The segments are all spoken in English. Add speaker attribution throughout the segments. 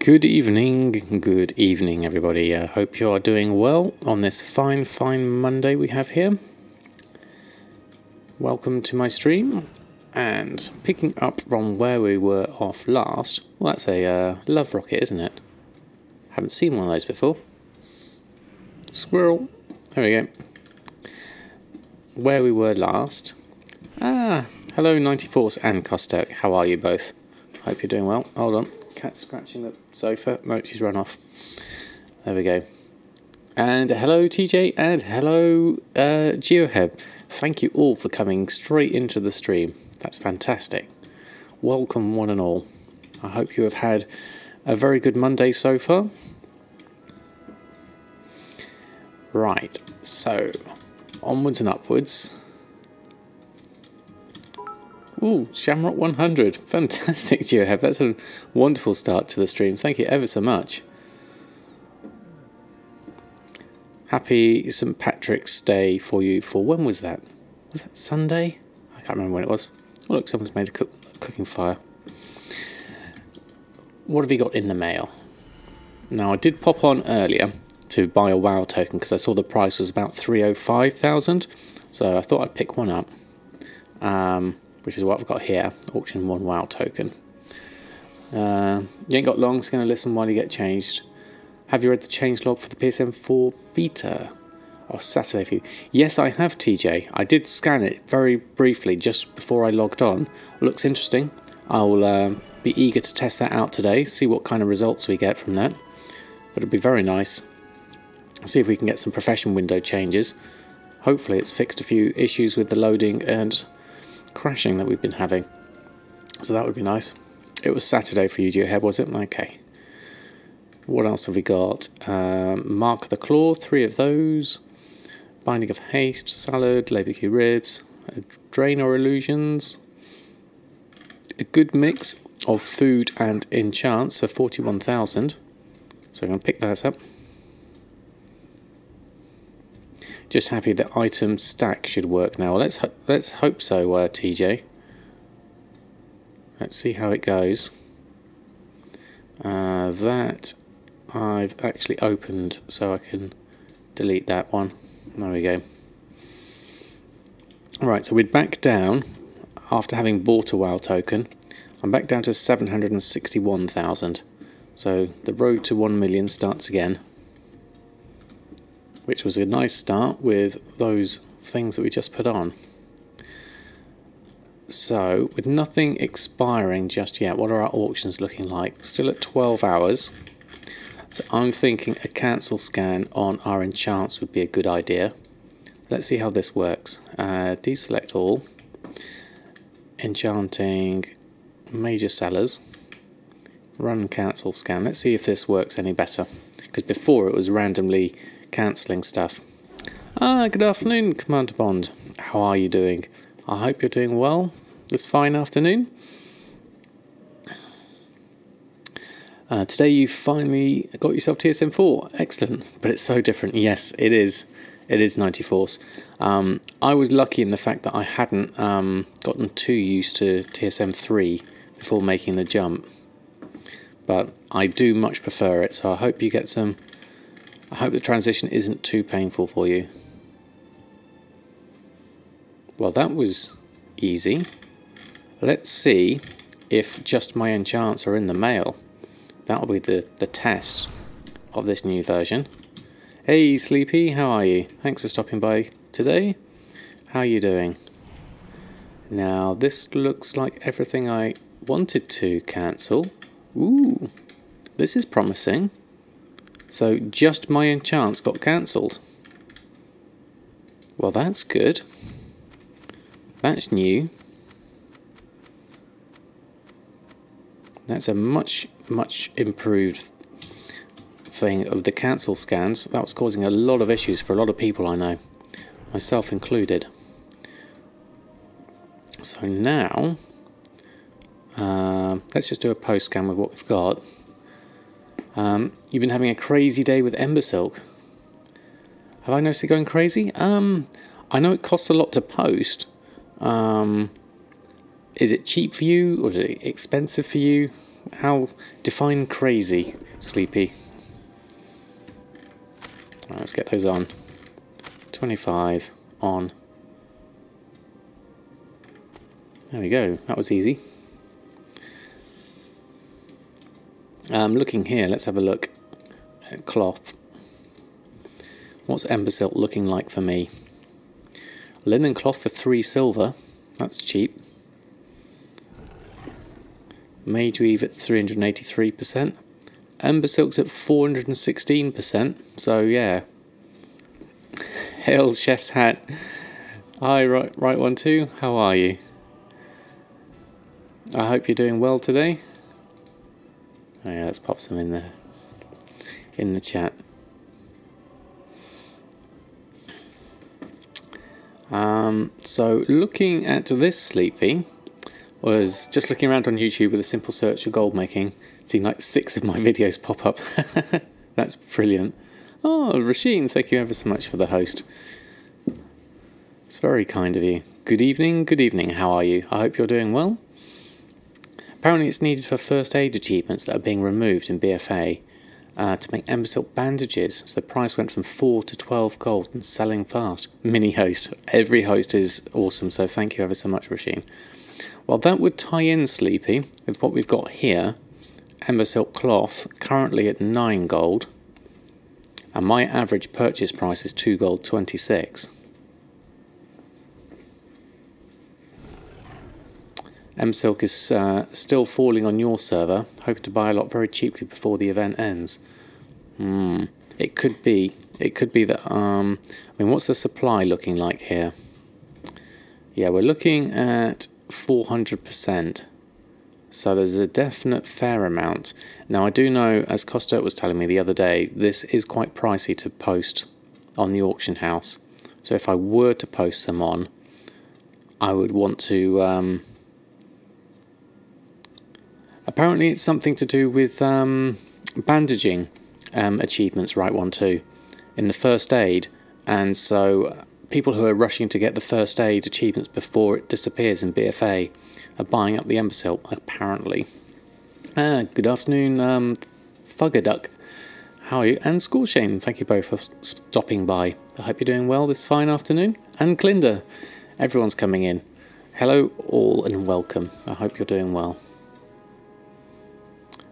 Speaker 1: Good evening everybody. I hope you are doing well on this fine Monday we have here. Welcome to my stream, and picking up from where we were off last, well, that's a love rocket, isn't it? Haven't seen one of those before. Squirrel. There we go. Where we were last. Hello 94s and Kostek. How are you both? Hope you're doing well. Hold on. Cat's scratching the sofa. No, she's run off. There we go. And hello TJ and hello Geoheb. Thank you all for coming straight into the stream. That's fantastic. Welcome one and all. I hope you have had a very good Monday so far. Right, so onwards and upwards. Ooh, Shamrock 100. Fantastic, Geoheb. That's a wonderful start to the stream. Thank you ever so much. Happy St. Patrick's Day for you. For when was that? Was that Sunday? I can't remember when it was. Oh, look, someone's made a cooking fire. What have you got in the mail? Now, I did pop on earlier to buy a WoW token because I saw the price was about 305,000. So I thought I'd pick one up. Which is what I've got here, auction 1 WoW token. You ain't got long, so going to listen while you get changed. Have you read the changelog for the PSM4 beta? Oh, Saturday for you. Yes, I have, TJ. I did scan it very briefly just before I logged on. Looks interesting. I'll be eager to test that out today, see what kind of results we get from that. But it'll be very nice. See if we can get some profession window changes. Hopefully it's fixed a few issues with the loading and crashing that we've been having, so that would be nice. It was Saturday for you, Geoheb, was it? Okay. What else have we got? Mark of the Claw, 3 of those. Binding of Haste, Salad, Labour Key Ribs, Drain or Illusions. A good mix of food and enchants for 41,000. So I'm going to pick that up. Just happy that item stack should work now. Let's hope so, TJ. Let's see how it goes. That I've actually opened, so I can delete that one. There we go. Right, so we're back down after having bought a WoW token. I'm back down to 761,000. So the road to 1 million starts again, which was a nice start with those things that we just put on. So, with nothing expiring just yet, what are our auctions looking like? Still at 12 hours. So I'm thinking a cancel scan on our enchants would be a good idea. Let's see how this works. Deselect all. Enchanting, major sellers. Run cancel scan. Let's see if this works any better. Because before it was randomly cancelling stuff. Good afternoon, Commander Bond. How are you doing? I hope you're doing well this fine afternoon. Today you finally got yourself TSM4. Excellent, but it's so different. Yes, it is. It is 94s. I was lucky in the fact that I hadn't gotten too used to TSM3 before making the jump. But I do much prefer it, so I hope you get some. I hope the transition isn't too painful for you. Well, that was easy. Let's see if just my enchants are in the mail. That'll be the test of this new version. Hey Sleepy, how are you? Thanks for stopping by today. How are you doing? Now, this looks like everything I wanted to cancel. Ooh, this is promising. So just my enchants got cancelled. Well, that's good. That's new. That's a much improved thing of the cancel scans. That was causing a lot of issues for a lot of people I know, myself included. So now, let's just do a post scan with what we've got. You've been having a crazy day with Ember Silk. Have I noticed it going crazy? I know it costs a lot to post. Is it cheap for you or is it expensive for you? How define crazy, Sleepy. Right, let's get those on. 25 on. There we go. That was easy. Looking here, let's have a look at cloth. What's Ember Silk looking like for me? Linen cloth for 3 silver. That's cheap. Mage weave at 383%. Ember Silk's at 416%. So yeah. Hail Chef's Hat. Hi, right one too. How are you? I hope you're doing well today. Oh yeah, let's pop some in there in the chat. So looking at this, Sleepy, was just looking around on YouTube with a simple search of gold making, seeing like 6 of my videos pop up. That's brilliant. Oh, Rasheen, thank you ever so much for the host. It's very kind of you. Good evening, how are you? I hope you're doing well. Apparently it's needed for first aid achievements that are being removed in BFA to make Ember Silk bandages, so the price went from 4 to 12 gold and selling fast. Mini host. Every host is awesome, so thank you ever so much, Rasheen. Well, that would tie in, Sleepy, with what we've got here. Ember Silk cloth, currently at 9 gold, and my average purchase price is 2 gold 26. Ember Silk is still falling on your server. Hoping to buy a lot very cheaply before the event ends. It could be that. I mean, what's the supply looking like here? Yeah, we're looking at 400%. So there's a definite fair amount. Now I do know, as Costa was telling me the other day, this is quite pricey to post on the auction house. So if I were to post some on, I would want to. Apparently it's something to do with bandaging achievements, right one too, in the first aid, and so people who are rushing to get the first aid achievements before it disappears in BFA are buying up the Ember Silk, apparently. Good afternoon, Fuggerduck. How are you? And Schoolshane, thank you both for stopping by. I hope you're doing well this fine afternoon. And Clinda, everyone's coming in. Hello all and welcome. I hope you're doing well.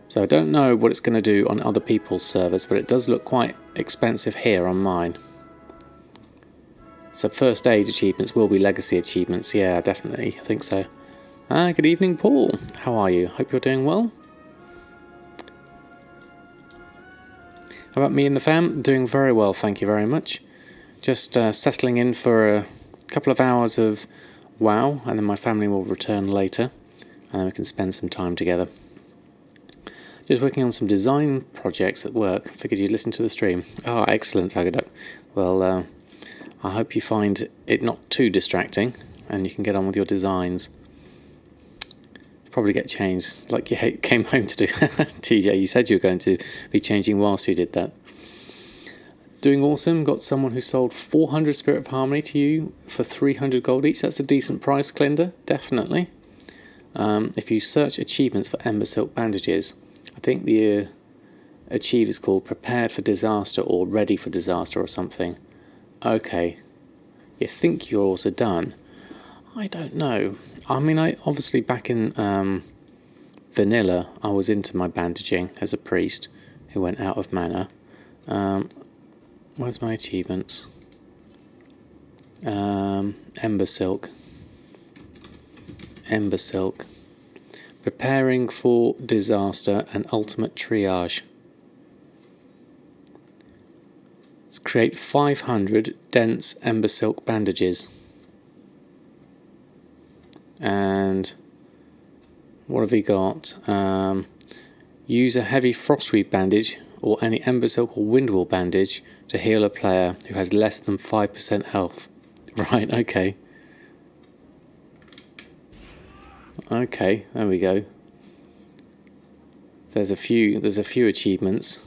Speaker 1: So I don't know what it's going to do on other people's servers, but it does look quite expensive here on mine. So first aid achievements will be legacy achievements. Yeah, definitely. I think so. Good evening, Paul. How are you? Hope you're doing well. How about me and the fam? Doing very well, thank you very much. Just settling in for a couple of hours of WoW, and then my family will return later, and then we can spend some time together. Just working on some design projects at work. Figured you'd listen to the stream. Oh, excellent, Fagaduck. Well, I hope you find it not too distracting, and you can get on with your designs. You'll probably get changed, like you came home to do. TJ, you said you were going to be changing whilst you did that. Doing awesome. Got someone who sold 400 Spirit of Harmony to you for 300 gold each. That's a decent price, Clinda. Definitely. If you search achievements for Ember Silk bandages, I think the achieve is called Prepared for Disaster or Ready for Disaster or something. Okay. You think you're also done? I don't know. I mean, I obviously back in vanilla, I was into my bandaging as a priest who went out of mana. Where's my achievements? Ember Silk. Ember Silk. Preparing for Disaster and Ultimate Triage. Let's create 500 dense Ember Silk bandages. And what have we got? Use a heavy Frostweave bandage or any Ember Silk or Windwall bandage to heal a player who has less than 5% health. Right, okay. Okay, there we go. There's a few achievements.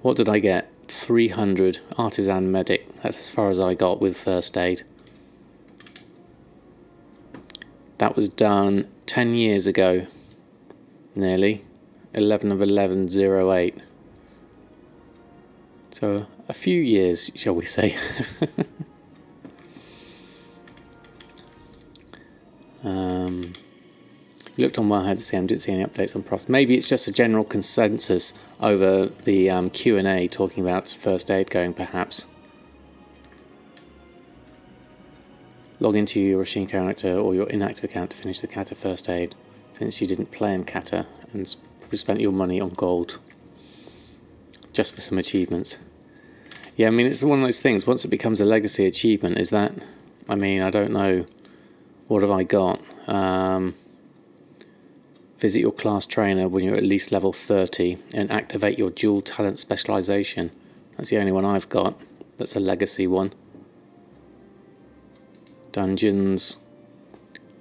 Speaker 1: What did I get? 300 Artisan Medic. That's as far as I got with first aid. That was done 10 years ago. nearly. 11 of 1108. So a few years, shall we say. Looked on Wildhead to see, I didn't see any updates on profs. Maybe it's just a general consensus over the Q&A talking about first aid going, perhaps. Log into your machine character or your inactive account to finish the Kata first aid, since you didn't play in Kata and probably spent your money on gold just for some achievements. Yeah, I mean, it's one of those things, once it becomes a legacy achievement, is that, I mean, I don't know, what have I got? Visit your class trainer when you're at least level 30 and activate your dual talent specialization. That's the only one I've got. That's a legacy one. Dungeons.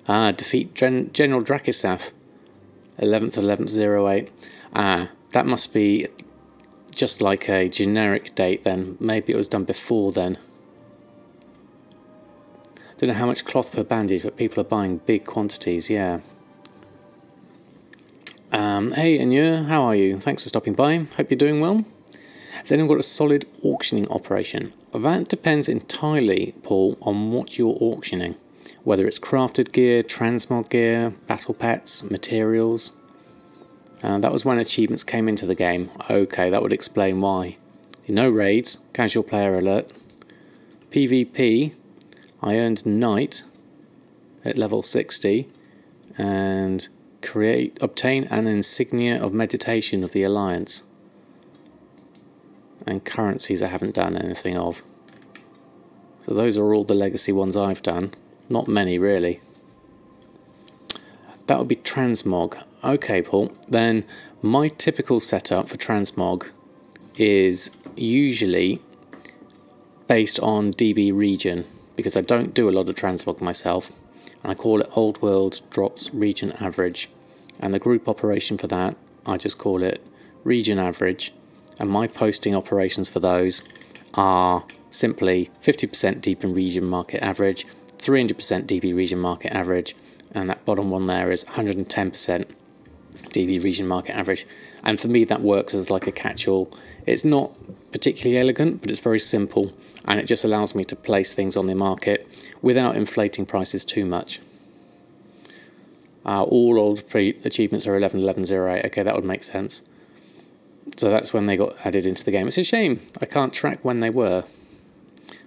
Speaker 1: Defeat General Drakisath. 11th 11th 08. That must be just like a generic date then. Maybe it was done before then. Don't know how much cloth per bandage, but people are buying big quantities, yeah. Hey Anya, how are you? Thanks for stopping by. Hope you're doing well. Has anyone got a solid auctioning operation? That depends entirely, Paul, on what you're auctioning. Whether it's crafted gear, transmog gear, battle pets, materials. That was when achievements came into the game. Okay, that would explain why. No raids, casual player alert. PvP, I earned Knight at level 60 and obtain an insignia of meditation of the Alliance. And currencies I haven't done anything of. So those are all the legacy ones I've done. Not many really. That would be transmog. Okay, Paul. Then my typical setup for transmog is usually based on DB region, because I don't do a lot of transmog myself. And I call it Old World Drops Region Average. And the group operation for that, I just call it Region Average. And my posting operations for those are simply 50% deep in region market average, 300% DB region market average, and that bottom one there is 110% DB region market average. And for me that works as like a catch-all. It's not particularly elegant, but it's very simple, and it just allows me to place things on the market without inflating prices too much. All old achievements are 11.11.08. Okay, that would make sense. So that's when they got added into the game. It's a shame I can't track when they were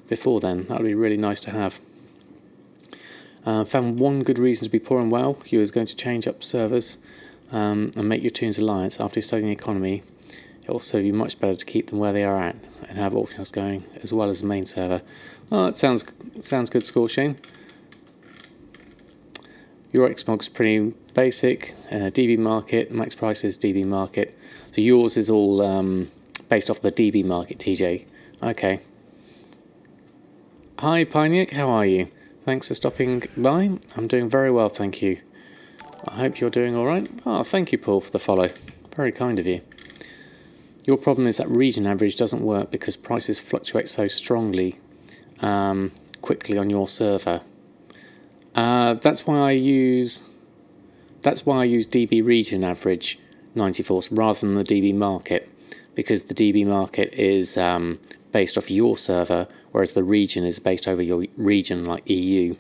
Speaker 1: before then. That would be really nice to have. Found one good reason to be poor in WoW. You was going to change up servers and make your Toons Alliance after studying the economy. It will serve you much better to keep them where they are at and have auctions going as well as the main server. Oh, that sounds good, Scorchane. Your Xmog's pretty basic. DB market, max prices, DB market. So yours is all based off the DB market, TJ. Okay. Hi, Pineak, how are you? Thanks for stopping by. I'm doing very well, thank you. I hope you're doing alright. Oh, thank you, Paul, for the follow. Very kind of you. Your problem is that region average doesn't work because prices fluctuate so strongly quickly on your server. That's why I use DB region average 94 rather than the DB market, because the DB market is based off your server, whereas the region is based over your region, like EU.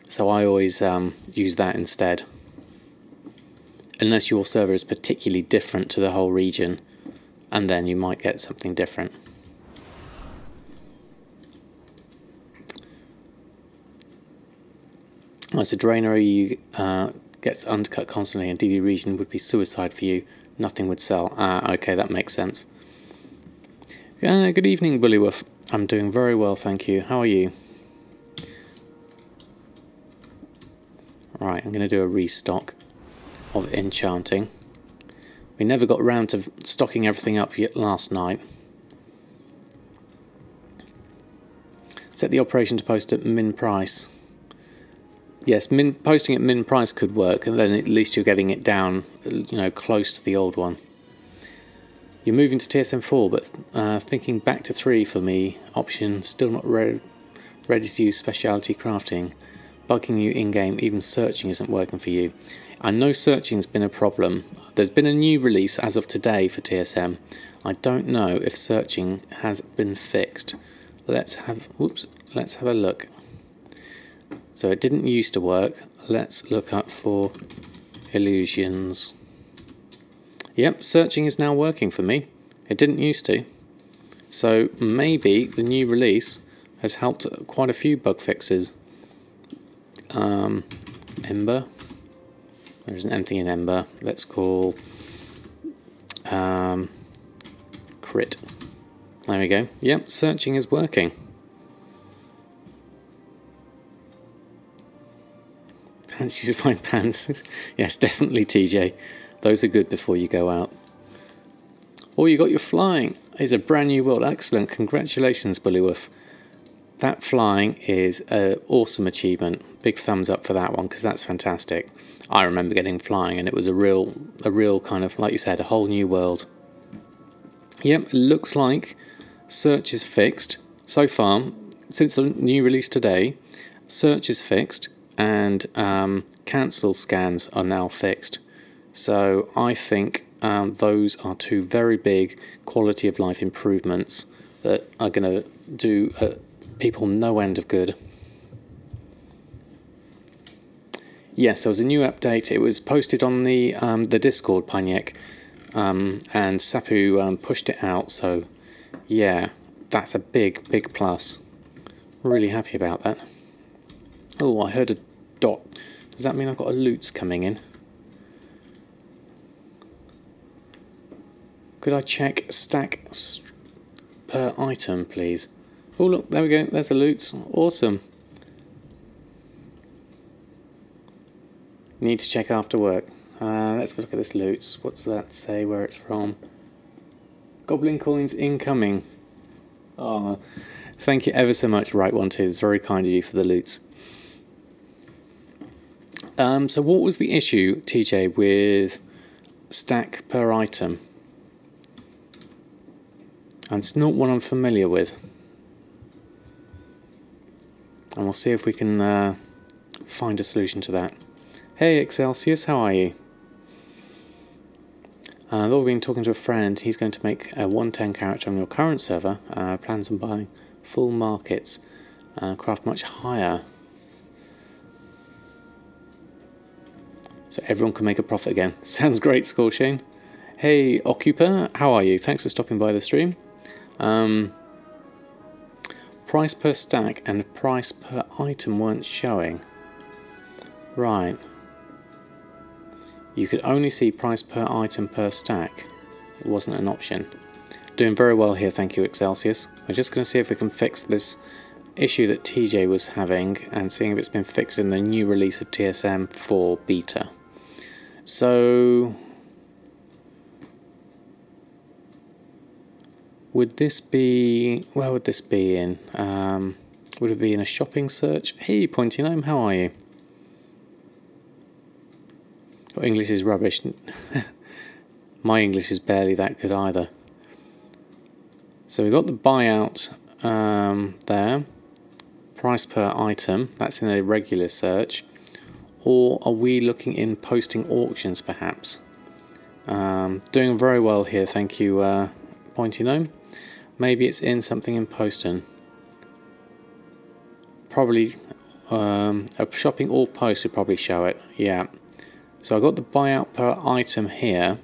Speaker 1: So I always use that instead, unless your server is particularly different to the whole region, and then you might get something different. As a drainer, you gets undercut constantly, and DB region would be suicide for you. Nothing would sell. Okay, that makes sense. Good evening, Bullywolf. I'm doing very well, thank you. How are you? Right, I'm going to do a restock of Enchanting. We never got round to stocking everything up yet last night. Set the operation to post at min price. Yes, posting at min price could work, and then at least you're getting it down, you know, close to the old one. You're moving to TSM 4, but thinking back to 3 for me. Option, still not ready to use specialty crafting. bugging you in-game, even searching isn't working for you. I know searching's been a problem. There's been a new release as of today for TSM. I don't know if searching has been fixed. Let's have a look. So it didn't used to work. Let's look up for illusions. Yep, searching is now working for me. It didn't used to. So maybe the new release has helped quite a few bug fixes. Ember. There isn't anything in Ember. Let's call Crit. There we go. Yep, searching is working. Fancy to find pants? Yes, definitely, TJ. Those are good before you go out. Oh, you got your flying. It's a brand new world. Excellent. Congratulations, Bullywoof. That flying is an awesome achievement. Big thumbs up for that one, because that's fantastic. I remember getting flying, and it was a real kind of, like you said, a whole new world. Yep, it looks like search is fixed. So far, since the new release today, search is fixed, and cancel scans are now fixed. So I think those are two very big quality of life improvements that are going to do people no end of good. Yes, there was a new update. It was posted on the Discord, Paniek, and Sapu pushed it out. So yeah, that's a big plus. Really happy about that. Oh, I heard a dot. Does that mean I've got a loot's coming in? Could I check stack per item, please? Oh, look, there we go. There's the loots. Awesome. Need to check after work. Let's look at this loot. What's that say where it's from? Goblin coins incoming. Oh, thank you ever so much, Right12. It's very kind of you for the loots. So what was the issue, TJ, with stack per item? And it's not one I'm familiar with. And we'll see if we can find a solution to that. Hey Excelsius, how are you? I've been talking to a friend. He's going to make a 110 character on your current server. Plans on buying full markets. Craft much higher. So everyone can make a profit again. Sounds great, Scorchane. Hey Occupa, how are you? Thanks for stopping by the stream. Price per stack and price per item weren't showing. Right. You could only see price per item per stack. It wasn't an option. Doing very well here, thank you, Excelsius. We're just going to see if we can fix this issue that TJ was having and seeing if it's been fixed in the new release of TSM 4 beta. So would this be, where would this be in? Would it be in a shopping search? Hey Pointy Gnome, how are you? Your English is rubbish. My English is barely that good either. So we've got the buyout there. Price per item, that's in a regular search. Or are we looking in posting auctions perhaps? Doing very well here, thank you, Pointy Gnome. Maybe it's in something in posting. Probably a shopping or post would probably show it, yeah. So I've got the buyout per item here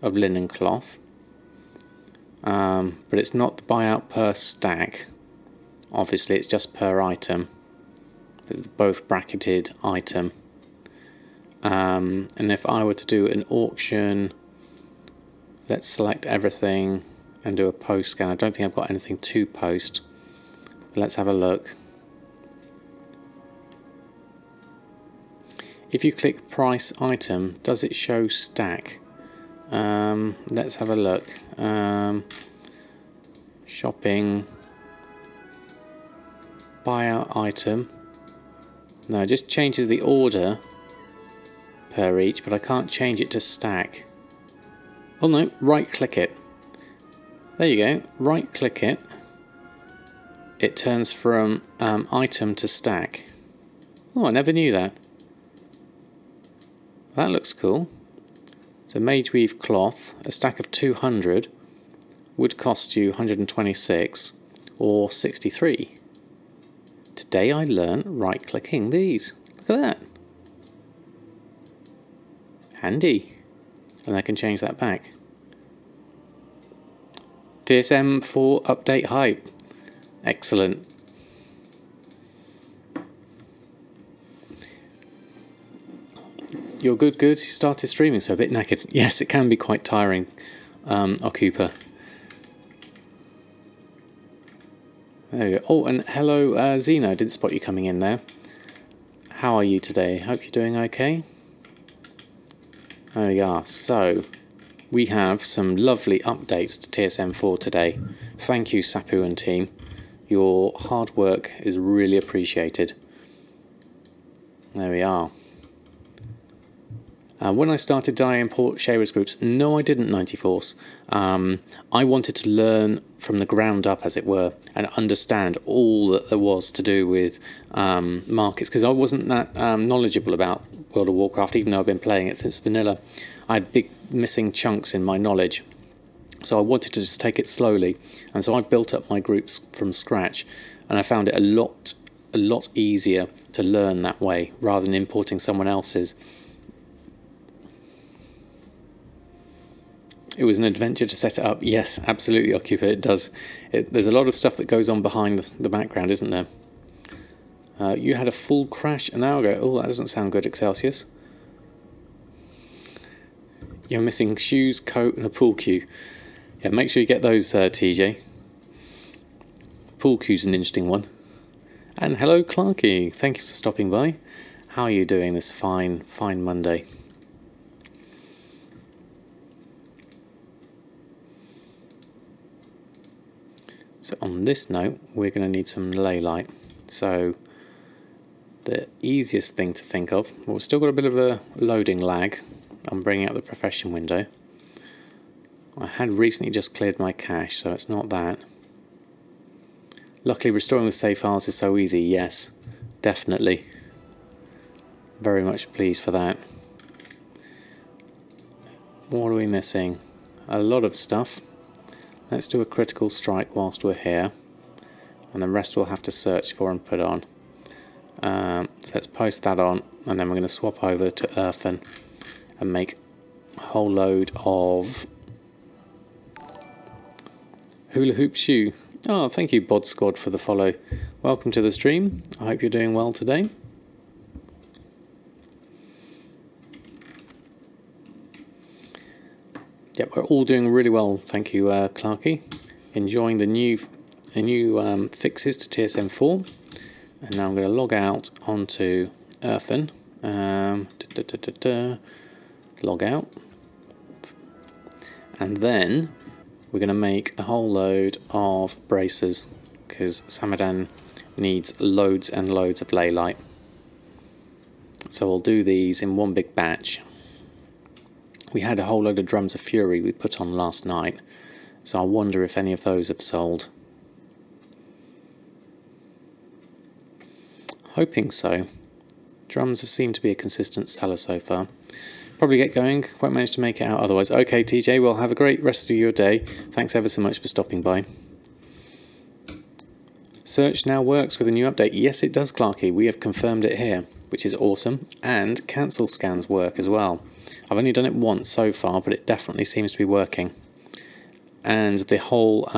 Speaker 1: of linen cloth. But it's not the buyout per stack. Obviously it's just per item. It's both bracketed item. And if I were to do an auction, let's select everything and do a post scan. I don't think I've got anything to post. But let's have a look. If you click price item, does it show stack? Let's have a look. Shopping, buyout item. No, it just changes the order per each, but I can't change it to stack. Oh no, right click it. There you go, right click it. It turns from item to stack. Oh, I never knew that. That looks cool. So mage weave cloth, a stack of 200 would cost you 126 or 63. Today I learnt right-clicking these. Look at that. Handy. And I can change that back. TSM 4 update hype. Excellent. You're good. You started streaming, so a bit knackered. Yes, it can be quite tiring, Occupa. There we go. Oh, and hello, Zeno. Didn't spot you coming in there. How are you today? Hope you're doing okay. There we are. So, we have some lovely updates to TSM 4 today. Thank you, Sapu and team. Your hard work is really appreciated. There we are. When I started, did I import sharers groups? No, I didn't, 90force. I wanted to learn from the ground up, as it were, and understand all that there was to do with markets, because I wasn't that knowledgeable about World of Warcraft, even though I've been playing it since vanilla. I had big missing chunks in my knowledge, so I wanted to just take it slowly, and so I built up my groups from scratch, and I found it a lot easier to learn that way, rather than importing someone else's. It was an adventure to set it up. Yes, absolutely, Occupa, it does. There's a lot of stuff that goes on behind the background, isn't there? You had a full crash an hour ago. Oh, that doesn't sound good, Excelsius. You're missing shoes, coat, and a pool cue. Yeah, make sure you get those, TJ. Pool cue's an interesting one. And hello, Clarky. Thank you for stopping by. How are you doing this fine Monday? So on this note, we're going to need some ley light. So the easiest thing to think of, well, we've still got a bit of a loading lag. I'm bringing up the profession window. I had recently just cleared my cache, so it's not that. Luckily, restoring the save files is so easy. Yes, definitely. Very much pleased for that. What are we missing? A lot of stuff. Let's do a critical strike whilst we're here, and the rest we'll have to search for and put on. So let's post that on, and then we're going to swap over to Earthen and make a whole load of hula hoop shoe. Oh, thank you, Bod Squad, for the follow. Welcome to the stream. I hope you're doing well today. Yep, we're all doing really well, thank you, Clarky. Enjoying the new fixes to TSM 4. And now I'm going to log out onto Earthen. Log out. And then we're going to make a whole load of bracers, because Samadan needs loads and loads of ley light. So we'll do these in one big batch. We had a whole load of drums of fury we put on last night, so I wonder if any of those have sold. Hoping so. Drums seem to be a consistent seller so far. Probably get going, won't manage to make it out otherwise. Okay, TJ, well, have a great rest of your day. Thanks ever so much for stopping by. Search now works with a new update. Yes, it does, Clarky. We have confirmed it here, which is awesome. And cancel scans work as well. I've only done it once so far, but it definitely seems to be working. And the whole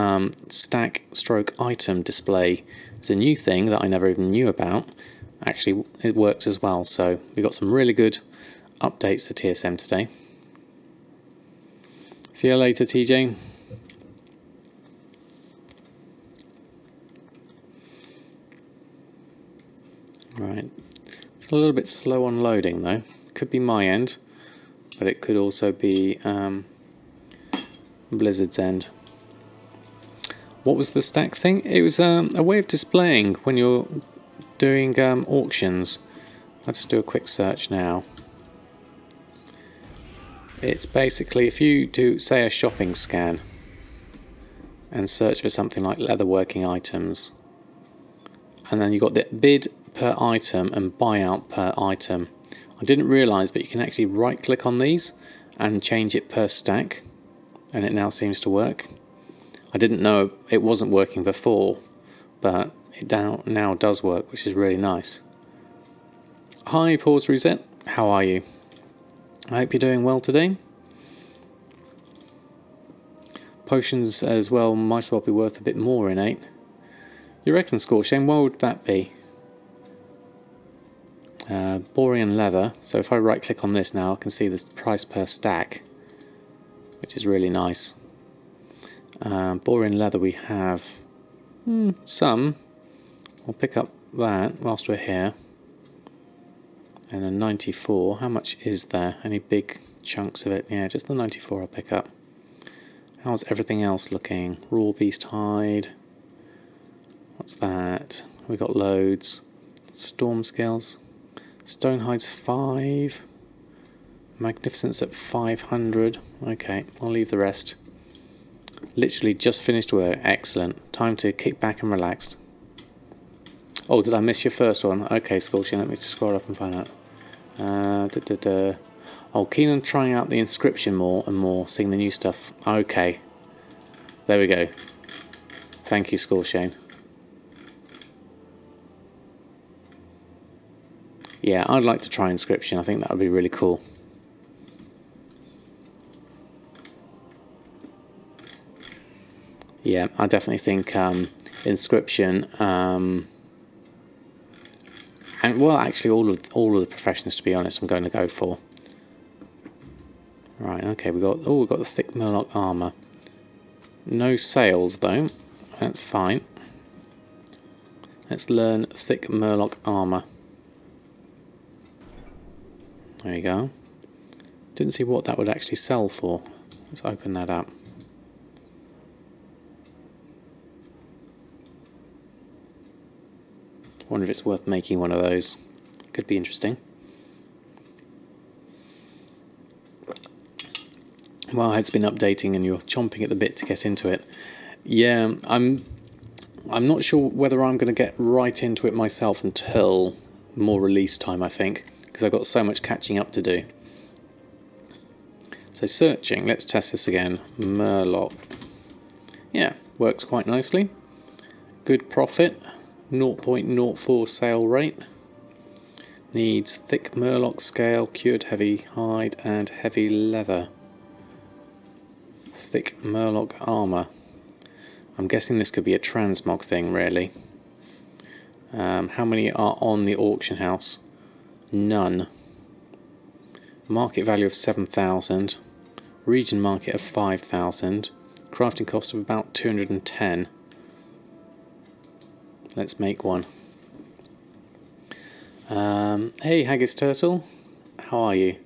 Speaker 1: stack stroke item display is a new thing that I never even knew about. Actually, it works as well. So we've got some really good updates to TSM today. See you later, TJ. Right. It's a little bit slow on loading though. Could be my end, but it could also be Blizzard's end. What was the stack thing? It was a way of displaying when you're doing auctions. I'll just do a quick search now. It's basically if you do, say, a shopping scan and search for something like leatherworking items, and then you've got the bid, per item and buyout per item. I didn't realise, but you can actually right click on these and change it per stack, and it now seems to work. I didn't know it wasn't working before, but it now does work, which is really nice. Hi Pause Reset, how are you? I hope you're doing well today. Potions as well might as well be worth a bit more in 8. You reckon, Scorching? What would that be? Boring and leather. So if I right click on this now, I can see the price per stack, which is really nice. Boring leather we have some. I'll pick up that whilst we're here. And a 94. How much is there? Any big chunks of it? Yeah, just the 94 I'll pick up. How's everything else looking? Raw beast hide. What's that? We got loads. Storm scales. Stone hides 5. Magnificence at 500. Okay, I'll leave the rest. Literally just finished work. Excellent. Time to kick back and relax. Oh, did I miss your first one? Okay, Scorching, let me just scroll up and find out. Oh, keen on trying out the inscription more and more, seeing the new stuff. Okay. There we go. Thank you, Scorching. Yeah, I'd like to try inscription. I think that would be really cool. Yeah, I definitely think inscription, and well, actually, all of the professions, to be honest, I'm going to go for. Right, okay, we've got the thick Murloc armor. No sales though. That's fine. Let's learn thick Murloc armor. There you go. Didn't see what that would actually sell for. Let's open that up. Wonder if it's worth making one of those. Could be interesting. Well, it's been updating and you're chomping at the bit to get into it. Yeah, I'm not sure whether I'm going to get right into it myself until more release time, I think, because I've got so much catching up to do. So searching, let's test this again. Murloc. Yeah, works quite nicely. Good profit. 0.04 sale rate. Needs thick Murloc scale, cured heavy hide and heavy leather. Thick Murloc armor. I'm guessing this could be a transmog thing, really. How many are on the auction house? None. Market value of 7,000. Region market of 5,000. Crafting cost of about 210. Let's make one. Hey Haggis Turtle, how are you?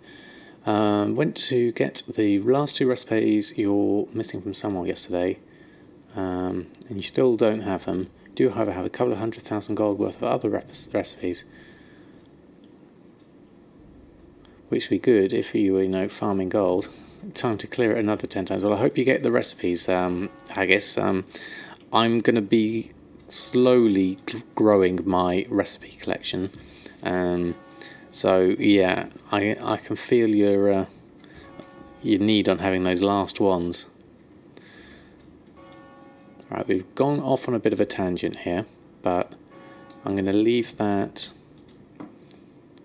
Speaker 1: Went to get the last 2 recipes you're missing from someone yesterday, and you still don't have them. Do however have a couple of 100,000 gold worth of other recipes, which would be good if you were, farming gold. Time to clear it another 10 times. Well, I hope you get the recipes, Haggis. I'm going to be slowly growing my recipe collection, so yeah, I can feel your need on having those last ones. Right, we've gone off on a bit of a tangent here, but I'm going to leave that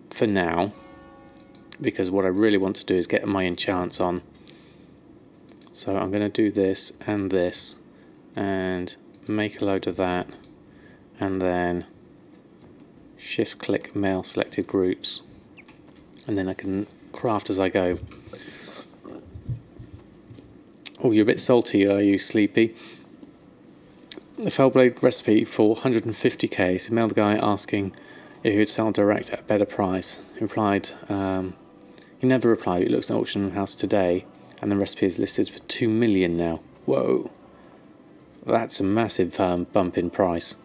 Speaker 1: for now, because what I really want to do is get my enchants on. So I'm going to do this and make a load of that, and then shift click mail selected groups, and then I can craft as I go. Oh, you're a bit salty, are you, Sleepy? The Fellblade recipe for 150k. So mailed the guy asking if he would sell direct at a better price. He replied, he never replied. He looks at an auction house today, and the recipe is listed for 2 million now. Whoa. That's a massive bump in price.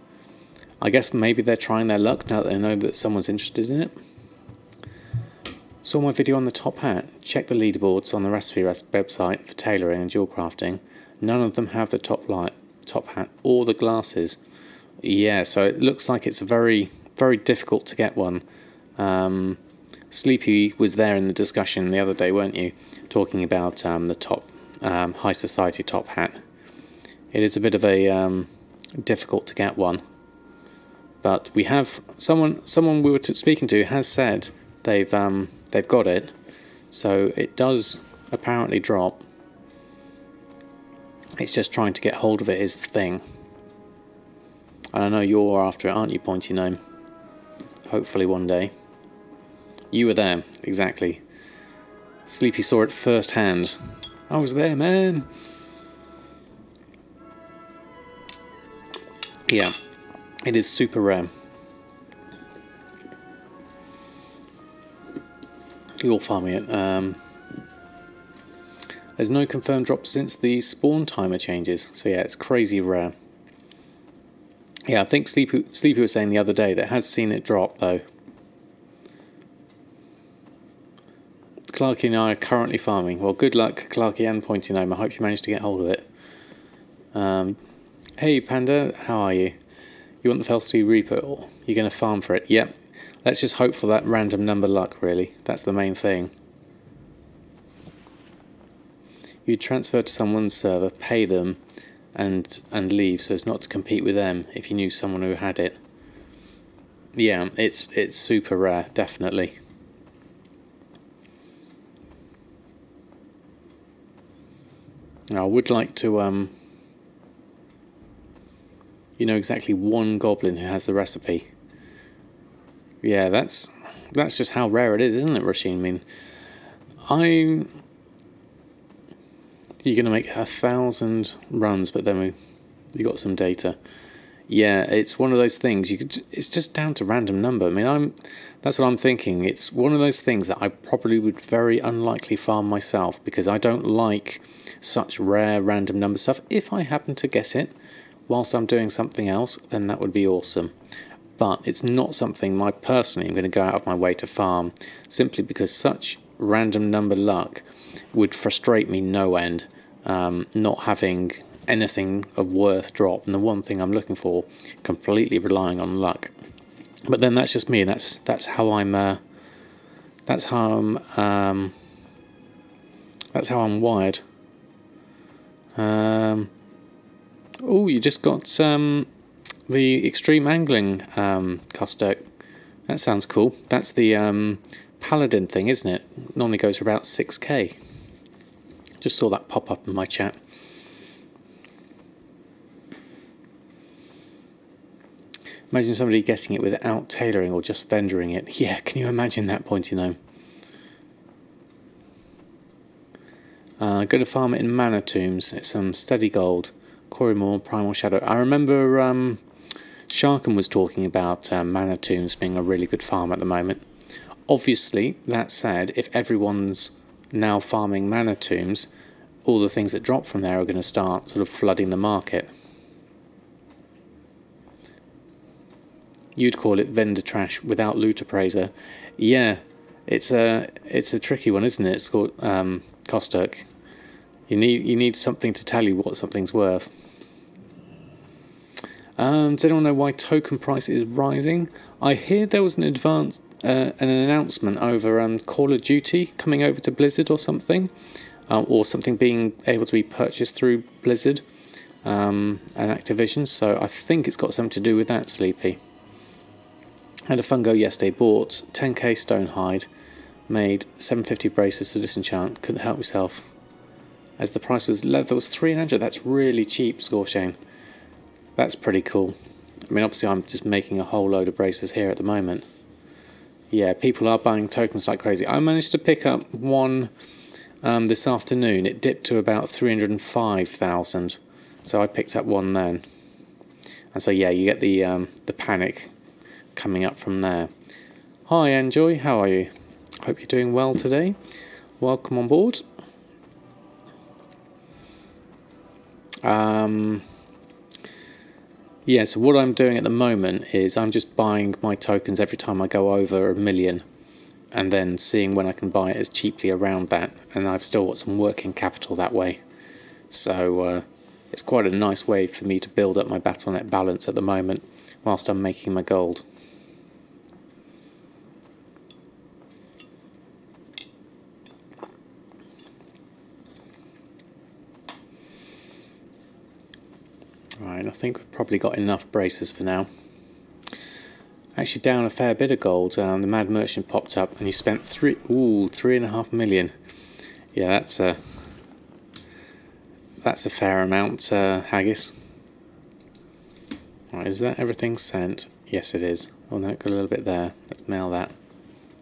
Speaker 1: I guess maybe they're trying their luck now that they know that someone's interested in it. Saw my video on the top hat. Check the leaderboards on the recipe website for tailoring and jewel crafting. None of them have the top hat or the glasses. Yeah, so it looks like it's a very very difficult to get one. Sleepy was there in the discussion the other day, weren't you? Talking about the top high society top hat. It is a bit of a difficult to get one, but we have someone we were speaking to has said they've got it, so it does apparently drop. It's just trying to get hold of it is the thing. And I know you're after it, aren't you, Pointy Gnome? Hopefully one day. You were there, exactly. Sleepy saw it firsthand. I was there, man. Yeah, it is super rare. You're farming it. There's no confirmed drop since the spawn timer changes. So yeah, it's crazy rare. Yeah, I think Sleepy was saying the other day that has seen it drop though. Clarky and I are currently farming. Well, good luck, Clarky and Pointy Gnome. I hope you managed to get hold of it. Hey Panda, how are you? You want the Felstein Reaper? Or you're going to farm for it? Yep. Let's just hope for that random number luck, really. That's the main thing. You transfer to someone's server, pay them, and leave, so as not to compete with them if you knew someone who had it. Yeah, it's super rare, definitely. Now, I would like to you know exactly one goblin who has the recipe. Yeah, that's just how rare it is, isn't it, Rasheen? I mean, you're going to make 1,000 runs, but then you got some data. Yeah, it's one of those things. It's just down to random number. I mean, that's what I'm thinking. It's one of those things that I probably would very unlikely farm myself because I don't like such rare random number stuff. If I happen to get it whilst I'm doing something else, then that would be awesome. But it's not something I personally am going to go out of my way to farm, simply because such random number luck would frustrate me no end, not having anything of worth drop, and the one thing I'm looking for, completely relying on luck. But then that's just me. That's how I'm wired. Oh, you just got the extreme angling Costurk. That sounds cool. That's the paladin thing, isn't it? Normally goes for about 6k. Just saw that pop up in my chat. Imagine somebody getting it without tailoring or just vendoring it. Yeah, can you imagine that, Pointy Gnome? Go to farm it in Mana Tombs. It's some steady gold. Corrimore, Primal Shadow. I remember Sharkin was talking about Mana Tombs being a really good farm at the moment. Obviously, that said, if everyone's now farming Mana Tombs, all the things that drop from there are going to start sort of flooding the market. You'd call it vendor trash without loot appraiser. Yeah, it's a tricky one, isn't it? It's called Costurk. You need something to tell you what something's worth. Does anyone know why token price is rising? I hear there was an announcement over Call of Duty coming over to Blizzard or something being able to be purchased through Blizzard and Activision. So I think it's got something to do with that, Sleepy. Had a fungo yesterday, bought 10k stonehide, made 750 braces to disenchant, couldn't help myself. As the price was leather was 300, that's really cheap, Scorchane. That's pretty cool. I mean, obviously I'm just making a whole load of braces here at the moment. Yeah, people are buying tokens like crazy. I managed to pick up one this afternoon. It dipped to about 305,000, so I picked up one then. And so yeah, you get the panic coming up from there. Hi Enjoy, how are you? Hope you're doing well today. Welcome on board. Yeah, so what I'm doing at the moment is I'm just buying my tokens every time I go over 1 million and then seeing when I can buy it as cheaply around that, and I've still got some working capital that way. So it's quite a nice way for me to build up my Battle.net balance at the moment whilst I'm making my gold. Right, I think we've probably got enough bracers for now. Actually down a fair bit of gold. The Mad Merchant popped up and he spent 3.5 million. Yeah, that's a fair amount, Haggis. Right, is that everything sent? Yes, it is. Oh no, got a little bit there. Let's mail that.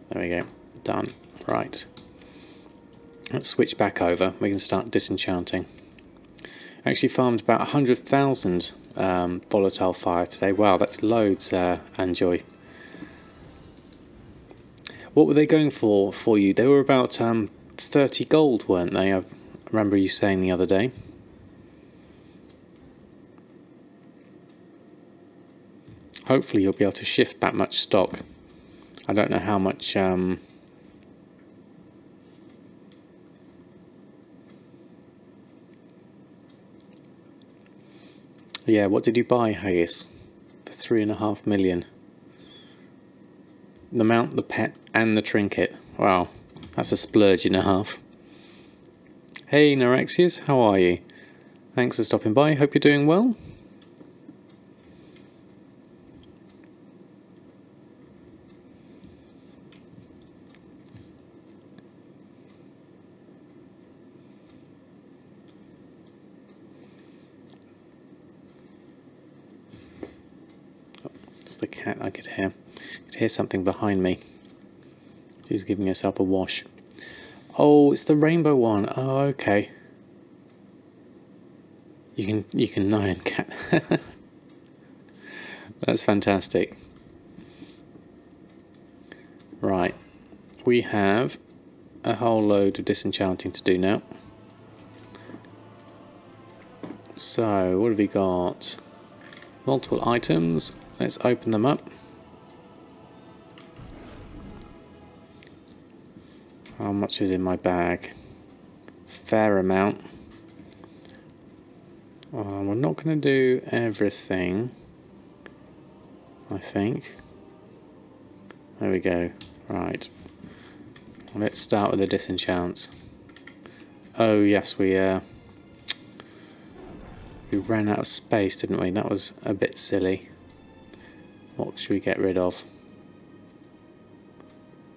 Speaker 1: There we go. Done. Right. Let's switch back over. We can start disenchanting. Actually farmed about 100,000 volatile fire today. Wow, that's loads, Anjoy. What were they going for you? They were about 30 gold, weren't they? I remember you saying the other day. Hopefully you'll be able to shift that much stock. I don't know how much... Yeah, what did you buy, Haggis? For 3.5 million. The mount, the pet, and the trinket. Wow, that's a splurge and a half. Hey, Norexius, how are you? Thanks for stopping by. Hope you're doing well. It's the cat I could hear. I could hear something behind me. She's giving herself a wash. Oh, it's the rainbow one. Oh, okay. You can know in cat. That's fantastic. Right. We have a whole load of disenchanting to do now. So, what have we got? Multiple items. Let's open them up. How much is in my bag? Fair amount. We're not going to do everything, I think. There we go. Right. Let's start with the disenchants. Oh yes, we ran out of space, didn't we? That was a bit silly. What should we get rid of?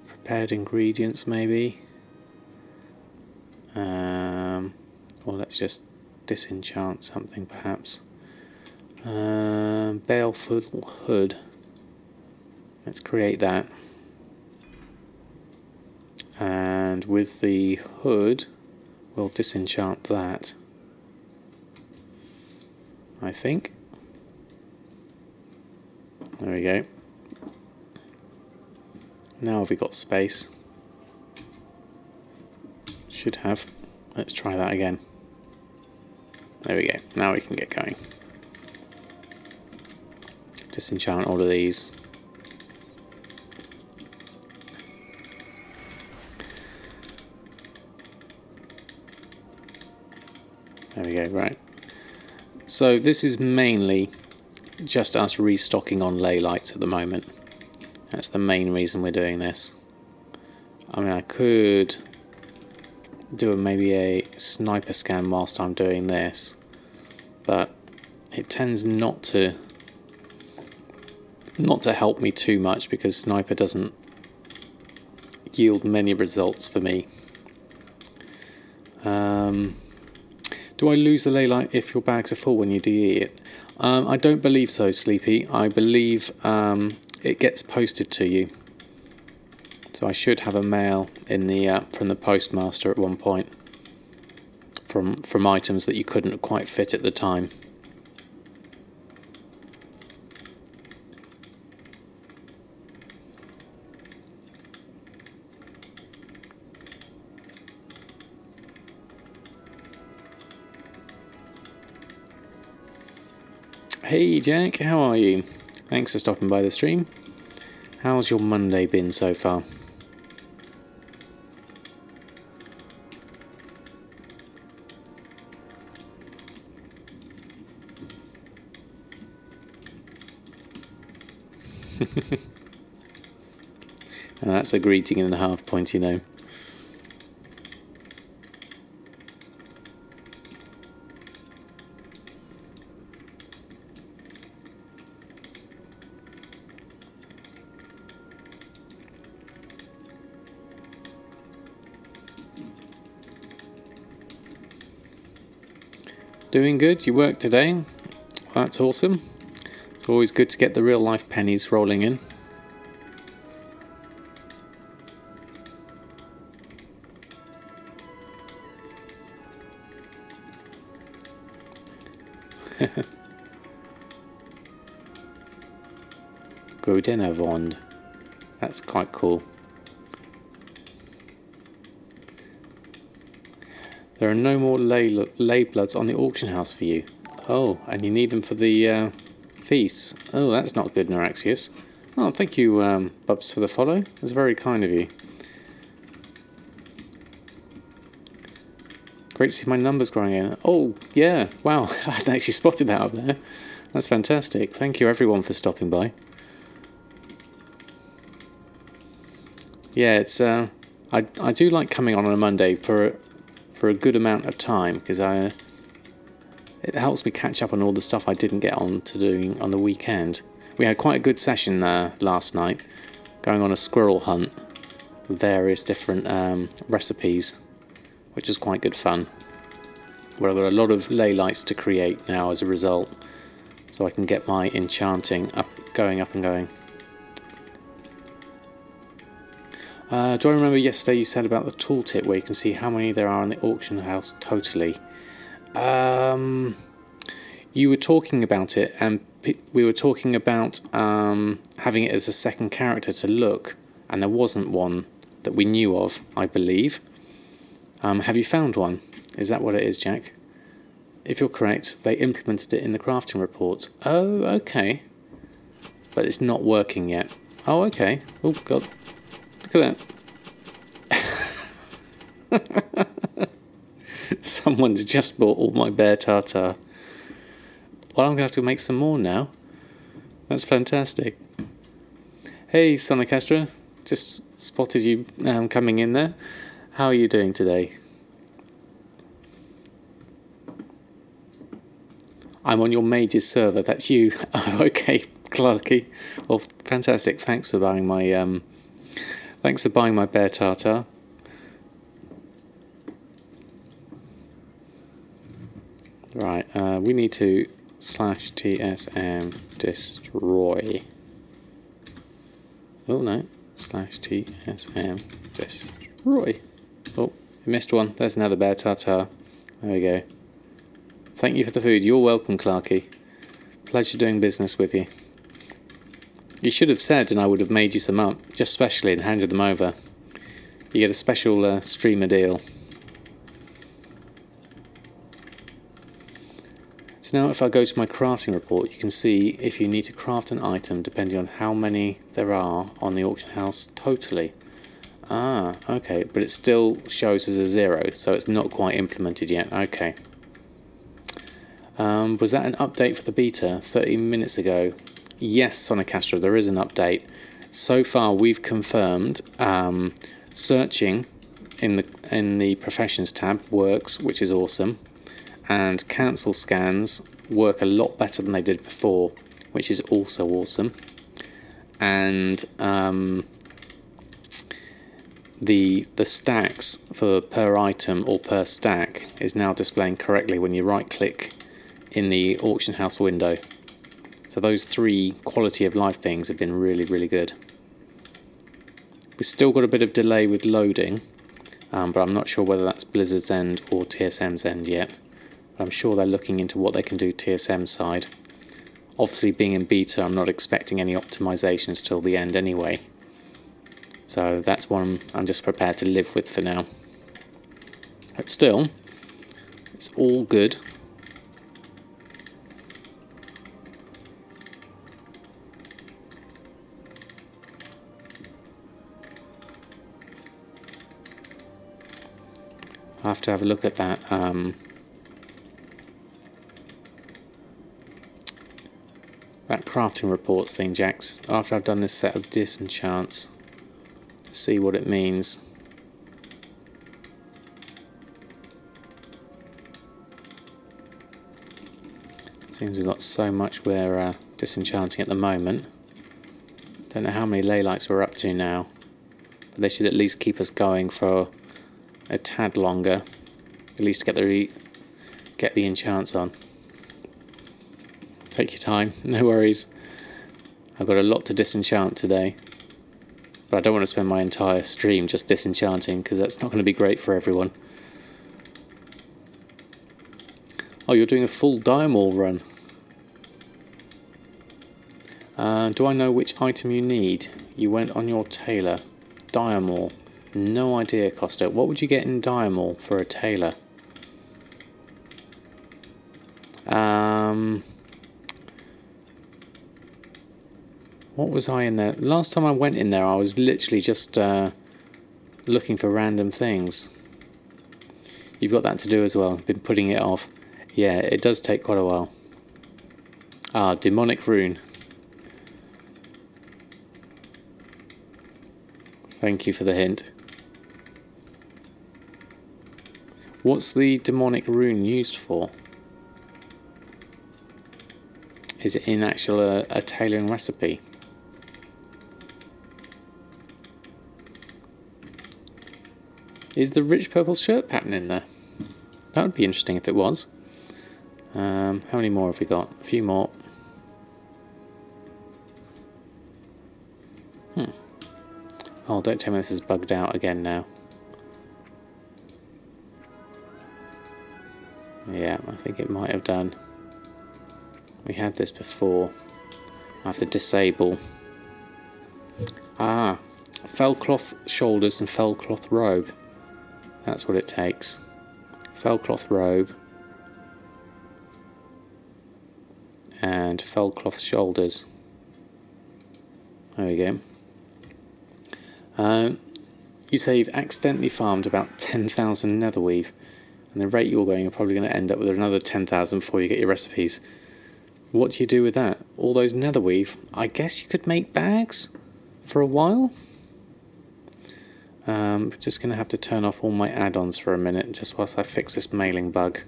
Speaker 1: Prepared ingredients, maybe. Or let's just disenchant something, perhaps. Baleful hood. Let's create that. And with the hood, we'll disenchant that, I think. There we go. Now have we got space? Should have. Let's try that again. There we go. Now we can get going. Disenchant all of these. There we go, right. So this is mainly just us restocking on ley lights at the moment. That's the main reason we're doing this. I mean, I could do maybe a sniper scan whilst I'm doing this, but it tends not to help me too much because sniper doesn't yield many results for me. Do I lose the ley light if your bags are full when you DE it? I don't believe so, Sleepy. I believe it gets posted to you. So I should have a mail in the from the postmaster at one point from items that you couldn't quite fit at the time. Hey Jack, how are you? Thanks for stopping by the stream. How's your Monday been so far? And that's a greeting and a half point, you know. Doing good? You worked today? That's awesome. It's always good to get the real life pennies rolling in. Godinavond. That's quite cool. There are no more lay bloods on the auction house for you. Oh, and you need them for the feasts. Oh, that's not good, Neuraxius. Oh, thank you, Bubs, for the follow. That's very kind of you. Great to see my numbers growing in. Oh, yeah. Wow, I hadn't actually spotted that up there. That's fantastic. Thank you, everyone, for stopping by. Yeah, it's I do like coming on a Monday for a good amount of time, because it helps me catch up on all the stuff I didn't get on to doing on the weekend. We had quite a good session last night, going on a squirrel hunt with various different recipes, which is quite good fun. But I've got a lot of ley lights to create now as a result, so I can get my enchanting up and going. Do I remember yesterday you said about the tooltip where you can see how many there are in the auction house totally? You were talking about it, and we were talking about having it as a second character to look, and there wasn't one that we knew of, I believe. Have you found one? Is that what it is, Jack? If you're correct, they implemented it in the crafting reports. Oh, okay. But it's not working yet. Oh, okay. Oh, God. Look at that. Someone's just bought all my bear tartar. Well, I'm going to have to make some more now. That's fantastic. Hey, Sonic Astra. Just spotted you coming in there. How are you doing today? I'm on your mage's server. That's you. Oh, okay, Clarky. Well, fantastic. Thanks for buying my bear tartar. Right, we need to /tsm destroy. Oh no, /tsm destroy. Oh, I missed one. There's another bear tartar. There we go. Thank you for the food. You're welcome, Clarky. Pleasure doing business with you. You should have said, and I would have made you some up, just specially, and handed them over. You get a special streamer deal. So now if I go to my crafting report, you can see if you need to craft an item depending on how many there are on the auction house totally. Ah, okay, but it still shows as a 0, so it's not quite implemented yet. Okay. Was that an update for the beta 30 minutes ago? Yes, Sonic Astra, there is an update. So far we've confirmed searching in the professions tab works, which is awesome. And cancel scans work a lot better than they did before, which is also awesome. And the stacks for per item or per stack is now displaying correctly when you right click in the auction house window. So those 3 quality of life things have been really, really good. We've still got a bit of delay with loading, but I'm not sure whether that's Blizzard's end or TSM's end yet. I'm sure they're looking into what they can do TSM side. Obviously, being in beta, I'm not expecting any optimizations till the end anyway. So that's one I'm just prepared to live with for now. But still, it's all good. I'll have to have a look at that that crafting reports thing, Jax, after I've done this set of disenchants, to see what it means. Seems we've got so much we're disenchanting at the moment. Don't know how many ley lights we're up to now, but they should at least keep us going for a tad longer, at least get get the enchants on. Take your time, no worries. I've got a lot to disenchant today. But I don't want to spend my entire stream just disenchanting, because that's not going to be great for everyone. Oh, you're doing a full Diamol run. Do I know which item you need? You went on your tailor. Diamol. No idea, Costa. What would you get in Diamol for a tailor? What was I in there? Last time I went in there, I was literally just looking for random things. You've got that to do as well. Been putting it off. Yeah, it does take quite a while. Ah, demonic rune. Thank you for the hint. What's the demonic rune used for? Is it in actual a tailoring recipe? Is the rich purple shirt pattern in there? That would be interesting if it was. How many more have we got? A few more. Oh, don't tell me this is bugged out again now. Yeah, I think it might have done. We had this before. I have to disable. Ah, fell cloth shoulders and fell cloth robe. That's what it takes. Fell cloth robe. And fell cloth shoulders. There we go. You say you've accidentally farmed about 10,000 netherweave, and the rate you're going, you're probably going to end up with another 10,000 before you get your recipes. What do you do with that? All those netherweave? I guess you could make bags for a while. Just going to have to turn off all my add-ons for a minute, just whilst I fix this mailing bug.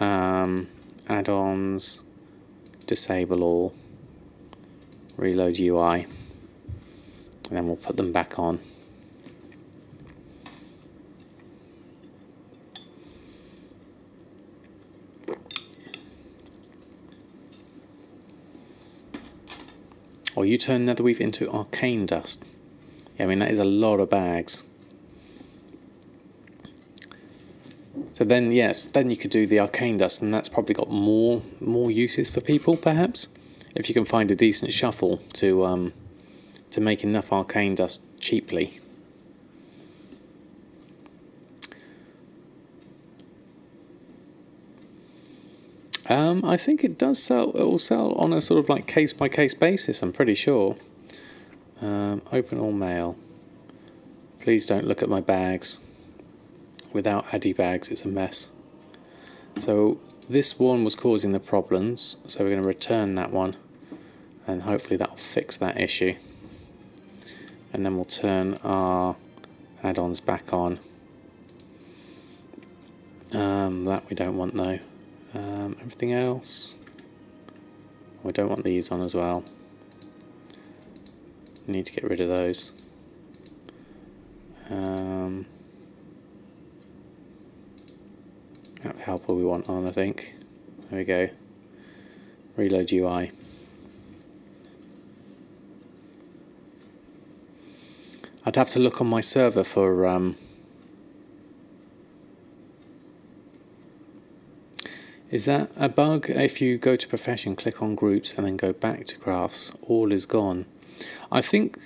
Speaker 1: Add-ons, disable all, reload UI, and then we'll put them back on. Or you turn netherweave into arcane dust. Yeah, I mean, that is a lot of bags. So then, yes, then you could do the arcane dust, and that's probably got more uses for people, perhaps, if you can find a decent shuffle to make enough arcane dust cheaply. I think it does sell. It will sell on a sort of like case-by-case basis, I'm pretty sure. Open all mail. Please don't look at my bags. Without Addy bags, it's a mess. So this one was causing the problems, so we're going to return that one, and hopefully that'll fix that issue. And then we'll turn our add-ons back on. That we don't want though. Everything else, we don't want these on as well. Need to get rid of those. App helper we want on, I think. There we go. Reload UI. I'd have to look on my server for is that a bug? If you go to profession, click on groups and then go back to crafts, all is gone. I think,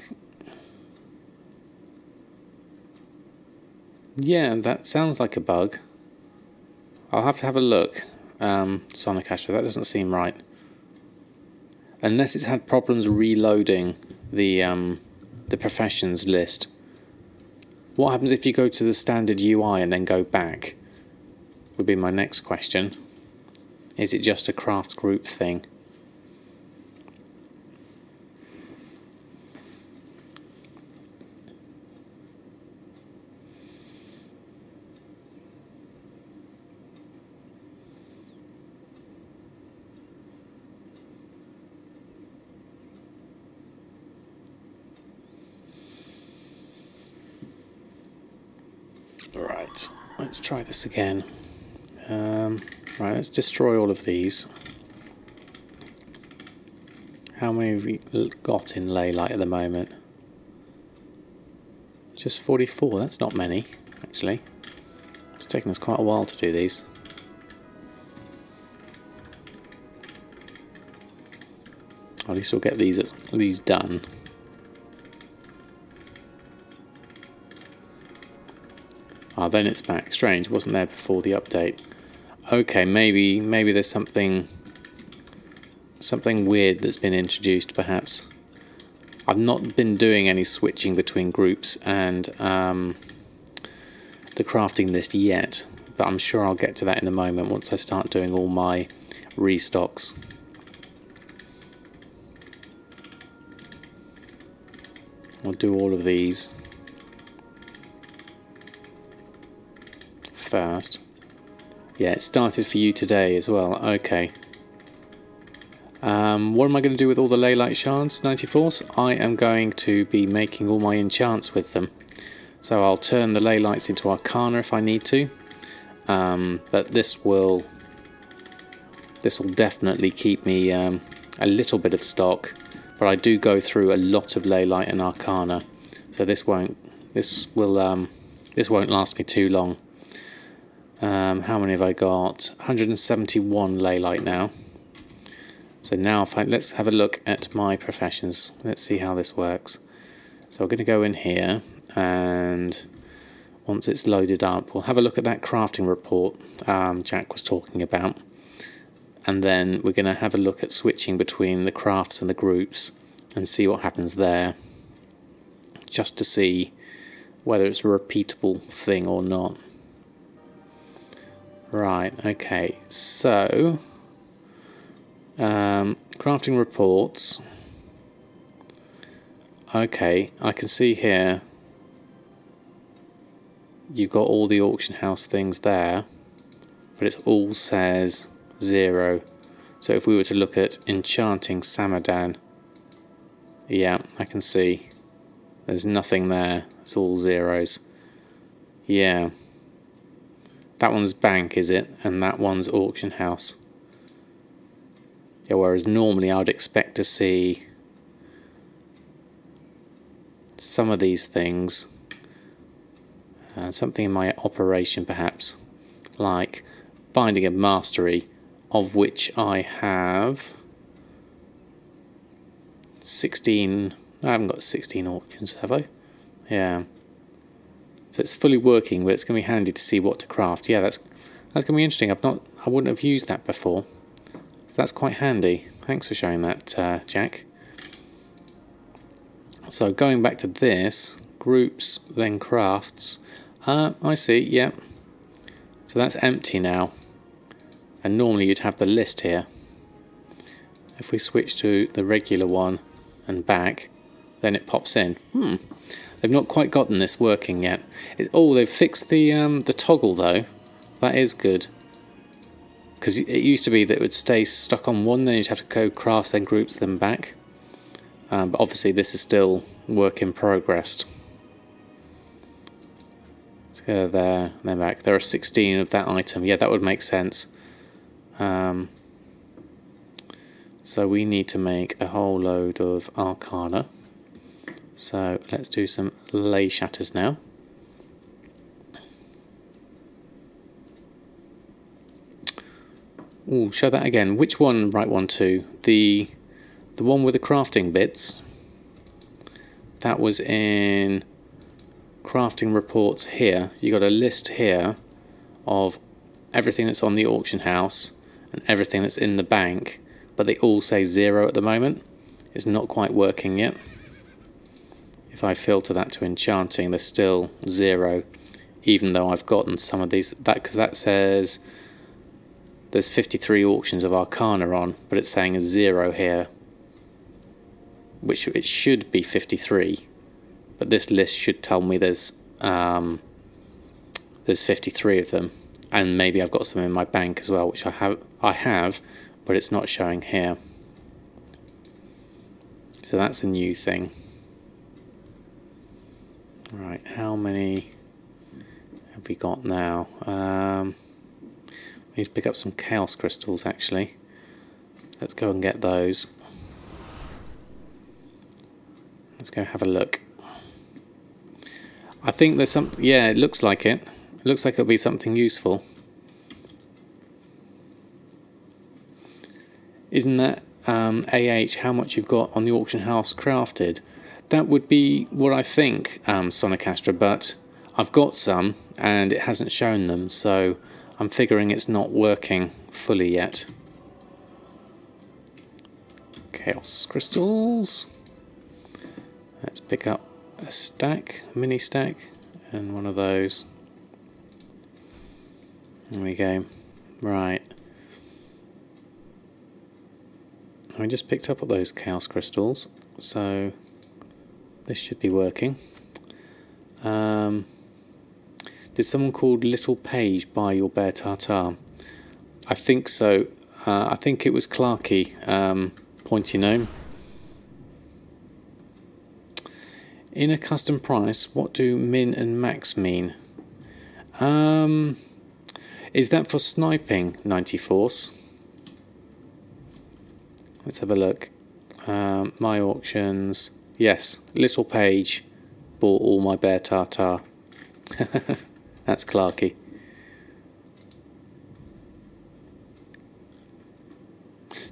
Speaker 1: yeah, that sounds like a bug. I'll have to have a look. Sonic Astro, that doesn't seem right. Unless it's had problems reloading the professions list. What happens if you go to the standard UI and then go back? Would be my next question. Is it just a craft group thing? Right, let's try this again. Right, let's destroy all of these. How many have we got in Leylight at the moment? Just 44, that's not many, actually. It's taken us quite a while to do these. At least we'll get these done. Ah, then it's back. Strange, wasn't there before the update. Okay, maybe there's something weird that's been introduced, perhaps. I've not been doing any switching between groups and the crafting list yet, but I'm sure I'll get to that in a moment once I start doing all my restocks. I'll do all of these first. Yeah, it started for you today as well. Okay. What am I going to do with all the Leylight shards, 94s? I am going to be making all my enchants with them. So I'll turn the Leylights into Arcana if I need to. But this will definitely keep me a little bit of stock. But I do go through a lot of Leylight and Arcana, so this won't last me too long. How many have I got? 171 Leylight now. So now let's have a look at my professions. Let's see how this works. So we're going to go in here, and once it's loaded up, we'll have a look at that crafting report Jack was talking about. And then we're going to have a look at switching between the crafts and the groups and see what happens there, just to see whether it's a repeatable thing or not. Right, okay, so crafting reports. Okay, I can see here you've got all the auction house things there, but it all says 0. So if we were to look at Enchanting Samadan, yeah, I can see there's nothing there. It's all zeros. Yeah. That one's bank, is it? And that one's auction house. Yeah, whereas normally I would expect to see some of these things, something in my operation perhaps, like Binding of Mastery, of which I have 16. I haven't got 16 auctions, have I? Yeah. So it's fully working, but it's going to be handy to see what to craft. Yeah, that's going to be interesting. I wouldn't have used that before. So that's quite handy. Thanks for showing that, Jack. So going back to this, groups, then crafts. I see, yeah. So that's empty now. And normally you'd have the list here. If we switch to the regular one and back, then it pops in. They've not quite gotten this working yet. Oh, they've fixed the toggle though. That is good. Because it used to be that it would stay stuck on one, then you'd have to go crafts, then groups, then back. But obviously this is still work in progress. Let's go there, and then back. There are 16 of that item. Yeah, that would make sense. So we need to make a whole load of Arcana. So let's do some lay shatters now. Ooh, show that again. Which one? Right one to the one with the crafting bits. That was in crafting reports here. You got a list here of everything that's on the auction house and everything that's in the bank, but they all say 0 at the moment. It's not quite working yet. If I filter that to Enchanting, there's still 0, even though I've gotten some of these. Because that says there's 53 auctions of Arcana on, but it's saying a 0 here, which it should be 53. But this list should tell me there's 53 of them, and maybe I've got some in my bank as well, which I have, but it's not showing here. So that's a new thing. Right, how many have we got now? need to pick up some chaos crystals actually. Let's go and get those. Let's go have a look. I think there's some, yeah, it looks like it. It looks like it'll be something useful. Isn't that AH how much you've got on the auction house crafted? That would be what I think, Sonic Astra, but I've got some and it hasn't shown them, so I'm figuring it's not working fully yet. Chaos crystals. Let's pick up a stack, mini stack, and one of those. There we go. Right. I just picked up all those chaos crystals, so this should be working. Did someone called Little Page buy your bear tartar? I think so. I think it was Clarky, Pointy Gnome. In a custom price, what do min and max mean? Is that for sniping 90 force? Let's have a look. My auctions. Yes, Little Page bought all my bear tartar. That's Clarky.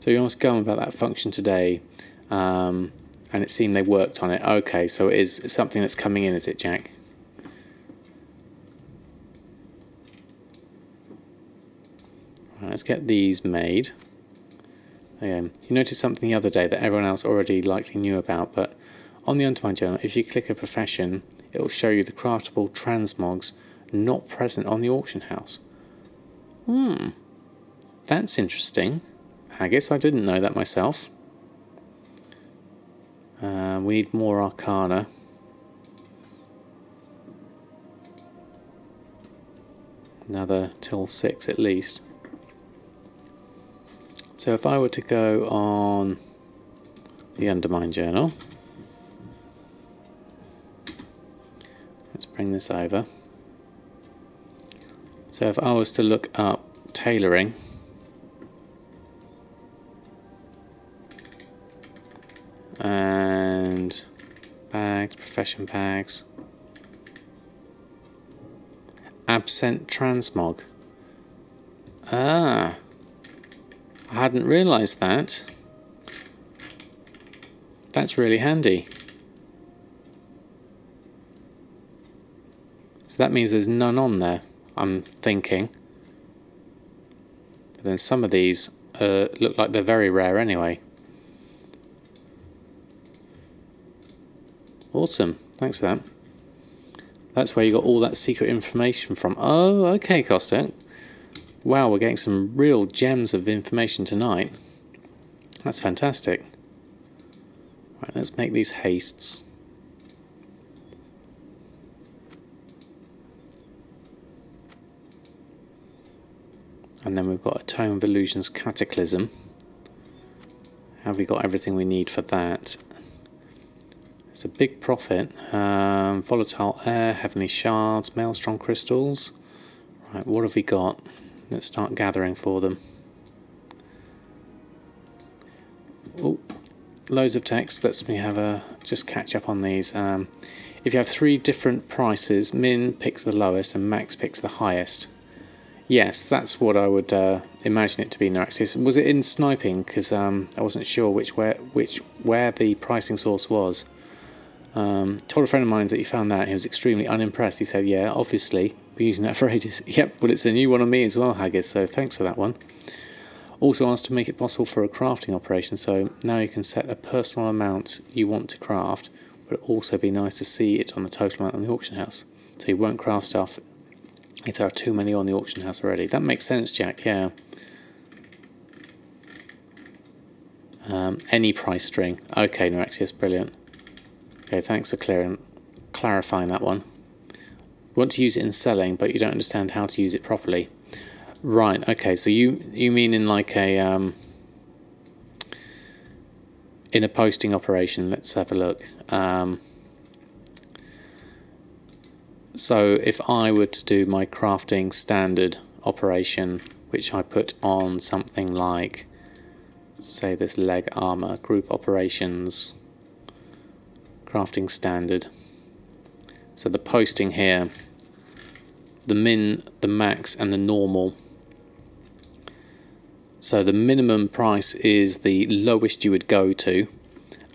Speaker 1: So you asked Gum about that function today, and it seemed they worked on it. Okay, so it is something that's coming in, is it, Jack? Right, let's get these made. You noticed something the other day that everyone else already likely knew about, but on the Undermine Journal, if you click a profession, it will show you the craftable transmogs not present on the auction house. That's interesting. I guess I didn't know that myself. We need more Arcana. Another till 6 at least. So if I were to go on the Undermine Journal, let's bring this over. So if I was to look up tailoring, and bags, profession bags, absent transmog. I hadn't realised that. That's really handy. So that means there's none on there, I'm thinking. But then some of these look like they're very rare anyway. Awesome, thanks for that. That's where you got all that secret information from. Oh, okay, Costa. Wow, we're getting some real gems of information tonight. That's fantastic. Right, let's make these hastes. And then we've got a Tome of Illusions Cataclysm. Have we got everything we need for that? It's a big profit. Volatile Air, Heavenly Shards, Maelstrom Crystals. Right, what have we got? Let's start gathering for them. Oh, loads of text. Let's me have a just catch up on these. If you have 3 different prices, min picks the lowest and max picks the highest. Yes, that's what I would imagine it to be, Naraxis. Was it in sniping? Because I wasn't sure where the pricing source was. Told a friend of mine that he found that and he was extremely unimpressed. He said, yeah, obviously, been using that for ages. Yep, well, it's a new one on me as well, Haggis, so thanks for that one. Also asked to make it possible for a crafting operation, so now you can set a personal amount you want to craft, but it'd also be nice to see it on the total amount on the auction house. So you won't craft stuff if there are too many on the auction house already. That makes sense, Jack, yeah. Any price string. Okay, Norexius, brilliant. Okay, thanks for clarifying that one. You want to use it in selling, but you don't understand how to use it properly. Right, okay, so you mean in like a in a posting operation. Let's have a look. So if I were to do my crafting standard operation which I put on something like, say, this leg armor, group operations, crafting standard. So the posting here, the min, the max and the normal. So the minimum price is the lowest you would go to,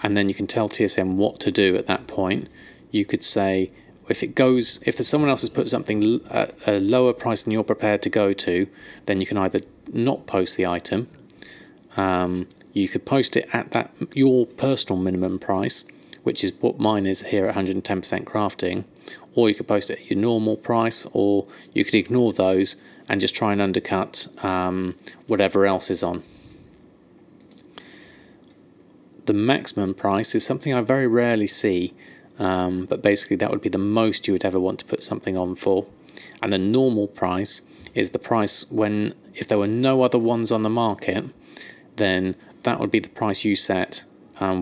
Speaker 1: and then you can tell TSM what to do at that point. You could say, if there's someone else has put something at a lower price than you're prepared to go to, then you can either not post the item. You could post it at your personal minimum price, which is what mine is here at 110% crafting, or you could post it at your normal price, or you could ignore those and just try and undercut whatever else is on. The maximum price is something I very rarely see, but basically that would be the most you would ever want to put something on for. And the normal price is the price if there were no other ones on the market, then that would be the price you set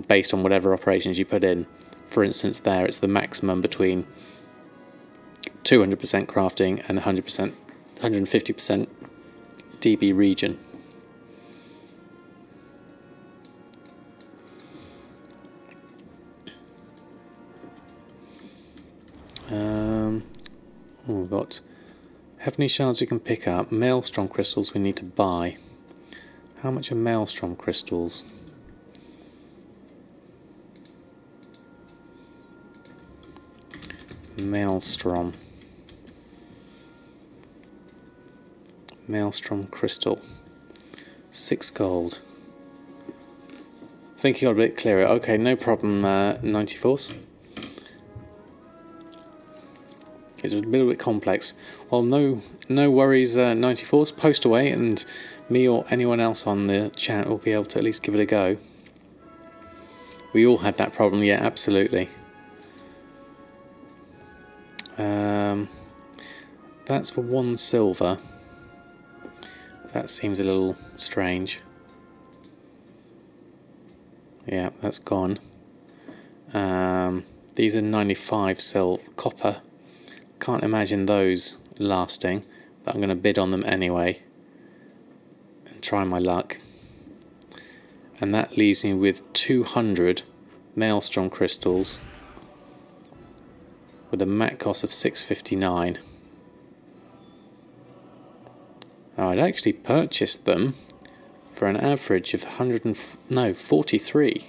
Speaker 1: based on whatever operations you put in. For instance, there it's the maximum between 200% crafting and 150% DB region. We've got heavenly shards we can pick up, maelstrom crystals we need to buy. How much are maelstrom crystals? Maelstrom crystal, 6 gold. I think you got a bit clearer. Okay, no problem, 94s. It's a little bit complex. Well, no worries, 94s. Post away, and me or anyone else on the chat will be able to at least give it a go. We all had that problem, yeah, absolutely. That's for 1 silver. That seems a little strange. Yeah, that's gone. These are 95 copper. Can't imagine those lasting, but I'm going to bid on them anyway and try my luck. And that leaves me with 200 maelstrom crystals with a mat cost of 659. Now I'd actually purchased them for an average of 43.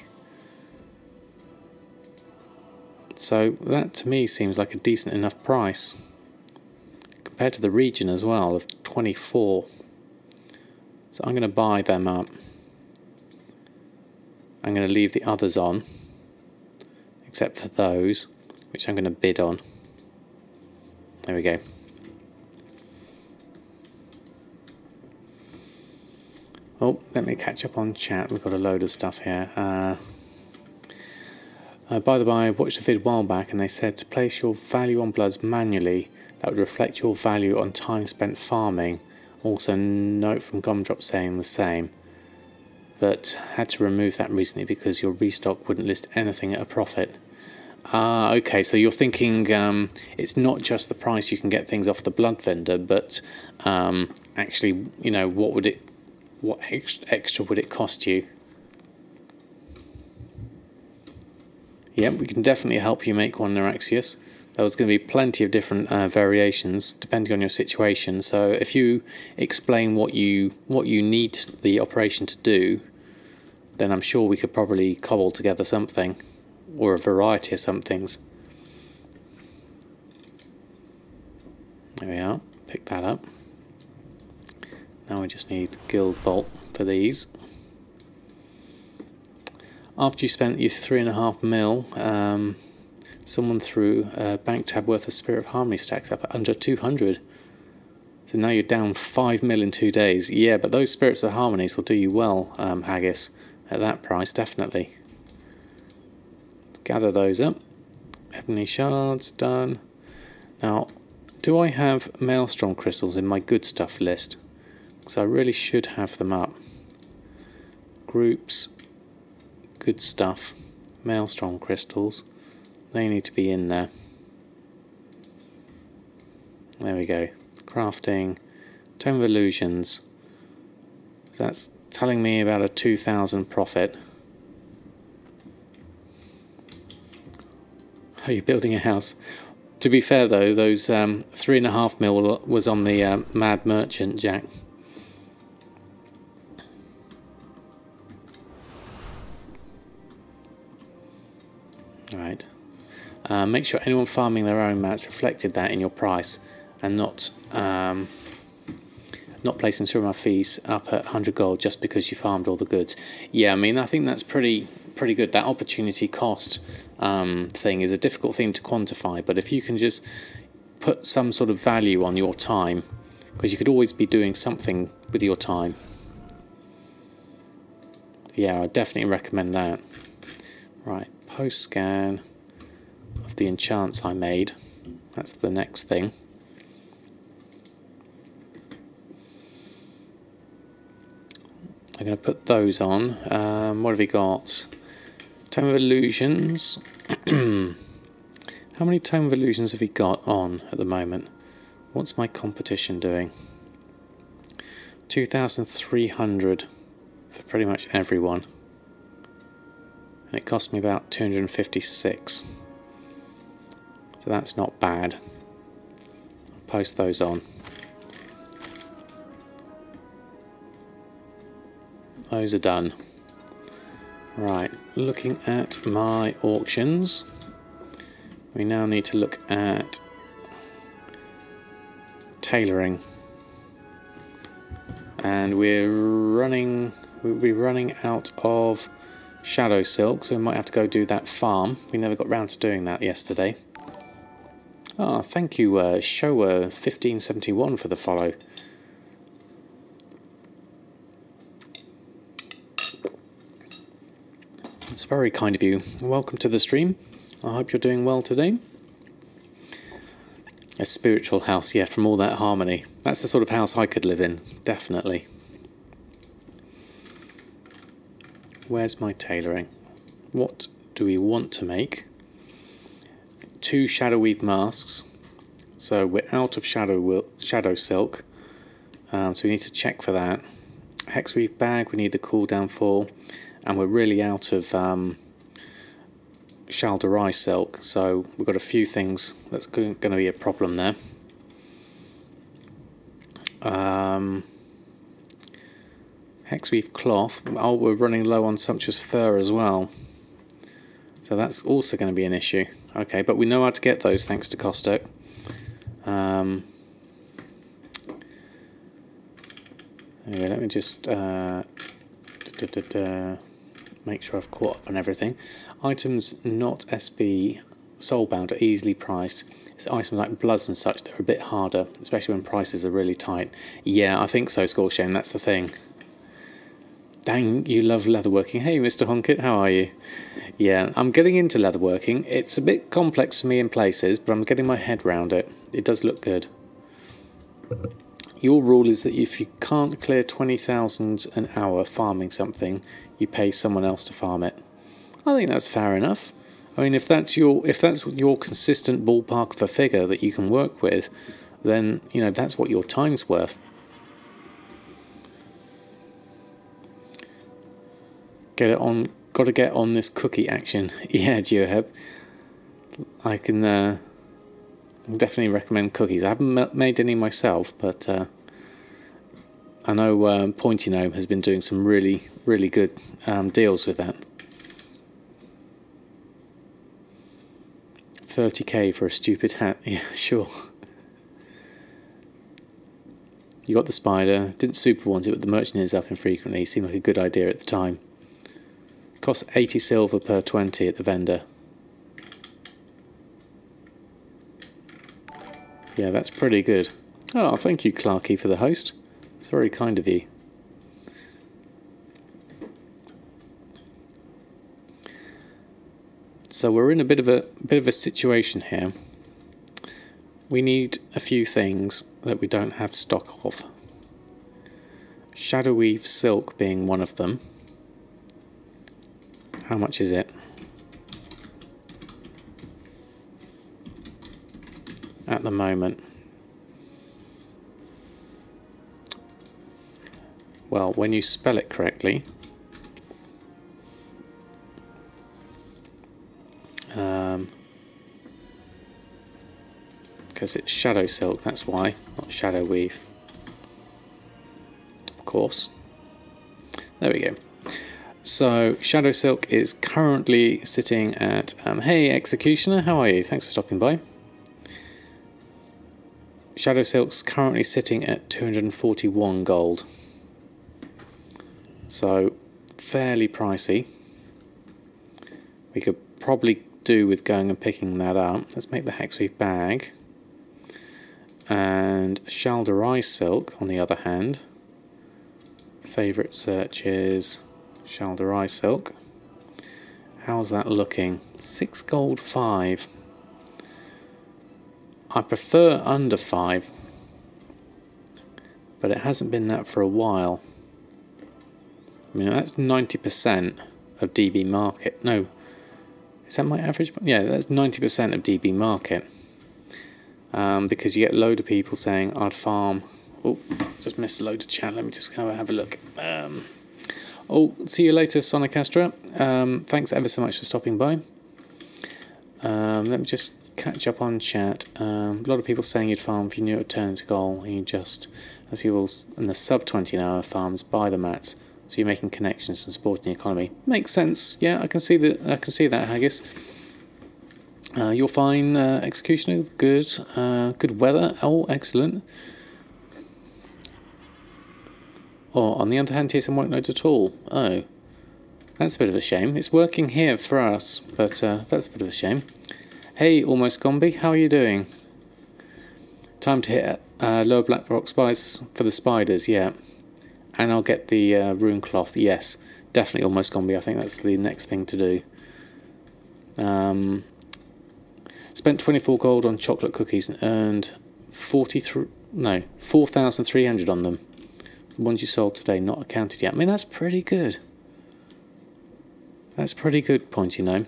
Speaker 1: So that to me seems like a decent enough price compared to the region as well of 24. So I'm going to buy them up. I'm going to leave the others on, except for those, which I'm going to bid on. There we go. Oh, let me catch up on chat. We've got a load of stuff here. By the by, I watched a vid a while back and they said to place your value on bloods manually, that would reflect your value on time spent farming. Also, note from Gumdrop saying the same. But had to remove that recently because your restock wouldn't list anything at a profit. Okay, so you're thinking it's not just the price you can get things off the blood vendor, but actually, you know, what extra would it cost you? Yep, we can definitely help you make one, Neuraxius. There's going to be plenty of different variations depending on your situation. So if you explain what you need the operation to do, then I'm sure we could probably cobble together something, or a variety of somethings. There we are. Pick that up. Now we just need Guild Vault for these. After you spent your 3.5 mil, someone threw a bank tab worth of Spirit of Harmony stacks up at under 200. So now you're down 5 mil in 2 days. Yeah, but those Spirits of Harmonies will do you well, Haggis, at that price, definitely. Let's gather those up. Ebony Shards, done. Now, do I have Maelstrom Crystals in my good stuff list? Because I really should have them up. Groups. Good stuff, Maelstrom crystals, they need to be in there. There we go. Crafting, Tome of Illusions, So that's telling me about a 2,000 profit. Oh, you're building a house. To be fair though, those 3.5 mil was on the Mad Merchant, Jack. Right. Make sure anyone farming their own mats reflected that in your price, and not placing some of my fees up at 100 gold just because you farmed all the goods. Yeah, I mean, I think that's pretty good. That opportunity cost thing is a difficult thing to quantify, but if you can just put some sort of value on your time, because you could always be doing something with your time. Yeah, I definitely recommend that. Right, post scan of the enchants I made. That's the next thing. I'm going to put those on. What have we got? Tome of Illusions. How many Tome of Illusions have we got on at the moment? What's my competition doing? 2,300 for pretty much everyone. And it cost me about 256. So that's not bad. I'll post those on. Those are done. Right, looking at my auctions. We now need to look at tailoring. And we'll be running out of shadow silk, so we might have to go do that farm. We never got round to doing that yesterday. Ah, thank you, Showa1571 for the follow. It's very kind of you. Welcome to the stream. I hope you're doing well today. A spiritual house, yeah, from all that harmony. That's the sort of house I could live in, definitely. Where's my tailoring? What do we want to make? 2 Shadoweave masks. So we're out of shadow silk. So we need to check for that. Hexweave bag, we need the cooldown for. And we're really out of Shalderai silk, so we've got a few things that's going to be a problem there. Hexweave cloth, oh, we're running low on sumptuous fur as well, so that's also going to be an issue. Okay, but we know how to get those thanks to Costo. Anyway, let me just make sure I've caught up on everything. Items not SB soulbound are easily priced. It's items like bloods and such that are a bit harder, especially when prices are really tight. Yeah, I think so, Scorshane, that's the thing. Dang, you love leatherworking. Hey, Mr. Honkit, how are you? Yeah, I'm getting into leatherworking. It's a bit complex for me in places, but I'm getting my head round it. It does look good. Your rule is that if you can't clear 20,000 an hour farming something, you pay someone else to farm it. I think that's fair enough. I mean, if that's your consistent ballpark of a figure that you can work with, then you know that's what your time's worth. Get it on. Got to get on this cookie action. Yeah, Geoheb. I can definitely recommend cookies. I haven't made any myself, but I know Pointy Gnome has been doing some really good deals with that. 30k for a stupid hat. Yeah, sure. You got the spider. Didn't super want it, but the merchant is up infrequently. Seemed like a good idea at the time. Costs 80 silver per 20 at the vendor. Yeah, that's pretty good. Oh, thank you, Clarky, for the host. It's very kind of you. So we're in a bit of a situation here. We need a few things that we don't have stock of. Shadoweave silk being one of them. How much is it? At the moment. Well, when you spell it correctly, because it's shadow silk, that's why, not shadow weave. Of course. There we go. So shadow silk is currently sitting at hey Executioner, how are you? Thanks for stopping by. Shadow silk's currently sitting at 241 gold. So fairly pricey. We could probably do with going and picking that up. Let's make the hexweave bag. And Shalderai silk, on the other hand, favourite search is Shalderai silk. How's that looking? 6 gold 5. I prefer under 5, but it hasn't been that for a while. I mean, that's 90% of DB market. No, is that my average? Yeah, that's 90% of DB market. Because you get a load of people saying, I'd farm. Oh, just missed a load of chat. Let me just go have a look. Oh, see you later, Sonic Astra. Thanks ever so much for stopping by. Let me just catch up on chat. A lot of people saying you'd farm if you knew it would turn into gold. You just, as people in the sub 20-hour farms buy the mats, so you're making connections and supporting the economy. Makes sense. Yeah, I can see that. I can see that, Haggis. You're fine, Executioner. Good. Good weather. Oh, excellent. Or on the other hand, TSM won't load at all. Oh, that's a bit of a shame. It's working here for us, but that's a bit of a shame. Hey, Almost Gombi, how are you doing? Time to hit Lower Black Rock Spires for the spiders, yeah. And I'll get the rune cloth, yes. Definitely Almost Gombi, I think that's the next thing to do. Spent 24 gold on chocolate cookies and earned 4,300 on them. The ones you sold today, not accounted yet. I mean, that's pretty good. That's pretty good, Pointy Gnome.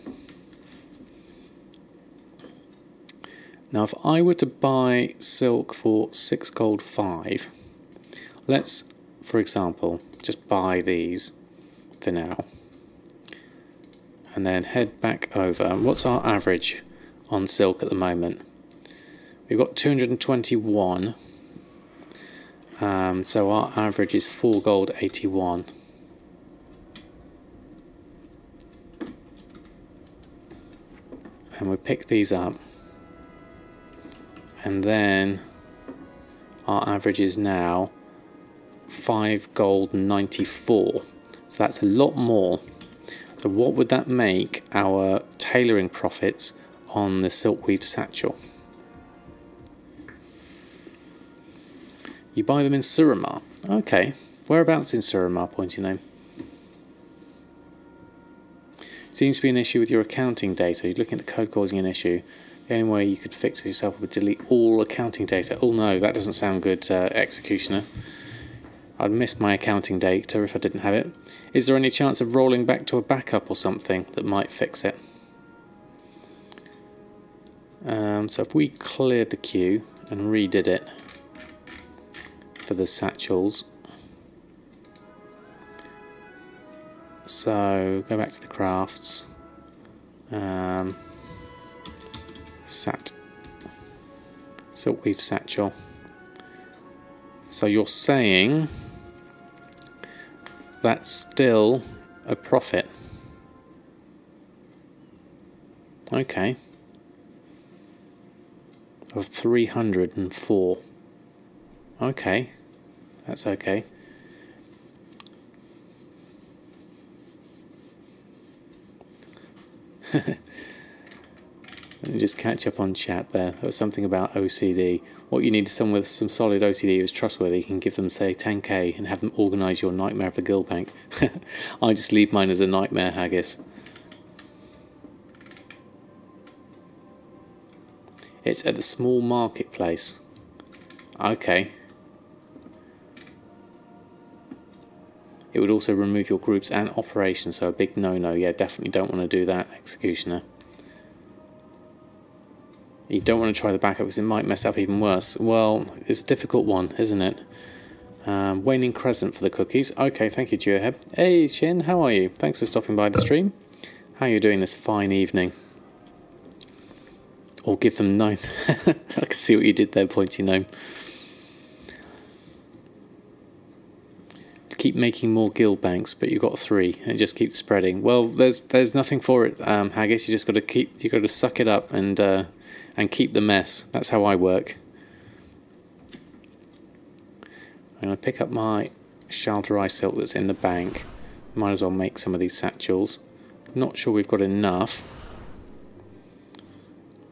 Speaker 1: Now, if I were to buy silk for 6 gold 5, let's, for example, just buy these for now. And then head back over. What's our average on silk at the moment? We've got 221. So our average is 4 gold 81. And we pick these up. And then our average is now 5 gold 94. So that's a lot more. So what would that make our tailoring profits on the Silkweave Satchel? You buy them in Suramar. Okay. Whereabouts in Suramar, Pointy Name? Seems to be an issue with your accounting data. You're looking at the code causing an issue. The only way you could fix it yourself would delete all accounting data. Oh no, that doesn't sound good, Executioner. I'd miss my accounting data if I didn't have it. Is there any chance of rolling back to a backup or something that might fix it? So if we cleared the queue and redid it for the satchels. So go back to the crafts. Silkweave Satchel. So you're saying that's still a profit. Okay. Of 304. Okay. That's okay. Let me just catch up on chat there. There was something about OCD. What you need is someone with some solid OCD who's trustworthy. You can give them, say, 10k and have them organise your nightmare of a guild bank. I just leave mine as a nightmare, Haggis. It's at the small marketplace. Okay. It would also remove your groups and operations, so a big no-no. Yeah, definitely don't want to do that, Executioner. You don't want to try the backup because it might mess up even worse. Well, it's a difficult one, isn't it? Waning Crescent for the cookies. Okay, thank you, Geoheb. Hey, Shin, how are you? Thanks for stopping by the stream. How are you doing this fine evening? Or give them 9. I can see what you did there, Pointy Gnome. To keep making more guild banks, but you've got 3, and it just keeps spreading. Well, there's nothing for it, Haggis. You just got to suck it up and keep the mess. That's how I work. I'm going to pick up my Shadoweave silk that's in the bank. Might as well make some of these satchels. Not sure we've got enough,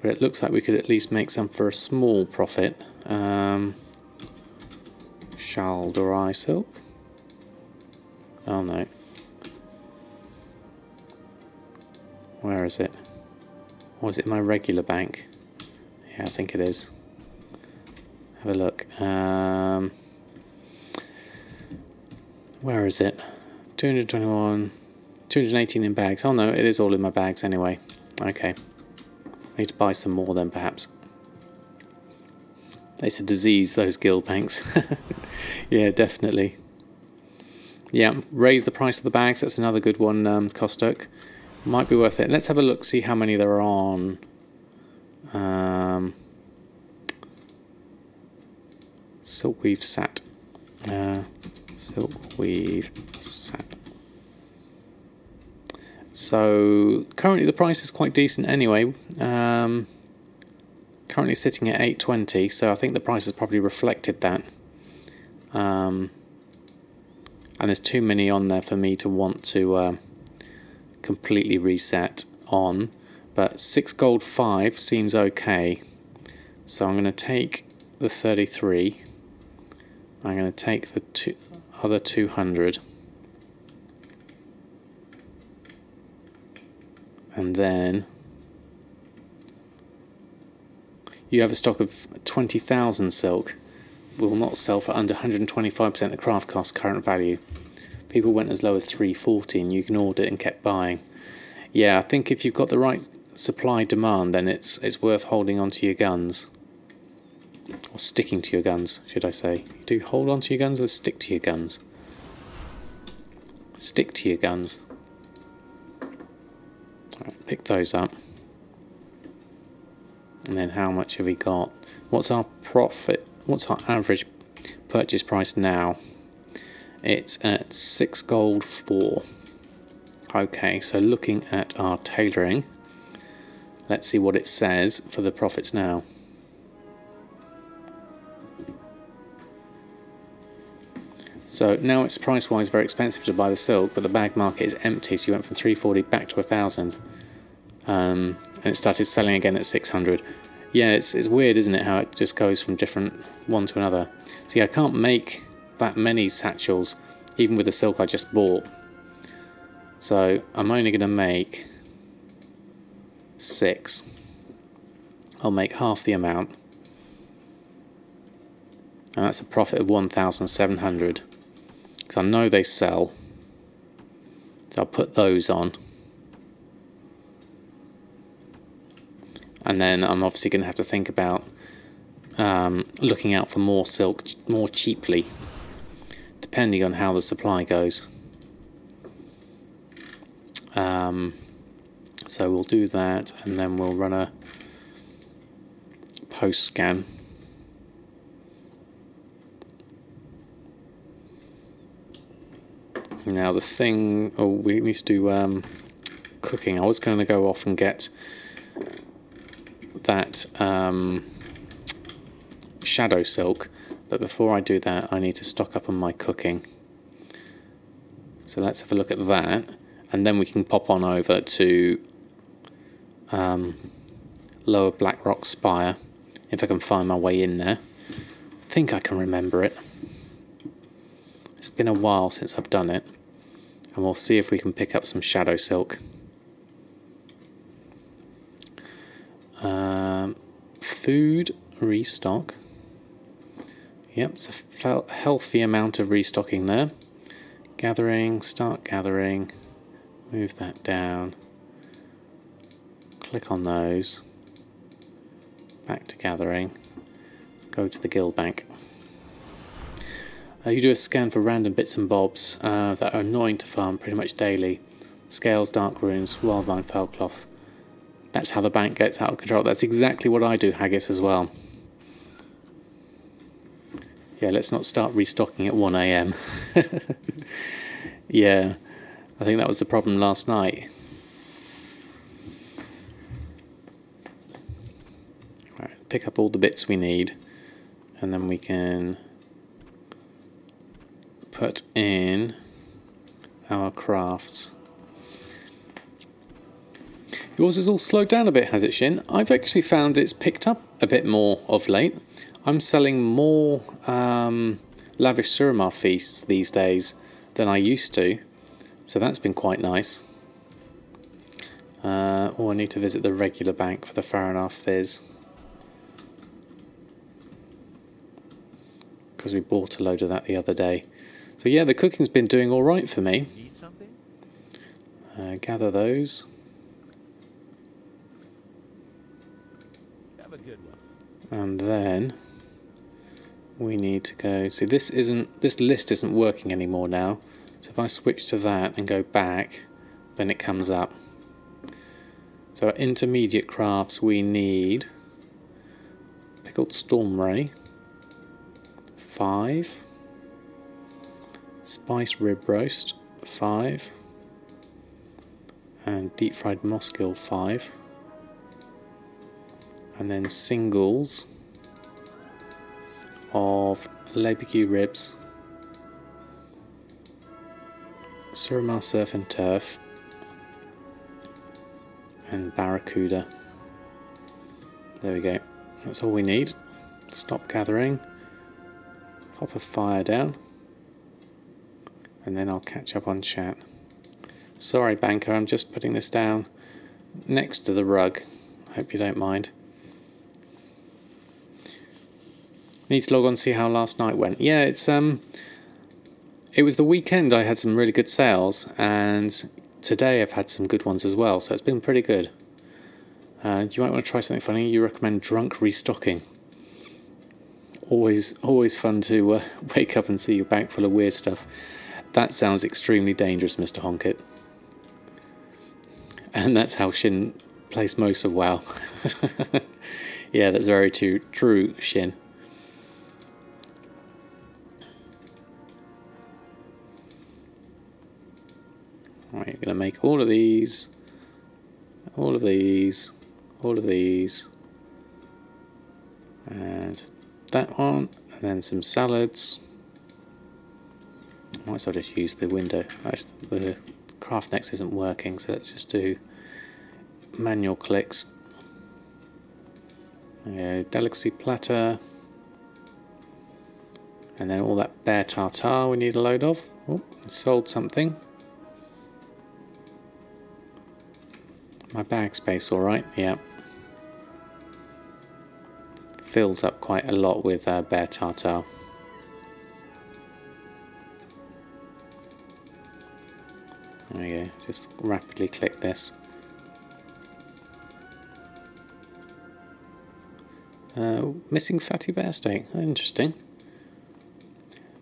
Speaker 1: but it looks like we could at least make some for a small profit. Shadoweave silk. Oh no. Where is it? Or is it my regular bank? Yeah, I think it is. Have a look. Where is it? 221, 218 in bags. Oh no, it is all in my bags anyway. Okay. I need to buy some more then, perhaps. It's a disease, those guild banks. Yeah, definitely. Yeah, raise the price of the bags. That's another good one, Kostoke. Might be worth it. Let's have a look, see how many there are on. Silkweave Sat. Silkweave Sat. So currently the price is quite decent anyway. Currently sitting at 820, so I think the price has probably reflected that. And there's too many on there for me to want to completely reset on. But 6 gold 5 seems okay. So I'm going to take the 33. I'm going to take the other 200. And then you have a stock of 20,000 silk. Will not sell for under 125% of craft cost current value. People went as low as 340 and you ignored it and kept buying. Yeah, I think if you've got the right supply demand, then it's worth holding on to your guns. Or sticking to your guns, should I say. Do you hold on to your guns or stick to your guns? Stick to your guns. Alright, pick those up. And then how much have we got? What's our profit? What's our average purchase price now? It's at 6 gold 4. Okay, so looking at our tailoring, let's see what it says for the profits now. So now it's price-wise very expensive to buy the silk, but the bag market is empty, so you went from 340 back to 1,000. And it started selling again at 600. Yeah, it's weird, isn't it, how it just goes from different one to another. See, I can't make that many satchels, even with the silk I just bought. So I'm only going to make 6. I'll make half the amount. And that's a profit of 1,700. Because I know they sell. So I'll put those on. And then I'm obviously going to have to think about looking out for more silk more cheaply, depending on how the supply goes. So we'll do that, and then we'll run a post scan. Now the thing, oh, we need to do cooking. I was going to go off and get that shadow silk, but before I do that I need to stock up on my cooking. So let's have a look at that, and then we can pop on over to Lower Black Rock Spire, if I can find my way in there. I think I can remember it. It's been a while since I've done it, and we'll see if we can pick up some shadow silk. Food restock. Yep, it's a healthy amount of restocking there. Gathering, start gathering. Move that down. Click on those. Back to gathering. Go to the guild bank. You do a scan for random bits and bobs that are annoying to farm pretty much daily. Scales, dark runes, wildvine, felcloth. That's how the bank gets out of control. That's exactly what I do, Haggis, as well. Yeah, let's not start restocking at 1 AM. Yeah, I think that was the problem last night. Right, pick up all the bits we need, and then we can put in our crafts. Yours is all slowed down a bit, has it, Shin? I've actually found it's picked up a bit more of late. I'm selling more lavish Suramar feasts these days than I used to, so that's been quite nice. Oh, I need to visit the regular bank for the Faranar Fizz, because we bought a load of that the other day. So yeah, the cooking's been doing all right for me.
Speaker 2: Need something?
Speaker 1: Gather those.
Speaker 2: Have a good one.
Speaker 1: And then we need to go. See, this list isn't working anymore now. So if I switch to that and go back, then it comes up. So our intermediate crafts, we need pickled storm ray, 5, spiced rib roast, 5, and deep fried moskill, 5. And then singles of Lebicu ribs, Suramar surf and turf, and barracuda. There we go. That's all we need. Stop gathering. Pop a fire down, and then I'll catch up on chat. Sorry, banker, I'm just putting this down next to the rug. Hope you don't mind. Need to log on and see how last night went. Yeah, it was the weekend I had some really good sales, and today I've had some good ones as well, so it's been pretty good. You might want to try something funny. You recommend drunk restocking. Always fun to wake up and see your bank full of weird stuff. That sounds extremely dangerous, Mr. Honkit. And that's how Shin plays most of WoW. Yeah, that's very true, Shin. Right, you're going to make all of these, all of these, all of these, and that one, and then some salads. I might as well just use the window. The craft next isn't working, so let's just do manual clicks. There we go, delicacy platter, and then all that bear tartare we need a load of. Oh, sold something. My bag space all right? Yeah. Fills up quite a lot with bear tartare. There we go. Just rapidly click this. Missing fatty bear steak. Oh, interesting.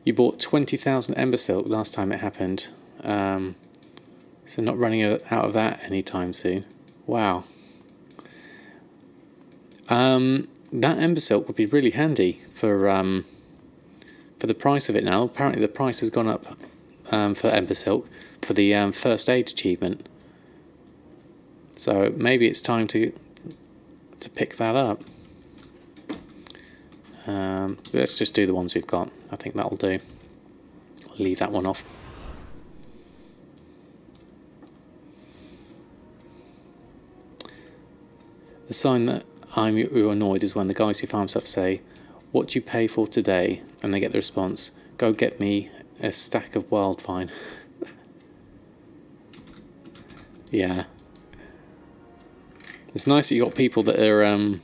Speaker 1: You bought 20,000 ember silk last time it happened. So not running out of that anytime soon. Wow. That ember silk would be really handy for the price of it now. Apparently the price has gone up for ember silk for the first aid achievement. So maybe it's time to pick that up. Let's just do the ones we've got. I think that'll do. I'll leave that one off. The sign that I'm annoyed is when the guys who farm stuff say, "What do you pay for today?" and they get the response, "Go get me a stack of wildvine." Yeah. It's nice that you got people that are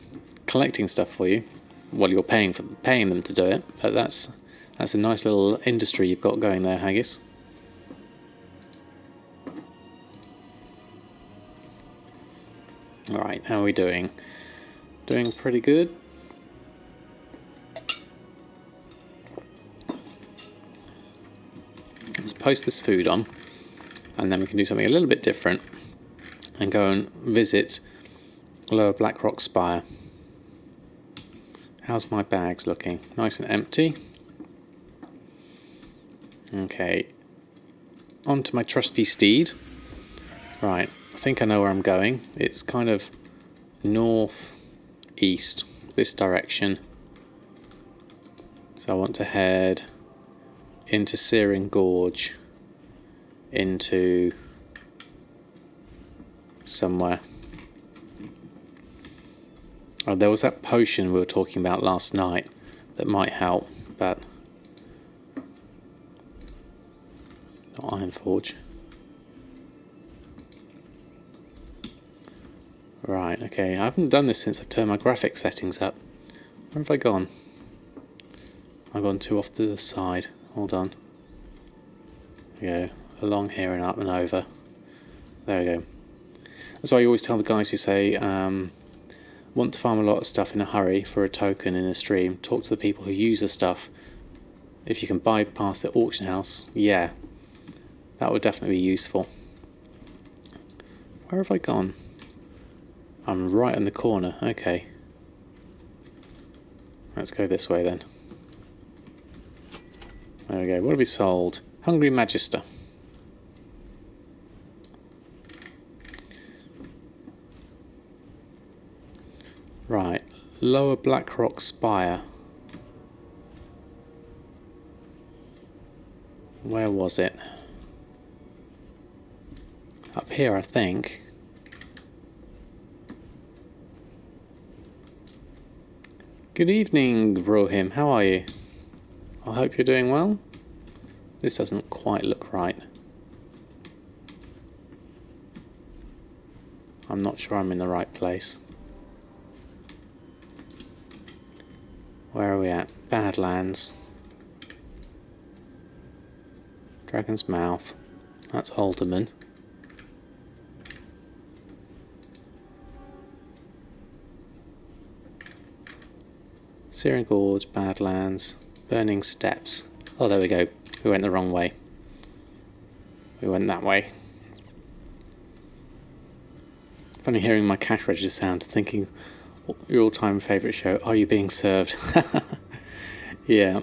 Speaker 1: collecting stuff for you. Well, you're paying them to do it, but that's a nice little industry you've got going there, Haggis. Alright, how are we doing? Doing pretty good. post this food on, and then we can do something a little bit different and go and visit Lower Black Rock Spire. How's my bags looking? Nice and empty. Okay, on to my trusty steed. Right, I think I know where I'm going. It's kind of north-east, this direction. So I want to head into Searing Gorge, into somewhere. Oh, there was that potion we were talking about last night that might help, but not Ironforge. Right, okay, I haven't done this since I've turned my graphics settings up. Where have I gone? I've gone too off to the side. Hold on. There we go. Along here and up and over. There we go. That's why I always tell the guys who say, want to farm a lot of stuff in a hurry for a token in a stream, talk to the people who use the stuff. If you can bypass the auction house, yeah, that would definitely be useful. Where have I gone? I'm right in the corner. Okay. Let's go this way then. There we go. What have we sold? Hungry Magister. Right. Lower Black Rock Spire. Where was it? Up here, I think. Good evening, Rohim. How are you? I hope you're doing well. This doesn't quite look right. I'm not sure I'm in the right place. Where are we at? Badlands. Dragon's Mouth. That's Alderman. Searing Gorge, Badlands, Burning Steps. Oh, there we go. We went the wrong way. We went that way. Funny hearing my cash register sound, thinking, your all-time favourite show, Are You Being Served? Yeah.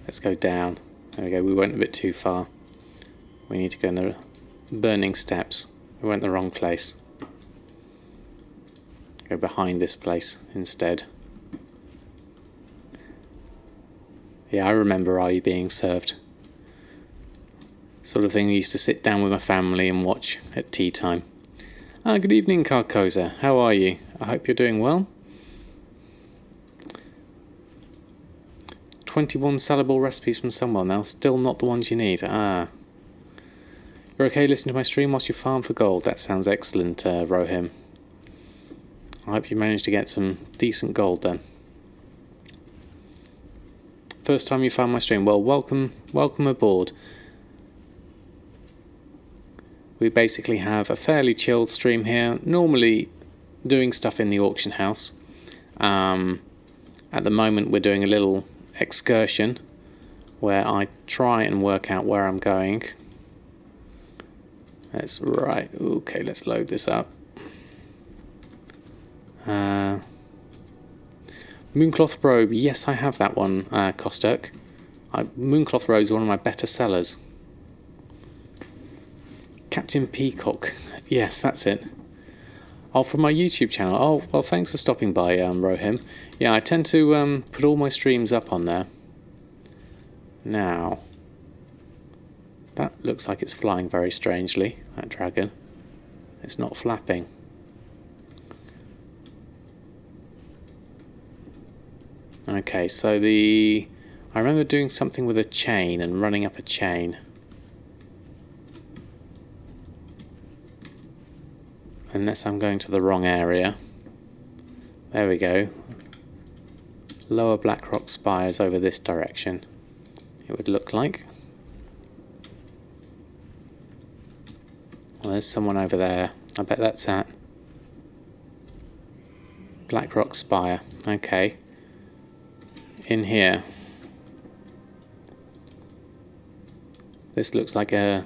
Speaker 1: Let's go down. There we go. We went a bit too far. We need to go in the Burning Steps. We went the wrong place. Go behind this place instead. Yeah, I remember Are You Being Served? Sort of thing I used to sit down with my family and watch at tea time. Good evening, Carcosa. How are you? I hope you're doing well. 21 sellable recipes from someone now. Still not the ones you need. You're okay listening to my stream whilst you farm for gold. That sounds excellent, Rohim. I hope you managed to get some decent gold then. First time you found my stream. Well, welcome aboard. We basically have a fairly chilled stream here. Normally doing stuff in the auction house. At the moment we're doing a little excursion where I try and work out where I'm going. That's right. Okay, let's load this up. Mooncloth Robe, yes, I have that one, Kosturk. Mooncloth Robe is one of my better sellers. Captain Peacock, yes, that's it. Oh, from my YouTube channel. Oh, well, thanks for stopping by, Rohim. Yeah, I tend to put all my streams up on there. Now, that looks like it's flying very strangely, that dragon. It's not flapping. Okay, so I remember doing something with a chain and running up a chain. Unless I'm going to the wrong area. There we go. Lower Black Rock Spire is over this direction, it would look like. Well, there's someone over there. I bet that's at Black Rock Spire. Okay. In here. This looks like an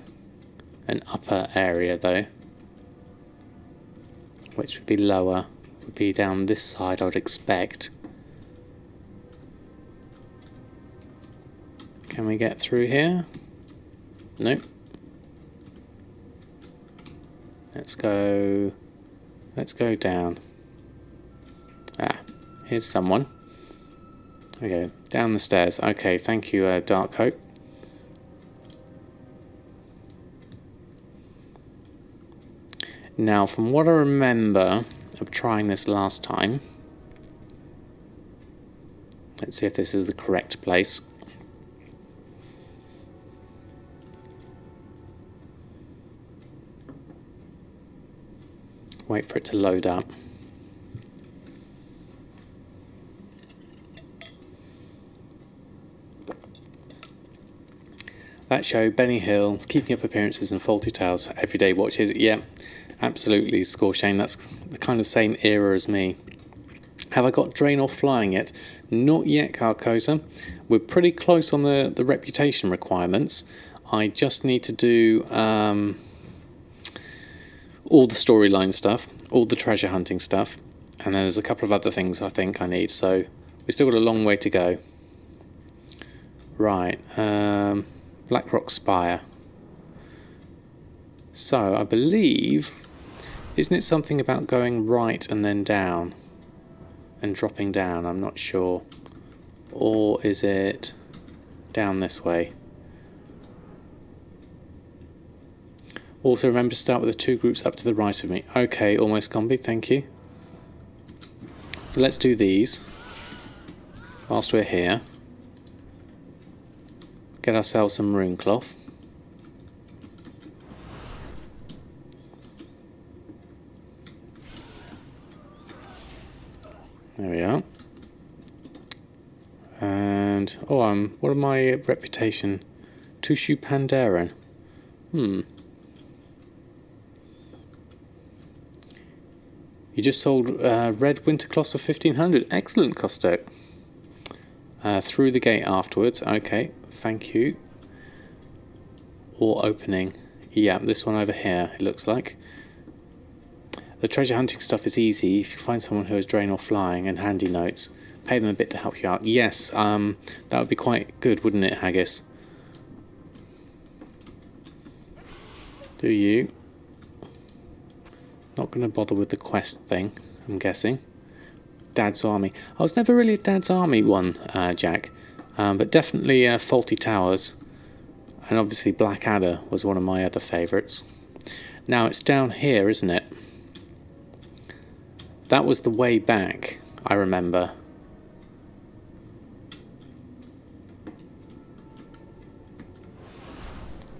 Speaker 1: upper area though, which would be lower, would be down this side I would expect. Can we get through here? Nope. Let's go down. Ah, here's someone. Okay, down the stairs. Okay, thank you, Dark Hope. Now, from what I remember of trying this last time, let's see if this is the correct place. Wait for it to load up. That show, Benny Hill, keeping up appearances and faulty tales, everyday watches. Yeah, absolutely, Scorshane. That's the kind of same era as me. Have I got Draenor flying yet? Not yet, Carcosa. We're pretty close on the reputation requirements. I just need to do all the storyline stuff, all the treasure hunting stuff, and then there's a couple of other things I think I need. So we've still got a long way to go. Right. Black Rock Spire. So I believe, isn't it something about going right and then down and dropping down? I'm not sure. Or is it down this way? Also remember to start with the two groups up to the right of me. Okay, almost combi, thank you. So let's do these whilst we're here. Get ourselves some rune cloth. There we are. And what are my reputation? Tushu Pandaren. You just sold red winter cloths for 1500. Excellent, Costo. Through the gate afterwards. Okay, thank you. Or opening. Yeah, this one over here, it looks like. The treasure hunting stuff is easy. If you find someone who has Draenor flying and handy notes, pay them a bit to help you out. Yes, that would be quite good, wouldn't it, Haggis? Do you? Not going to bother with the quest thing, I'm guessing. Dad's Army. I was never really a Dad's Army one, Jack. But definitely Faulty Towers. And obviously Blackadder was one of my other favourites. Now it's down here, isn't it? That was the way back, I remember.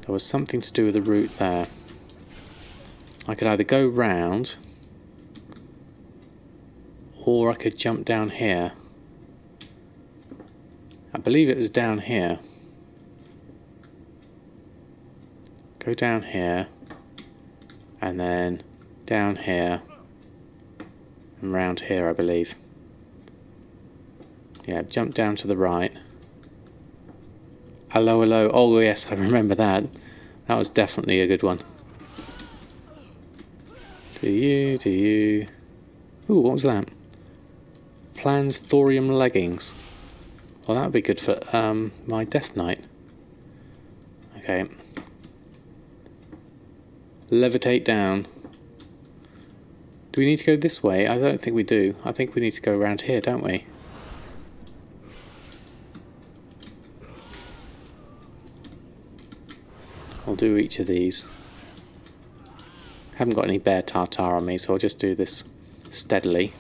Speaker 1: There was something to do with the route there. I could either go round, or I could jump down here. I believe it was down here. Go down here, and then down here, and round here, I believe. Yeah, jump down to the right. Hello, hello. Oh yes, I remember that. That was definitely a good one. Do you? Ooh, what was that? Plans thorium leggings. Well, that would be good for my Death Knight. Okay. Levitate down. Do we need to go this way? I don't think we do. I think we need to go around here, don't we? I'll do each of these. Haven't got any bear tartar on me, so I'll just do this steadily.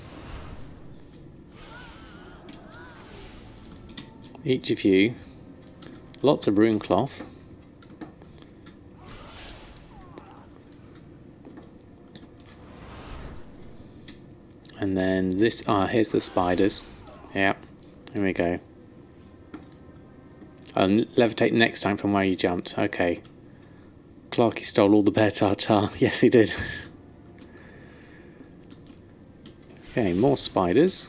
Speaker 1: Each of you, lots of rune cloth. And then this, here's the spiders. Yeah, here we go. Levitate next time from where you jumped. Okay. Clarky stole all the bear tartar. Yes, he did. Okay, more spiders.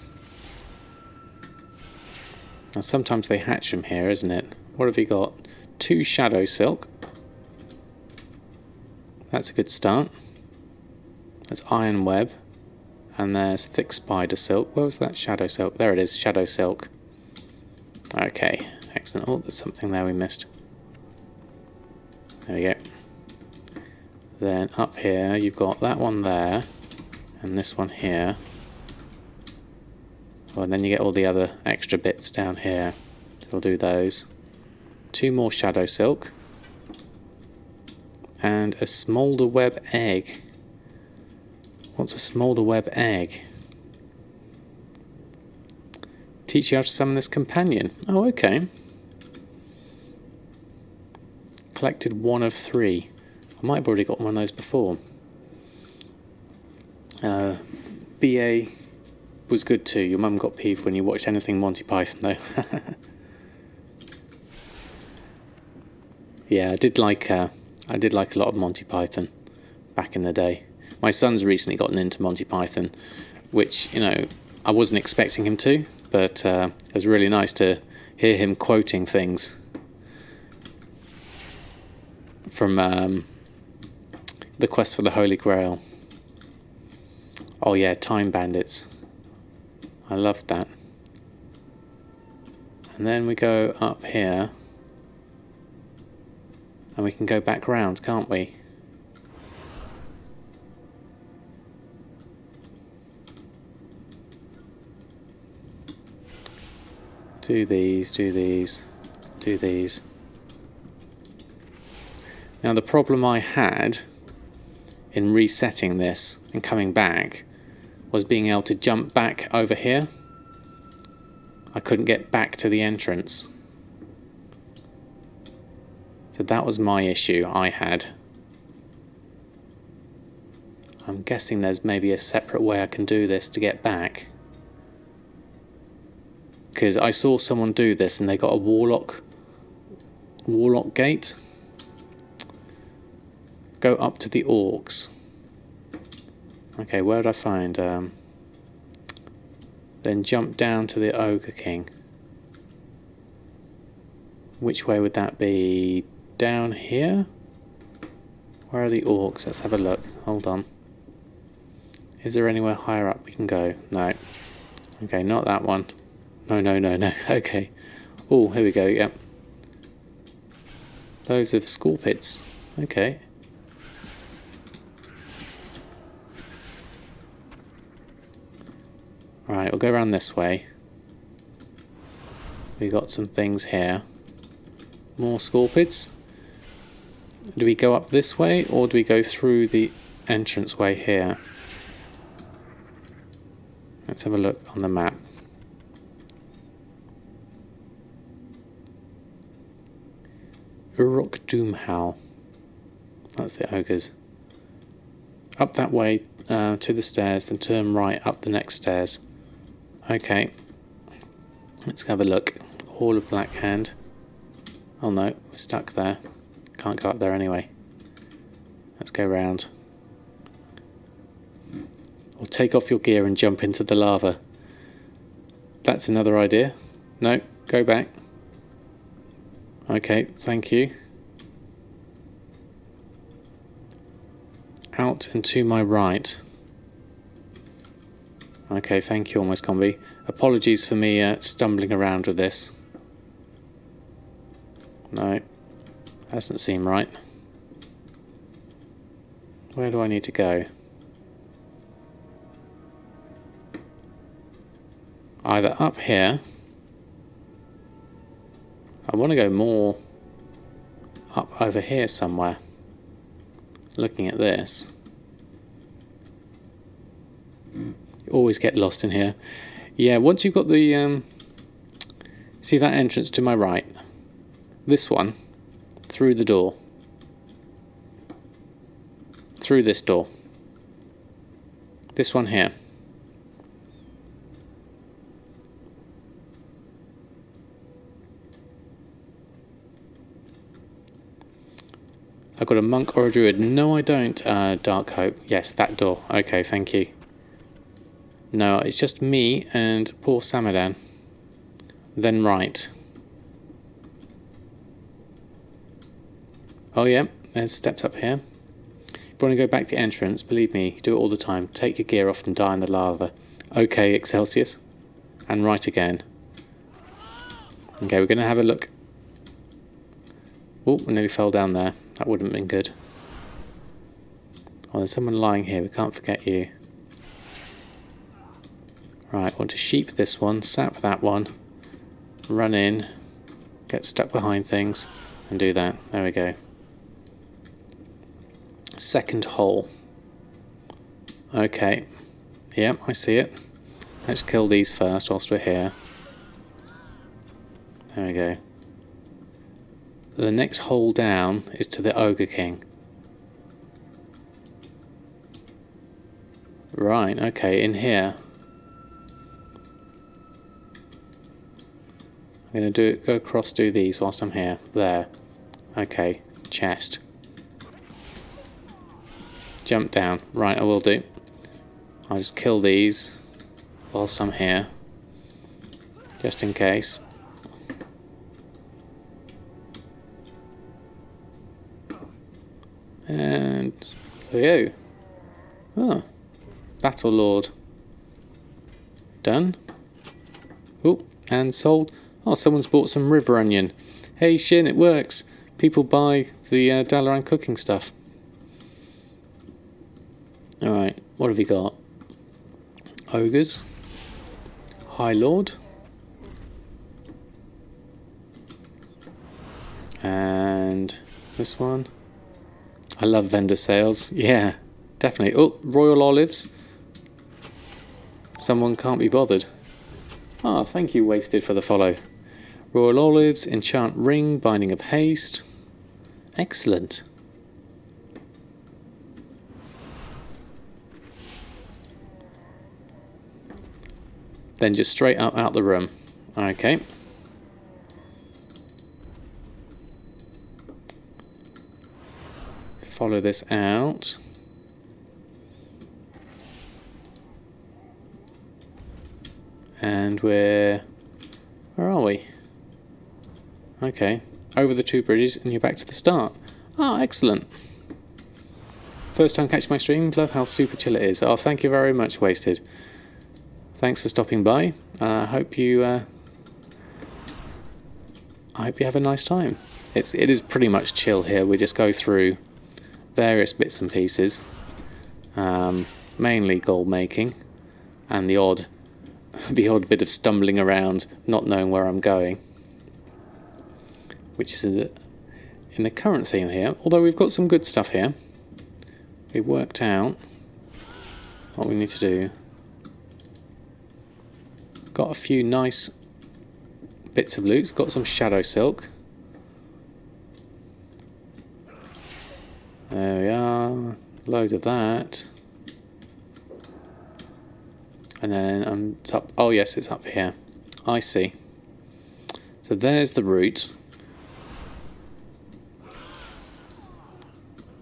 Speaker 1: Now sometimes they hatch from here, isn't it? What have we got? 2 shadow silk. That's a good start. There's iron web. And there's thick spider silk. Where was that shadow silk? There it is, shadow silk. Okay, excellent. Oh, there's something there we missed. There we go. Then up here, you've got that one there, and this one here. Well, and then you get all the other extra bits down here. So we'll do those. 2 more shadow silk. And a smolder web egg. What's a smolder web egg? Teach you how to summon this companion. Oh, okay. Collected 1 of 3. I might have already got one of those before. BA was good too. Your mum got peeved when you watched anything Monty Python though. Yeah, I did like a lot of Monty Python back in the day. My son's recently gotten into Monty Python, which, you know, I wasn't expecting him to, but it was really nice to hear him quoting things from The Quest for the Holy Grail. Oh yeah, Time Bandits. I loved that. And then we go up here, and we can go back round, can't we? Do these, do these, do these. Now the problem I had in resetting this and coming back was being able to jump back over here. I couldn't get back to the entrance. So that was my issue I had. I'm guessing there's maybe a separate way I can do this to get back. Because I saw someone do this and they got a warlock gate. Go up to the orcs. Okay, where would I find? Then jump down to the Ogre King. Which way would that be? Down here? Where are the orcs? Let's have a look. Hold on. Is there anywhere higher up we can go? No. Okay, not that one. No, no, no, no. Okay. Oh, here we go. Yep. Loads of skull pits. Okay. Alright, we'll go around this way. We got some things here. More skull pits. Do we go up this way or do we go through the entrance way here? Let's have a look on the map. Uruk Doomhowl. That's the ogres. Up that way to the stairs, then turn right up the next stairs. Okay. Let's have a look. Hall of Black Hand. Oh no, we're stuck there. Can't go up there anyway. Let's go round. Or take off your gear and jump into the lava. That's another idea. No, go back. Okay, thank you. Out and to my right. Okay, thank you, Almost Combi. Apologies for me stumbling around with this. No, doesn't seem right. Where do I need to go? Either up here. I want to go more up over here somewhere. Looking at this. You always get lost in here. Yeah, once you've got the... see that entrance to my right? This one. Through the door. Through this door. This one here. I've got a monk or a druid. No, I don't, Dark Hope. Yes, that door. Okay, thank you. No, it's just me and poor Samadan. Then right. Oh yeah, there's steps up here. If you want to go back to the entrance, believe me, you do it all the time. Take your gear off and die in the lava. Okay, Excelsius. And right again. Okay, we're going to have a look. Oh, we nearly fell down there. That wouldn't have been good. Oh, there's someone lying here. We can't forget you. Right, want to sheep this one, sap that one, run in, get stuck behind things, and do that. There we go. Second hole. Okay. Yep, I see it. Let's kill these first whilst we're here. There we go. The next hole down is to the Ogre King. Right, okay, in here. I'm going to go across, do these whilst I'm here. There. Okay, chest. Jump down. Right, I will do. I'll just kill these whilst I'm here. Just in case. And there we go. Oh. Battle Lord. Done. Oh, and sold. Oh, someone's bought some river onion. Hey, Shin, it works. People buy the Tailoring and Cooking stuff. Alright, what have we got? Ogres. High Lord. And this one. I love vendor sales. Yeah, definitely. Oh, Royal Olives. Someone can't be bothered. Ah, thank you, Wasted, for the follow. Royal Olives, Enchant Ring, Binding of Haste. Excellent. Then just straight up out the room. Okay. Follow this out. And where are we? Okay, over the 2 bridges and you're back to the start. Ah, excellent. First time catching my stream, love how super chill it is. Oh, thank you very much, Wasted. Thanks for stopping by. I hope you have a nice time. It is pretty much chill here. We just go through various bits and pieces, mainly gold making, and the odd bit of stumbling around, not knowing where I'm going, which is in the current theme here. Although we've got some good stuff here. We've worked out what we need to do. Got a few nice bits of loot. Got some shadow silk. There we are. Load of that. And then it's up. Oh yes, it's up here. I see. So there's the route.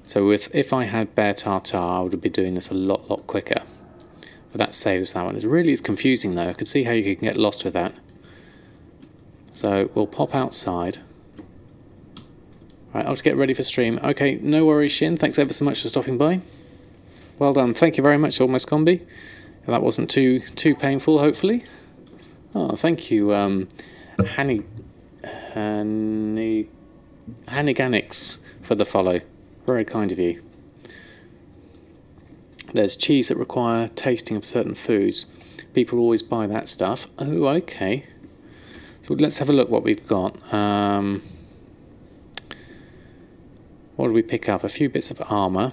Speaker 1: So if I had Bear Tartar, I would be doing this a lot quicker. But that saves that one. It really is confusing though. I can see how you can get lost with that. So we'll pop outside. Right, I'll just get ready for stream. Okay, no worries, Shin. Thanks ever so much for stopping by. Well done. Thank you very much, Almost Combi. That wasn't too painful, hopefully. Oh, thank you, Hanniganix, for the follow. Very kind of you. There's cheese that require tasting of certain foods. People always buy that stuff. Oh, okay. So let's have a look what we've got. What did we pick up? A few bits of armour.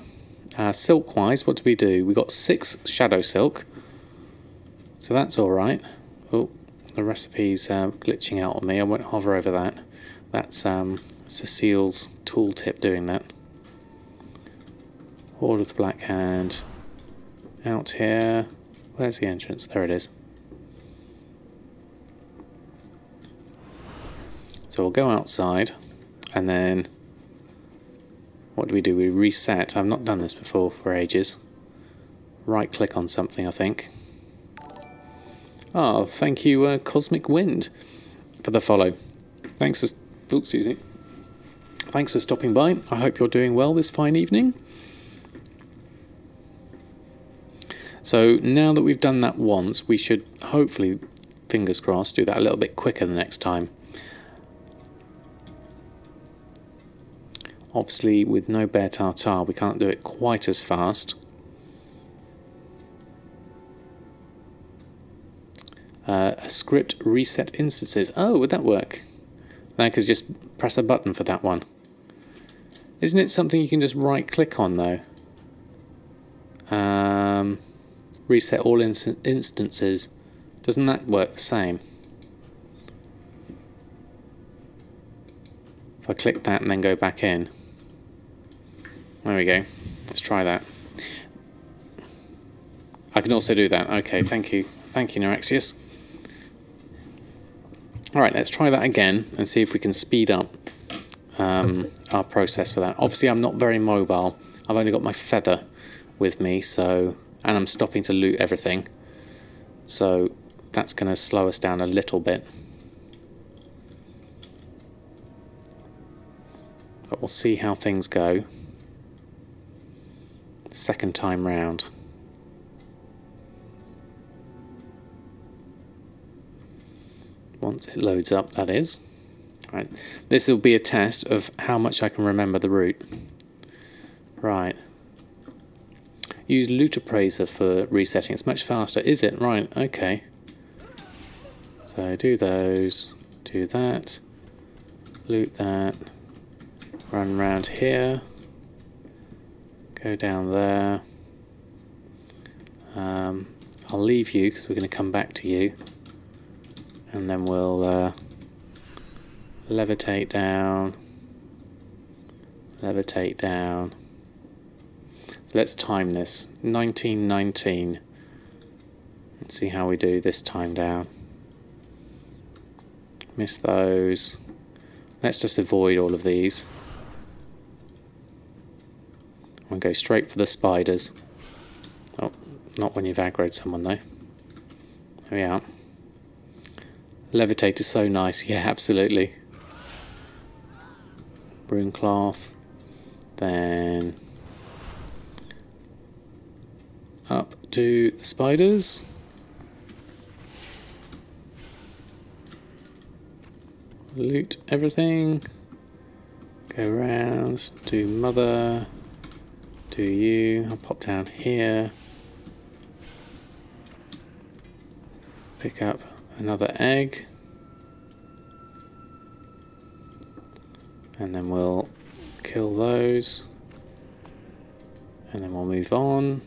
Speaker 1: Silk-wise, what did we do? We got 6 shadow silk. So that's alright. Oh, the recipe's glitching out on me. I won't hover over that. That's Cecile's tooltip doing that. Horde of the Black Hand. Out here. Where's the entrance? There it is. So we'll go outside, and then what do? We reset. I've not done this before for ages. Right click on something, I think. Oh, thank you, Cosmic Wind, for the follow. Thanks for, excuse me. Thanks for stopping by. I hope you're doing well this fine evening. So now that we've done that once, we should hopefully, fingers crossed, do that a little bit quicker the next time. Obviously, with no bear tartare, we can't do it quite as fast. A script reset instances. Oh, would that work? I could just press a button for that one. Isn't it something you can just right click on though? Reset all instances. Doesn't that work the same? If I click that and then go back in. There we go. Let's try that. I can also do that. Okay, thank you. Thank you, Nerexius. Alright, let's try that again and see if we can speed up our process for that. Obviously, I'm not very mobile. I've only got my feather with me, so, and I'm stopping to loot everything. So that's going to slow us down a little bit. But we'll see how things go. Second time round. Once it loads up, that is. Right. This will be a test of how much I can remember the route. Right. Use Loot Appraiser for resetting. It's much faster. Is it? Right. Okay. So do those. Do that. Loot that. Run around here. Go down there. I'll leave you because we're going to come back to you. And then we'll levitate down. Levitate down. So let's time this. 1919. Let's see how we do this time down. Miss those. Let's just avoid all of these. We'll go straight for the spiders. Oh, not when you've aggroed someone though. There we are. Levitate is so nice. Yeah, absolutely. Rune cloth. Then up to the spiders. Loot everything. Go around. Do mother. Do you. I'll pop down here. Pick up another egg. And then we'll kill those. And then we'll move on.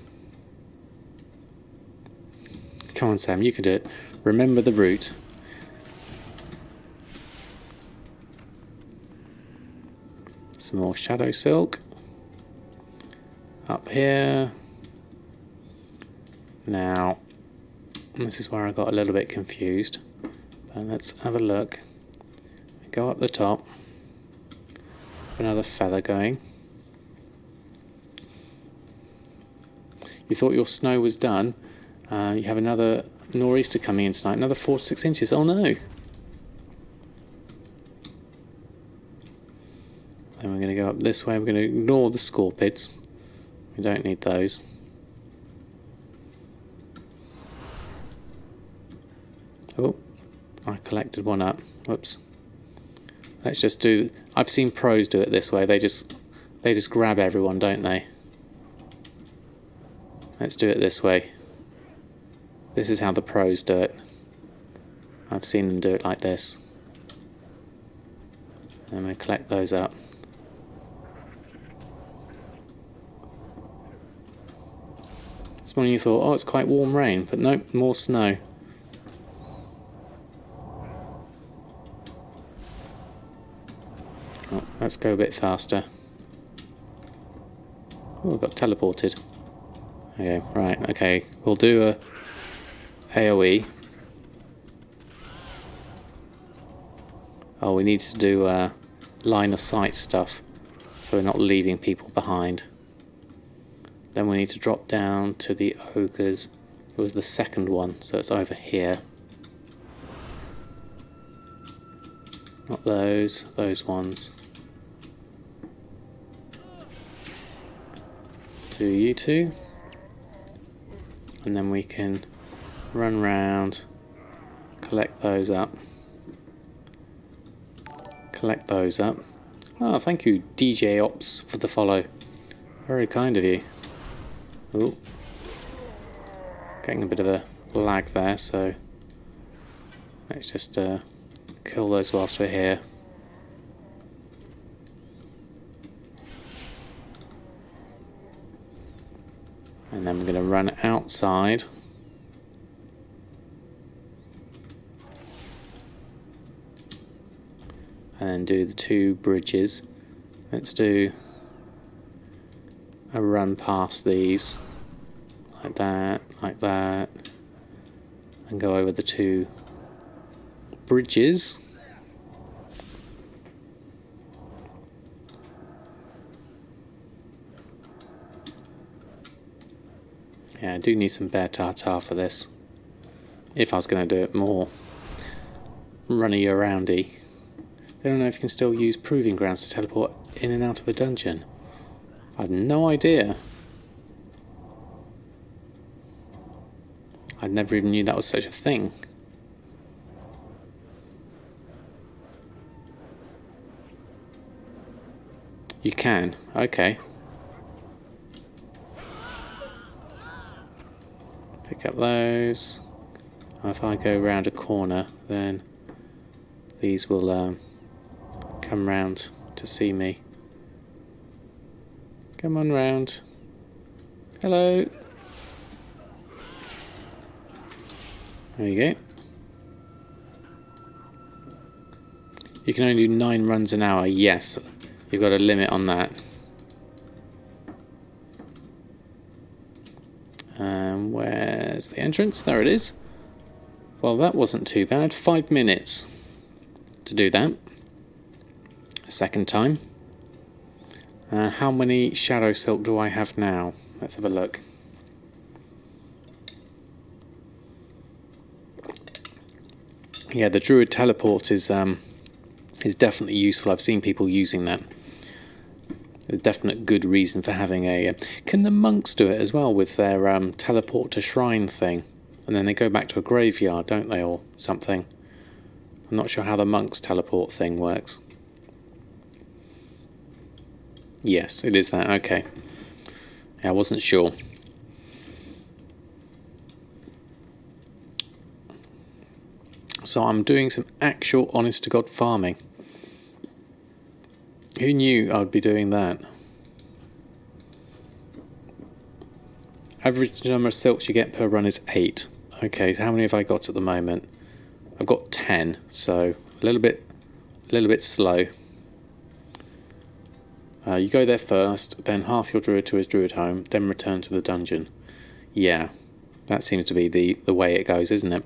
Speaker 1: Come on, Sam, you can do it. Remember the route. Some more shadow silk. Up here. Now, this is where I got a little bit confused. But let's have a look. Go up the top. Have another feather going. You thought your snow was done. You have another nor'easter coming in tonight. Another 4 to 6 inches. Oh no! Then we're going to go up this way. We're going to ignore the scorpids. We don't need those. Oh, I collected one up. Whoops. Let's just do. I've seen pros do it this way. They just grab everyone, don't they? Let's do it this way. This is how the pros do it. I've seen them do it like this. I'm going to collect those up. This morning you thought, oh, it's quite warm rain, but nope, more snow. Oh, let's go a bit faster. Oh, I got teleported. Okay, right, okay. We'll do a AoE. Oh, we need to do line of sight stuff, so we're not leaving people behind. Then we need to drop down to the ogres. It was the second one, so it's over here. Not those ones. Do you two. And then we can run round, collect those up. Collect those up. Oh, thank you, DJ Ops, for the follow. Very kind of you. Ooh. Getting a bit of a lag there, so let's just kill those whilst we're here. And then we're going to run outside. And then do the 2 bridges. Let's do a run past these. Like that, and go over the 2 bridges. Yeah, I do need some bear tartar for this. If I was going to do it more runny aroundy. I don't know if you can still use proving grounds to teleport in and out of a dungeon. I have no idea. I never even knew that was such a thing. You can, okay. Pick up those. If I go round a corner, then these will come round to see me. Come on round. Hello. There you go. You can only do 9 runs an hour. Yes, you've got a limit on that. Where's the entrance? There it is. Well, that wasn't too bad. 5 minutes to do that. Second time. How many shadow silk do I have now? Let's have a look. Yeah, the druid teleport is definitely useful. I've seen people using that. A definite good reason for having a... Can the monks do it as well with their teleport to shrine thing? And then they go back to a graveyard, don't they, or something? I'm not sure how the monks teleport thing works. Yes, it is that, okay. Yeah, I wasn't sure. So I'm doing some actual honest-to-God farming. Who knew I would be doing that? Average number of silks you get per run is 8. Okay, so how many have I got at the moment? I've got 10, so a little bit slow. You go there first, then hearth your druid to his druid home, then return to the dungeon. Yeah, that seems to be the way it goes, isn't it?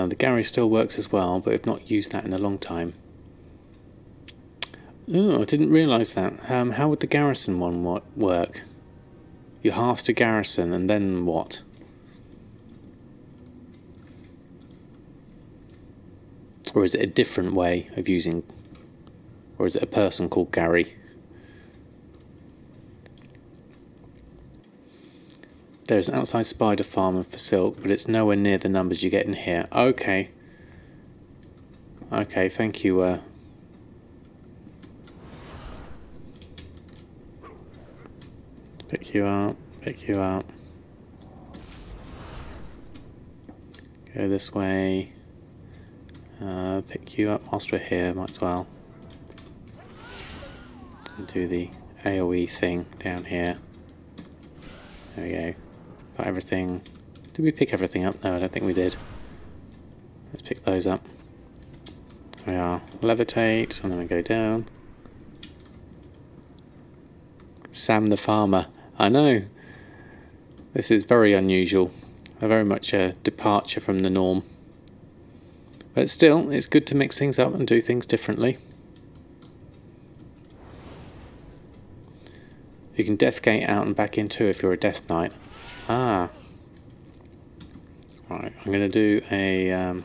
Speaker 1: The Gary still works as well, but I've not used that in a long time. Oh, I didn't realise that. How would the garrison one work? You hearth to garrison, and then what? Or is it a different way of using... Or is it a person called Gary? There's an outside spider farm for silk, but it's nowhere near the numbers you get in here. Okay. Okay, thank you. Pick you up, pick you up. Go this way. Pick you up whilst we're here, might as well. And do the AoE thing down here. There we go. Got everything. Did we pick everything up? No, I don't think we did. Let's pick those up. There we are. Levitate, and then we go down. Sam the farmer. I know. This is very unusual. Very much a departure from the norm. But still, it's good to mix things up and do things differently. You can Deathgate out and back in too if you're a Death Knight. Ah. Right, I'm going to do a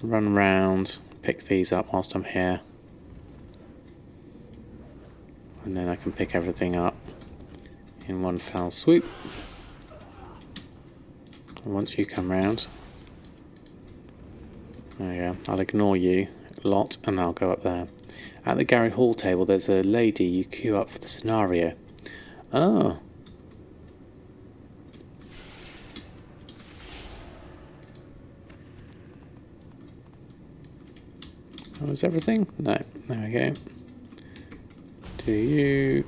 Speaker 1: run round, pick these up whilst I'm here. And then I can pick everything up in one foul swoop. And once you come round, there you go, I'll ignore you lot and I'll go up there. At the Gary Hall table there's a lady you queue up for the scenario. Oh. That was everything? No, there we go. Do you...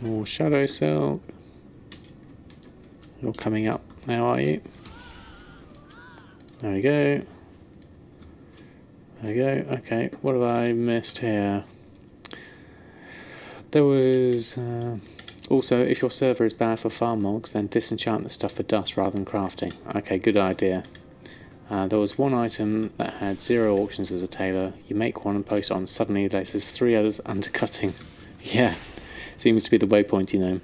Speaker 1: More shadow silk. You're coming up now, are you? There we go. There we go. Okay, what have I missed here? There was... also, if your server is bad for farm mogs, then disenchant the stuff for dust rather than crafting. Okay, good idea. There was one item that had 0 auctions as a tailor. You make one and post it on, suddenly there's 3 others undercutting. Yeah, seems to be the waypoint, you know.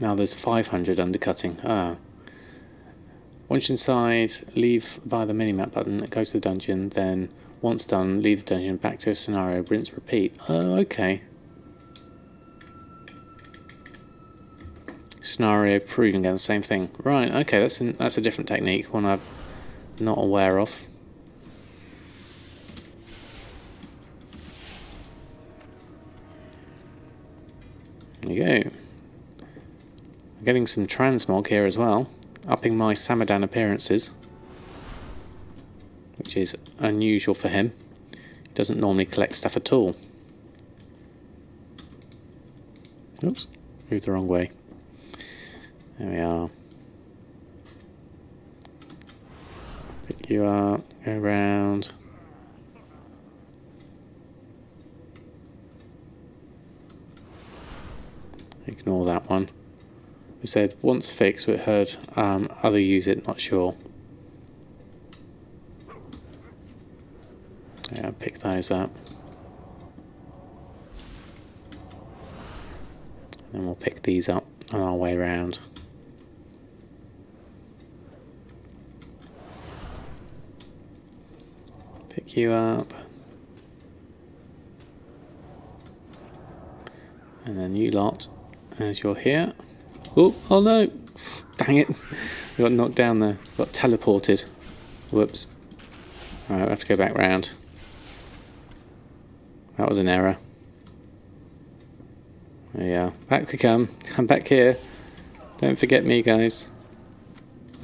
Speaker 1: Now there's 500 undercutting. Ah. Once inside, leave via the minimap button, go to the dungeon, then once done, leave the dungeon, back to a scenario, rinse, repeat. Oh, okay. Scenario proving again, same thing. Right, okay, that's a different technique, one I'm not aware of. There you go. I'm getting some transmog here as well, upping my Samadan appearances, which is unusual for him. He doesn't normally collect stuff at all. Oops, moved the wrong way. There we are. Pick you up, go round. Ignore that one. We said once fixed, we heard other use it, not sure. Yeah, pick those up. And then we'll pick these up on our way round. Pick you up. And then you lot, as you're here. Oh no! Dang it! We got knocked down there. Got teleported. Whoops. Alright, we'll have to go back round. That was an error. There we are. Back we come. I'm back here. Don't forget me, guys.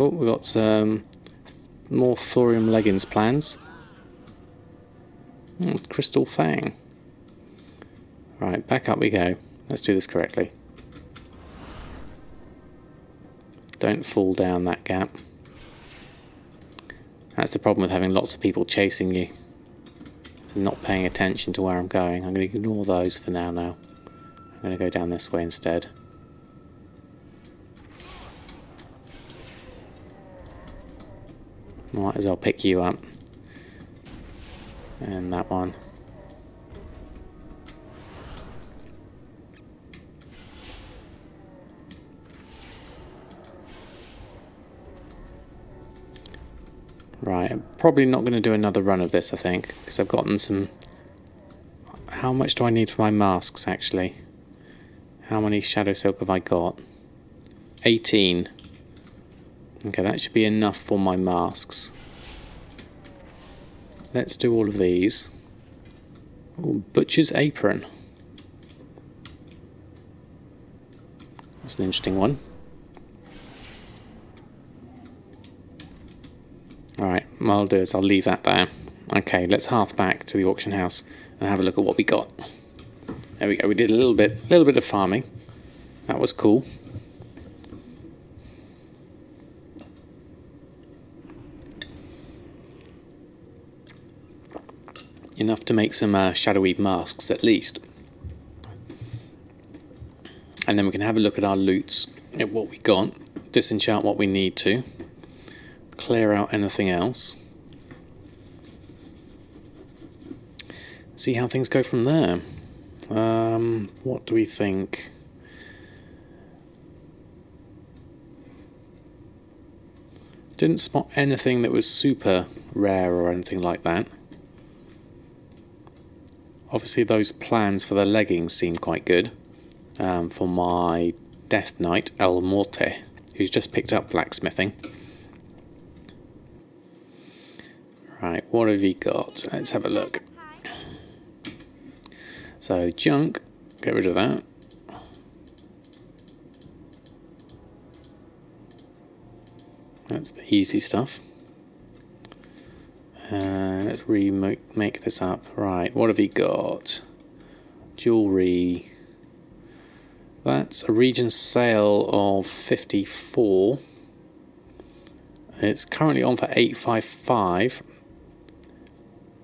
Speaker 1: Oh, we got some more thorium leggings plans. Crystal Fang. Right, back up we go. Let's do this correctly. Don't fall down that gap. That's the problem with having lots of people chasing you. So not paying attention to where I'm going. I'm going to ignore those for now. I'm going to go down this way instead. Might as well pick you up. And that one. Right, I'm probably not going to do another run of this, I think, because I've gotten some... How much do I need for my masks, actually? How many Shadow Silk have I got? 18. Okay, that should be enough for my masks. Let's do all of these. Ooh, Butcher's Apron. That's an interesting one. Alright, what I'll do is I'll leave that there. Okay, let's half back to the auction house and have a look at what we got. There we go, we did a little bit of farming. That was cool. Enough to make some Shadoweave Masks at least. And then we can have a look at our loots, at what we got, disenchant what we need to, clear out anything else, see how things go from there. What do we think? Didn't spot anything that was super rare or anything like that. Obviously those plans for the leggings seem quite good for my Death Knight El Morte, who's just picked up blacksmithing. Right, what have you got? Let's have a look. So junk, get rid of that. That's the easy stuff. Let's remake this up. Right, what have you got? Jewellery. That's a region sale of 54. It's currently on for 855.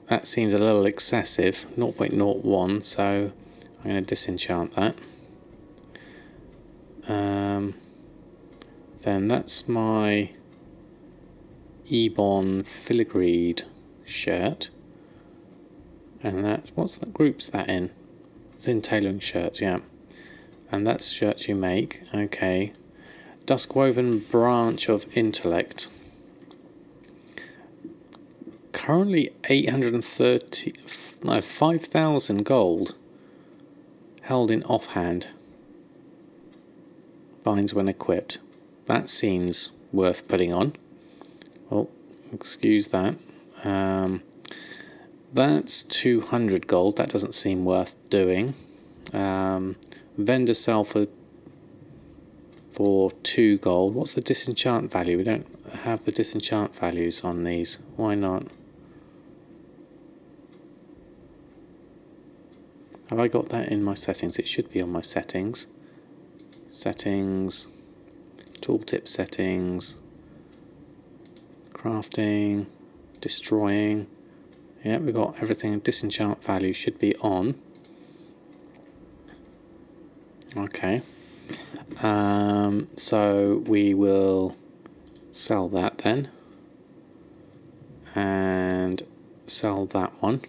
Speaker 1: That seems a little excessive, 0.01, so I'm going to disenchant that. Then that's my Ebon filigreed shirt. And that's, what's that, group's that in? It's in tailoring shirts, yeah. And that's shirts you make, okay. Duskwoven branch of intellect. Currently 5,000 gold held in offhand. Binds when equipped. That seems worth putting on. Oh, excuse that. That's 200 gold. That doesn't seem worth doing. Vendor sell for 2 gold. What's the disenchant value? We don't have the disenchant values on these. Why not? Have I got that in my settings? It should be on my settings. Settings, tooltip settings, crafting, destroying. Yeah, we've got everything. Disenchant value should be on. Okay. So we will sell that then. And sell that one.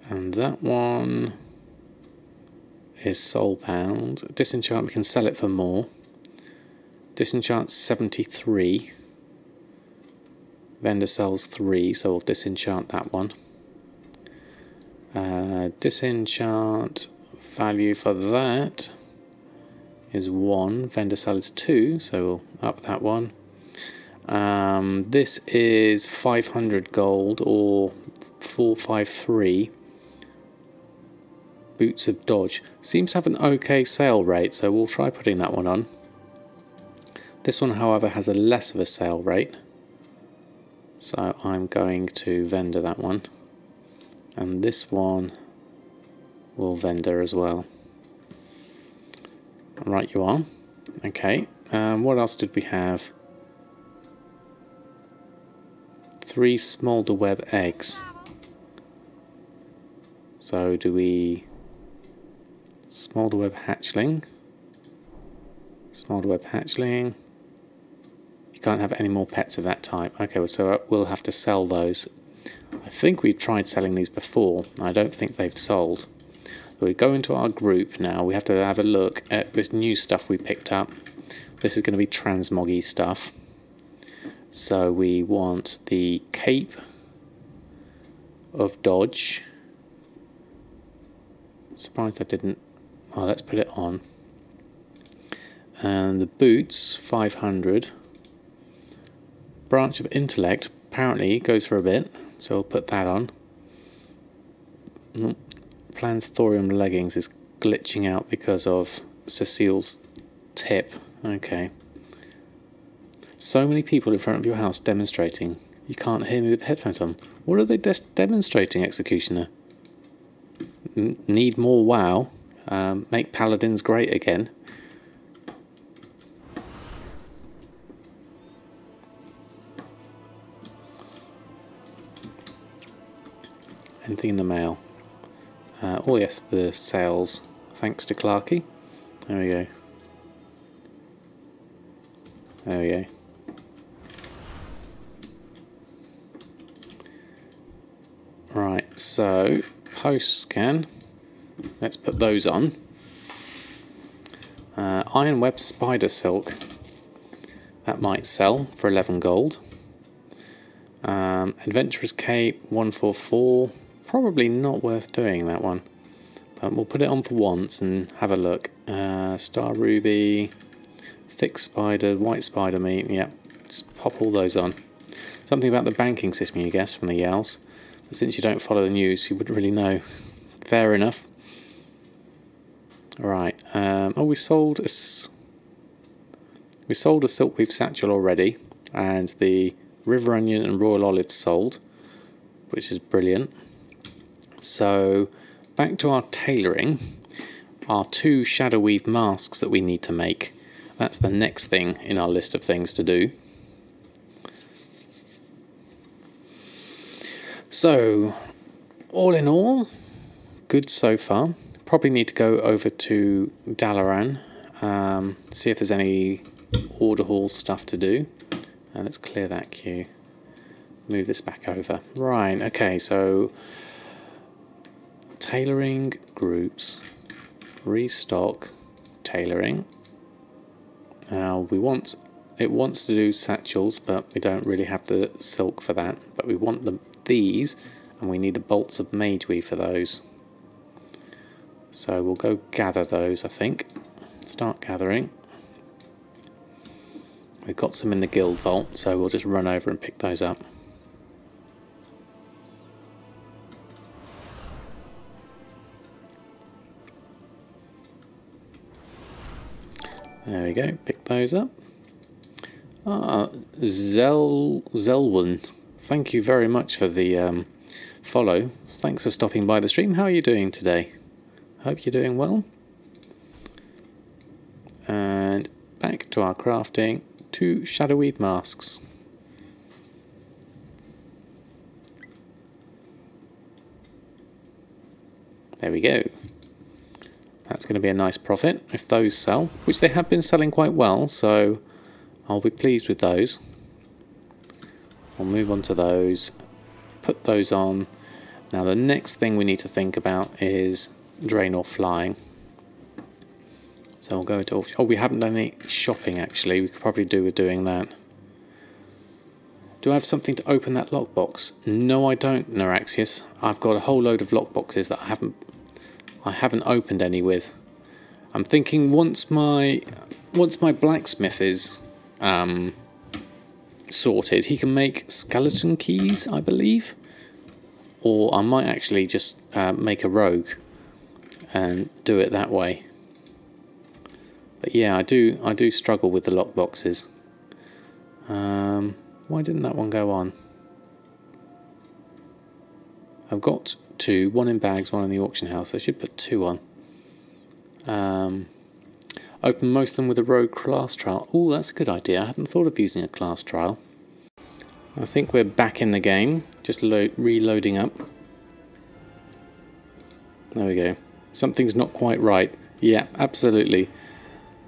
Speaker 1: And that one is soulbound. Disenchant, we can sell it for more. Disenchant 73. Vendor sells 3, so we'll disenchant that one. Disenchant value for that is 1. Vendor sells 2, so we'll up that one. This is 500 gold or 453. Boots of Dodge. Seems to have an okay sale rate, so we'll try putting that one on. This one, however, has a less of a sale rate. So I'm going to vendor that one. And this one will vendor as well. Right, you are. Okay. What else did we have? 3 smolder web eggs. So do we... Smolder web hatchling. Smolder web hatchling. You can't have any more pets of that type. Okay, well, so we'll have to sell those. I think we've tried selling these before. I don't think they've sold. So we go into our group now. We have to have a look at this new stuff we picked up. This is going to be transmoggy stuff. So we want the Cape of Dodge. Surprised I didn't. Oh, let's put it on. And the boots, 500. Branch of Intellect, apparently goes for a bit, so we'll put that on. Plans thorium leggings is glitching out because of Cecile's tip. Okay. So many people in front of your house demonstrating. You can't hear me with headphones on. What are they demonstrating, Executioner? Need more WoW. Make paladins great again. Anything in the mail? Oh yes, the sales. Thanks to Clarky. There we go. There we go. Right, so post scan. Let's put those on. Iron web spider silk. That might sell for 11 gold. Adventurer's Cape 144. Probably not worth doing that one. But we'll put it on for once and have a look. Star Ruby, Thick Spider, White Spider Meat. Yep, just pop all those on. Something about the banking system, you guess, from the Yells. But since you don't follow the news, you wouldn't really know. Fair enough. Right. Oh, we sold a Silkweave Satchel already, and the River Onion and Royal Olive sold, which is brilliant. So back to our tailoring. Our 2 Shadoweave masks that we need to make. That's the next thing in our list of things to do. So all in all, good so far. Probably need to go over to Dalaran, see if there's any order hall stuff to do. Let's clear that queue. Move this back over. Right, okay, so tailoring groups, restock, tailoring. Now it wants to do satchels, but we don't really have the silk for that. But we want these, and we need the bolts of Mageweave for those. So we'll go gather those, I think. Start gathering. We've got some in the guild vault, so we'll just run over and pick those up. There we go, pick those up. Zelwyn, thank you very much for the follow. Thanks for stopping by the stream. How are you doing today? Hope you're doing well. And back to our crafting. 2 Shadoweave masks. There we go. That's going to be a nice profit if those sell, which they have been selling quite well, so I'll be pleased with those. We'll move on to those, put those on. Now the next thing we need to think about is drain or flying. So we'll go to... Oh, we haven't done any shopping actually. We could probably do with doing that. Do I have something to open that lockbox? No, I don't, Neuraxius. I've got a whole load of lockboxes that I haven't opened any with. I'm thinking once my blacksmith is sorted, he can make skeleton keys, I believe. Or I might actually just make a rogue and do it that way. But yeah, I do struggle with the lockboxes. Why didn't that one go on? I've got 2, one in bags, one in the auction house. I should put 2 on. Open most of them with a rogue class trial. Oh, that's a good idea. I hadn't thought of using a class trial. I think we're back in the game. Just reloading up. There we go. Something's not quite right. Yeah, absolutely.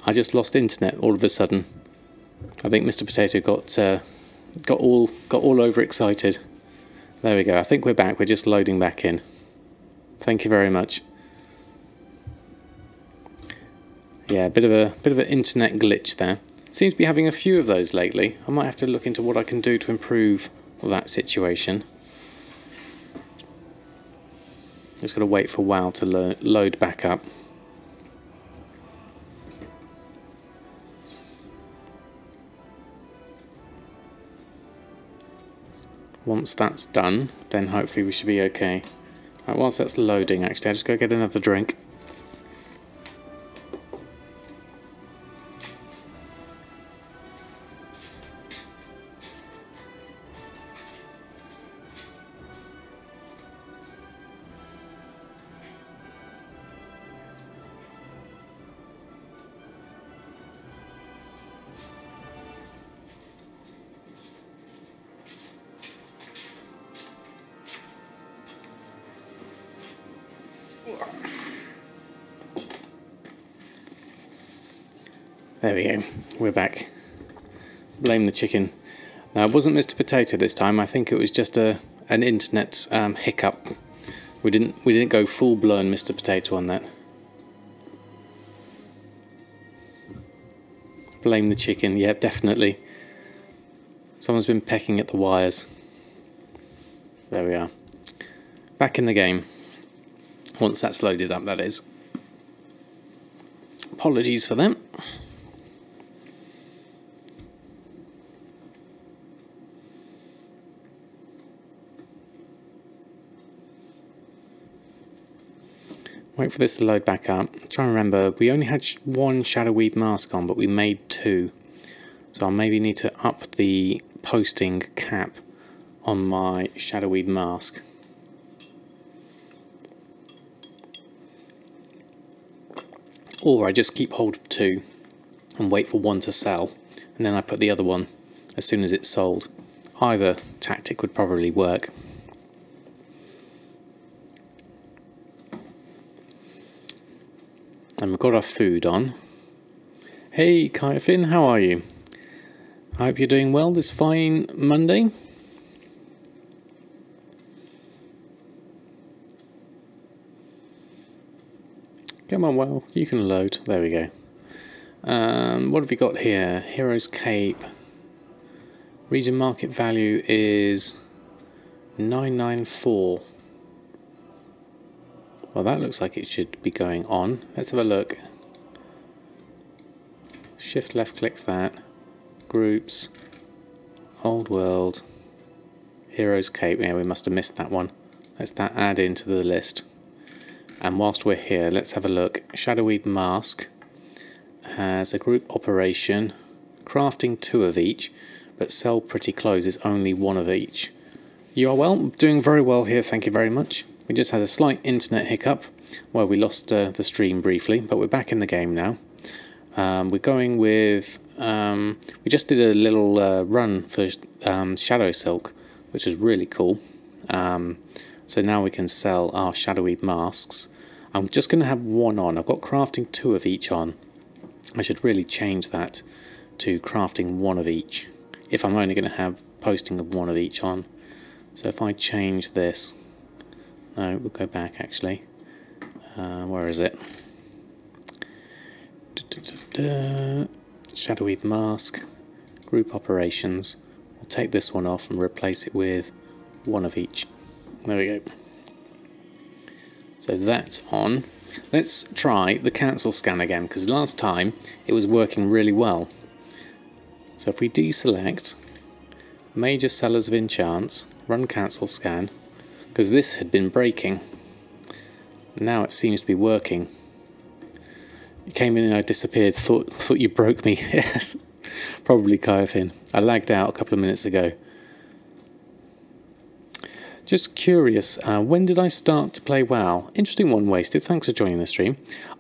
Speaker 1: I just lost internet all of a sudden. I think Mr. Potato got all overexcited. There we go. I think we're back. We're just loading back in. Thank you very much. Yeah, a bit of an internet glitch there. Seems to be having a few of those lately. I might have to look into what I can do to improve that situation. Just got to wait for WoW to load back up. Once that's done, then hopefully we should be okay. Right, whilst that's loading, actually, I'll just go get another drink. There we go, we're back. Blame the chicken. Now it wasn't Mr. Potato this time. I think it was just an internet hiccup. We didn't go full blown Mr. Potato on that. Blame the chicken, yeah, definitely. Someone's been pecking at the wires. There we are. Back in the game. Once that's loaded up, that is. Apologies for them. Wait for this to load back up. I'm trying to remember, we only had one Shadoweave Mask on, but we made 2. So I'll maybe need to up the posting cap on my Shadoweave Mask. Or I just keep hold of 2 and wait for one to sell, and then I put the other one as soon as it's sold. Either tactic would probably work. And we've got our food on. Hey Kaifin, how are you? I hope you're doing well this fine Monday. Come on, well, you can load. There we go. What have we got here? Hero's Cape. Region market value is 994. Well, that looks like it should be going on. Let's have a look. Shift left click that. Groups. Old World. Heroes Cape. Yeah, we must have missed that one. Let's that add into the list. And whilst we're here, let's have a look. Shadoweave Mask has a group operation. Crafting 2 of each, but sell pretty clothes is only 1 of each. You are well, doing very well here, thank you very much. We just had a slight internet hiccup where we lost the stream briefly, but we're back in the game now. We're going with, we just did a little run for Shadow Silk, which is really cool. So now we can sell our Shadoweave Masks. I'm just going to have 1 on. I've got crafting 2 of each on. I should really change that to crafting 1 of each, if I'm only going to have posting of 1 of each on. So if I change this, no, we'll go back actually. Where is it? Shadoweave Mask, Group Operations. We'll take this one off and replace it with 1 of each. There we go. So that's on. Let's try the cancel scan again, because last time it was working really well. So if we deselect Major Sellers of Enchants, run cancel scan, because this had been breaking. Now it seems to be working. You came in and I disappeared, thought you broke me. Yes, probably Kaifin. I lagged out a couple of minutes ago. Just curious, when did I start to play WoW? Interesting one, Wasted, thanks for joining the stream.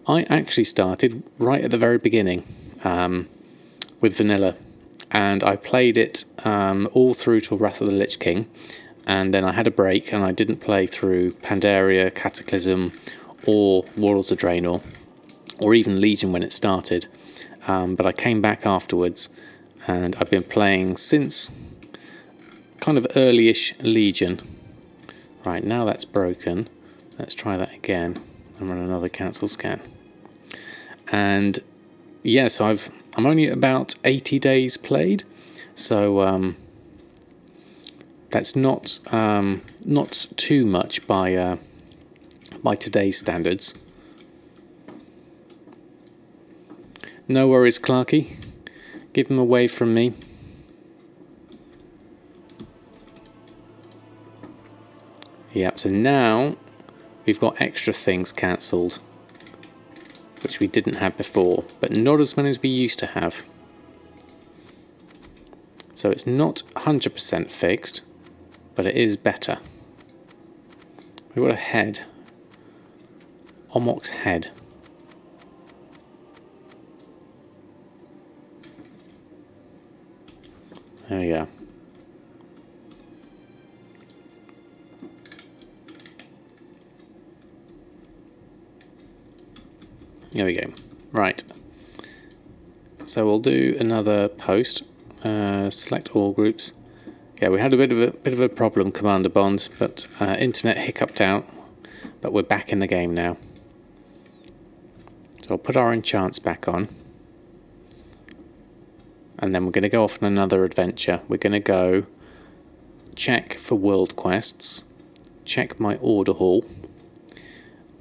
Speaker 1: I actually started right at the very beginning with Vanilla, and I played it all through to Wrath of the Lich King, and then I had a break and I didn't play through Pandaria, Cataclysm or Warlords of Draenor, or even Legion when it started, but I came back afterwards and I've been playing since kind of early-ish Legion. Right, now that's broken. Let's try that again and run another cancel scan. And yeah, so I'm only at about 80 days played, so that's not too much by today's standards. No worries, Clarky. Give him away from me. Yep, so now we've got extra things cancelled, which we didn't have before, but not as many as we used to have. So it's not 100% fixed, but it is better. We've got a head. Omok's head. There we go. There we go. Right. So we'll do another post. Select all groups. Yeah, we had a bit of a problem, Commander Bond, but internet hiccuped out. But we're back in the game now. So I'll put our enchants back on. and then we're going to go off on another adventure. We're going to go check for world quests, check my order hall.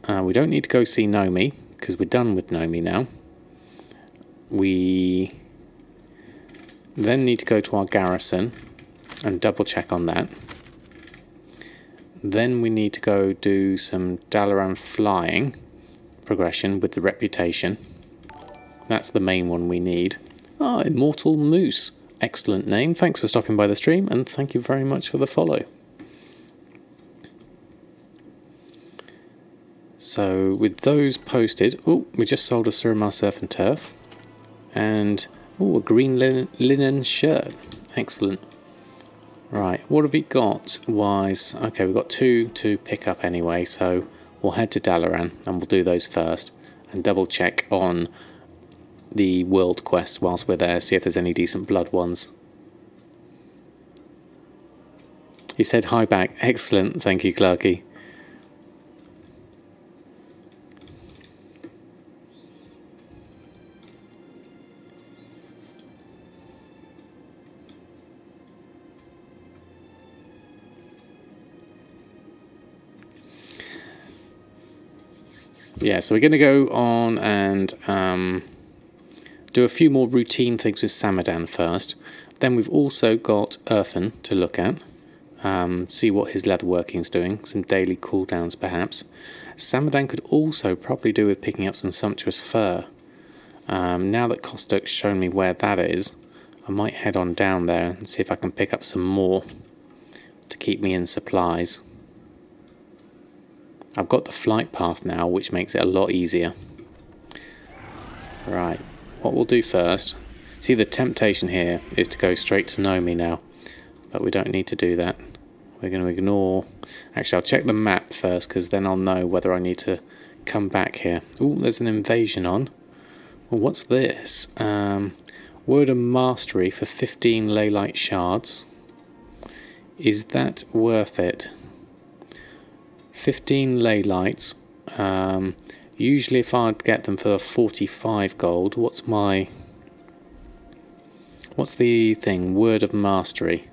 Speaker 1: We don't need to go see Nomi because we're done with Nomi now. We then need to go to our garrison and double check on that. Then we need to go do some Dalaran flying progression with the reputation. That's the main one we need. Ah, Immortal Moose. Excellent name. Thanks for stopping by the stream, and thank you very much for the follow. So with those posted, oh, we just sold a Suramar Surf and Turf, and oh, a green linen shirt. Excellent. Right, what have we got wise? Okay, we've got 2 to pick up anyway, so we'll head to Dalaran and we'll do those first and double check on the world quests whilst we're there, see if there's any decent blood ones. He said hi back. Excellent, thank you, Clarky. Yeah, so we're going to go on and do a few more routine things with Samadan first. Then we've also got Urfan to look at, see what his leatherworking's doing, some daily cooldowns perhaps. Samadan could also probably do with picking up some sumptuous fur. Now that Kostuk's shown me where that is, I might head on down there and see if I can pick up some more to keep me in supplies. I've got the flight path now, which makes it a lot easier. Right, what we'll do first, see the temptation here is to go straight to Nomi now, but we don't need to do that. We're going to ignore, actually I'll check the map first because then I'll know whether I need to come back here. Oh, there's an invasion on. Well, what's this? Word of Mastery for 15 Leylite shards. Is that worth it? 15 Leylites. Usually if I'd get them for 45 gold, what's the thing? Word of Mastery.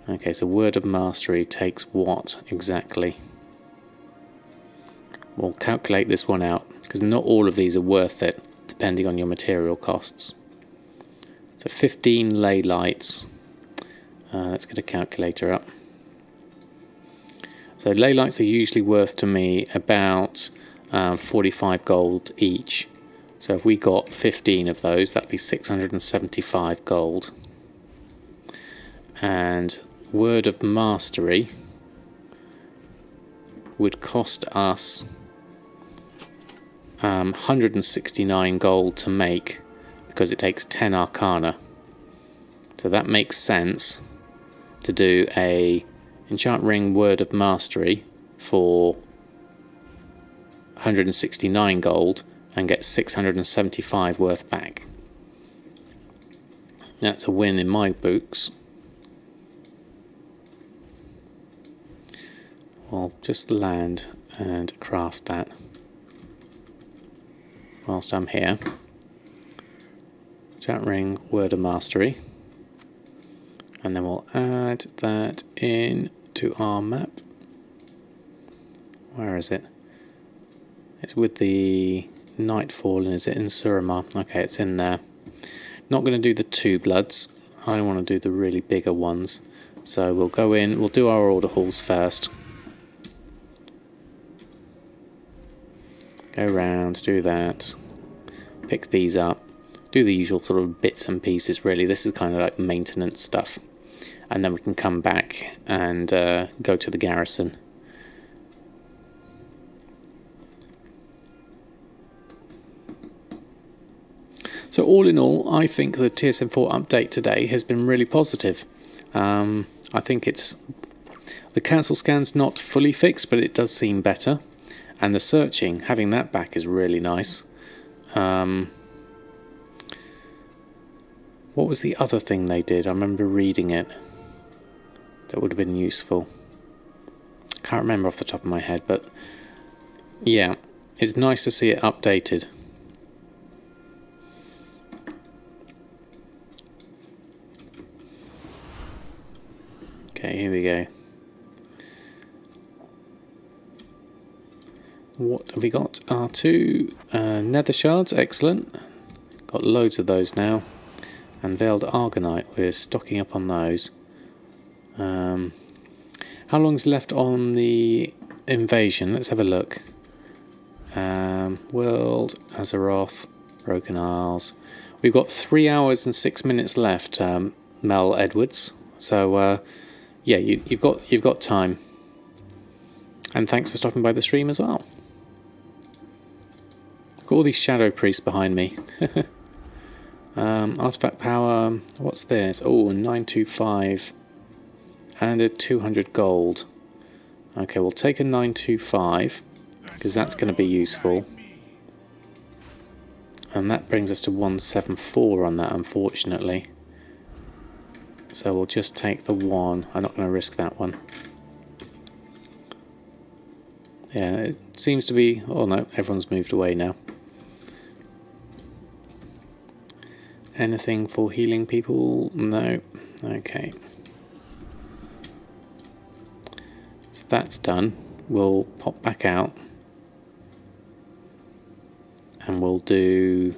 Speaker 1: Okay, so Word of Mastery takes what exactly? We'll calculate this one out, because not all of these are worth it, depending on your material costs. So 15 Leylites. Let's get a calculator up. So Leylites are usually worth to me about 45 gold each. So if we got 15 of those, that'd be 675 gold. And Word of Mastery would cost us 169 gold to make, because it takes 10 Arcana. So that makes sense to do a Enchant Ring Word of Mastery for 169 gold and get 675 worth back. That's a win in my books. I'll just land and craft that whilst I'm here. Enchant Ring Word of Mastery. And then we'll add that in to our map. Where is it? It's with the Nightfall, and is it in Suramar? Okay, it's in there. Not going to do the 2 bloods. I want to do the really bigger ones. So we'll go in, we'll do our order halls first. Go around, do that. Pick these up. Do the usual sort of bits and pieces really. This is kind of like maintenance stuff. And then we can come back and go to the garrison. So all in all, I think the TSM4 update today has been really positive. I think it's the cancel scan's not fully fixed, but it does seem better. And the searching, having that back is really nice. What was the other thing they did? I remember reading it. That would have been useful. Can't remember off the top of my head, but yeah, it's nice to see it updated. Okay, here we go. What have we got? Our 2 nether shards, excellent. Got loads of those now. And veiled argonite, we're stocking up on those. How long's left on the invasion? Let's have a look. World, Azeroth, Broken Isles. We've got 3 hours and 6 minutes left, Mel Edwards. So yeah, you've got time. And thanks for stopping by the stream as well. Got all these shadow priests behind me. Artifact power, what's this? Oh, 925 and a 200 gold. Okay, we'll take a 925 because that's going to be useful. And that brings us to 174 on that, unfortunately. So we'll just take the 1. I'm not going to risk that one. Yeah, it seems to be... Oh no, everyone's moved away now. Anything for healing people? No. Okay. So that's done. We'll pop back out. And we'll do...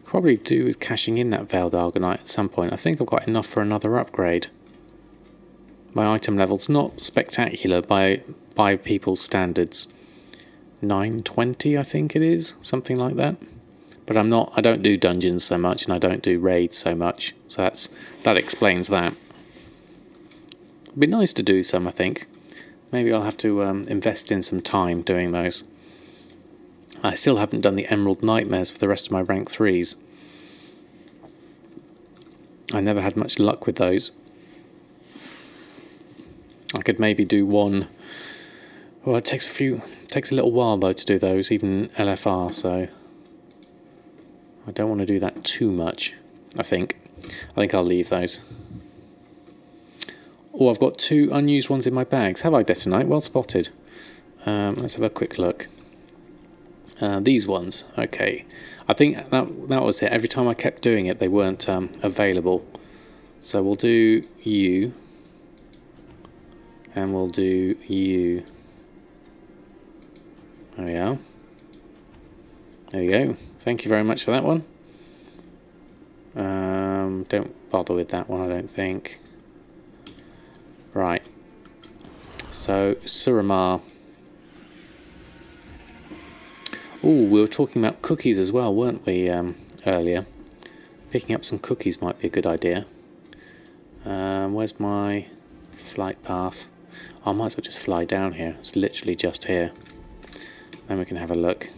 Speaker 1: Probably do with cashing in that Veiled Argonite at some point. I think I've got enough for another upgrade. My item level's not spectacular by people's standards. 920 I think it is. Something like that. But I don't do dungeons so much, and I don't do raids so much, so that explains that. It'd be nice to do some, I think. Maybe I'll have to invest in some time doing those. I still haven't done the Emerald Nightmares for the rest of my rank 3s. I never had much luck with those. I could maybe do one. Well, it takes a little while though to do those, even LFR, so I don't want to do that too much, I think. I'll leave those. Oh, I've got 2 unused ones in my bags. Have I, Detonite? Well spotted. Let's have a quick look. These ones, okay. I think that was it. Every time I kept doing it, they weren't available. So we'll do you. And we'll do you. There we are. There we go. Thank you very much for that one. Don't bother with that one, I don't think. Right. So, Suramar. Oh, we were talking about cookies as well, weren't we, earlier? Picking up some cookies might be a good idea. Where's my flight path? I might as well just fly down here. It's literally just here. Then we can have a look.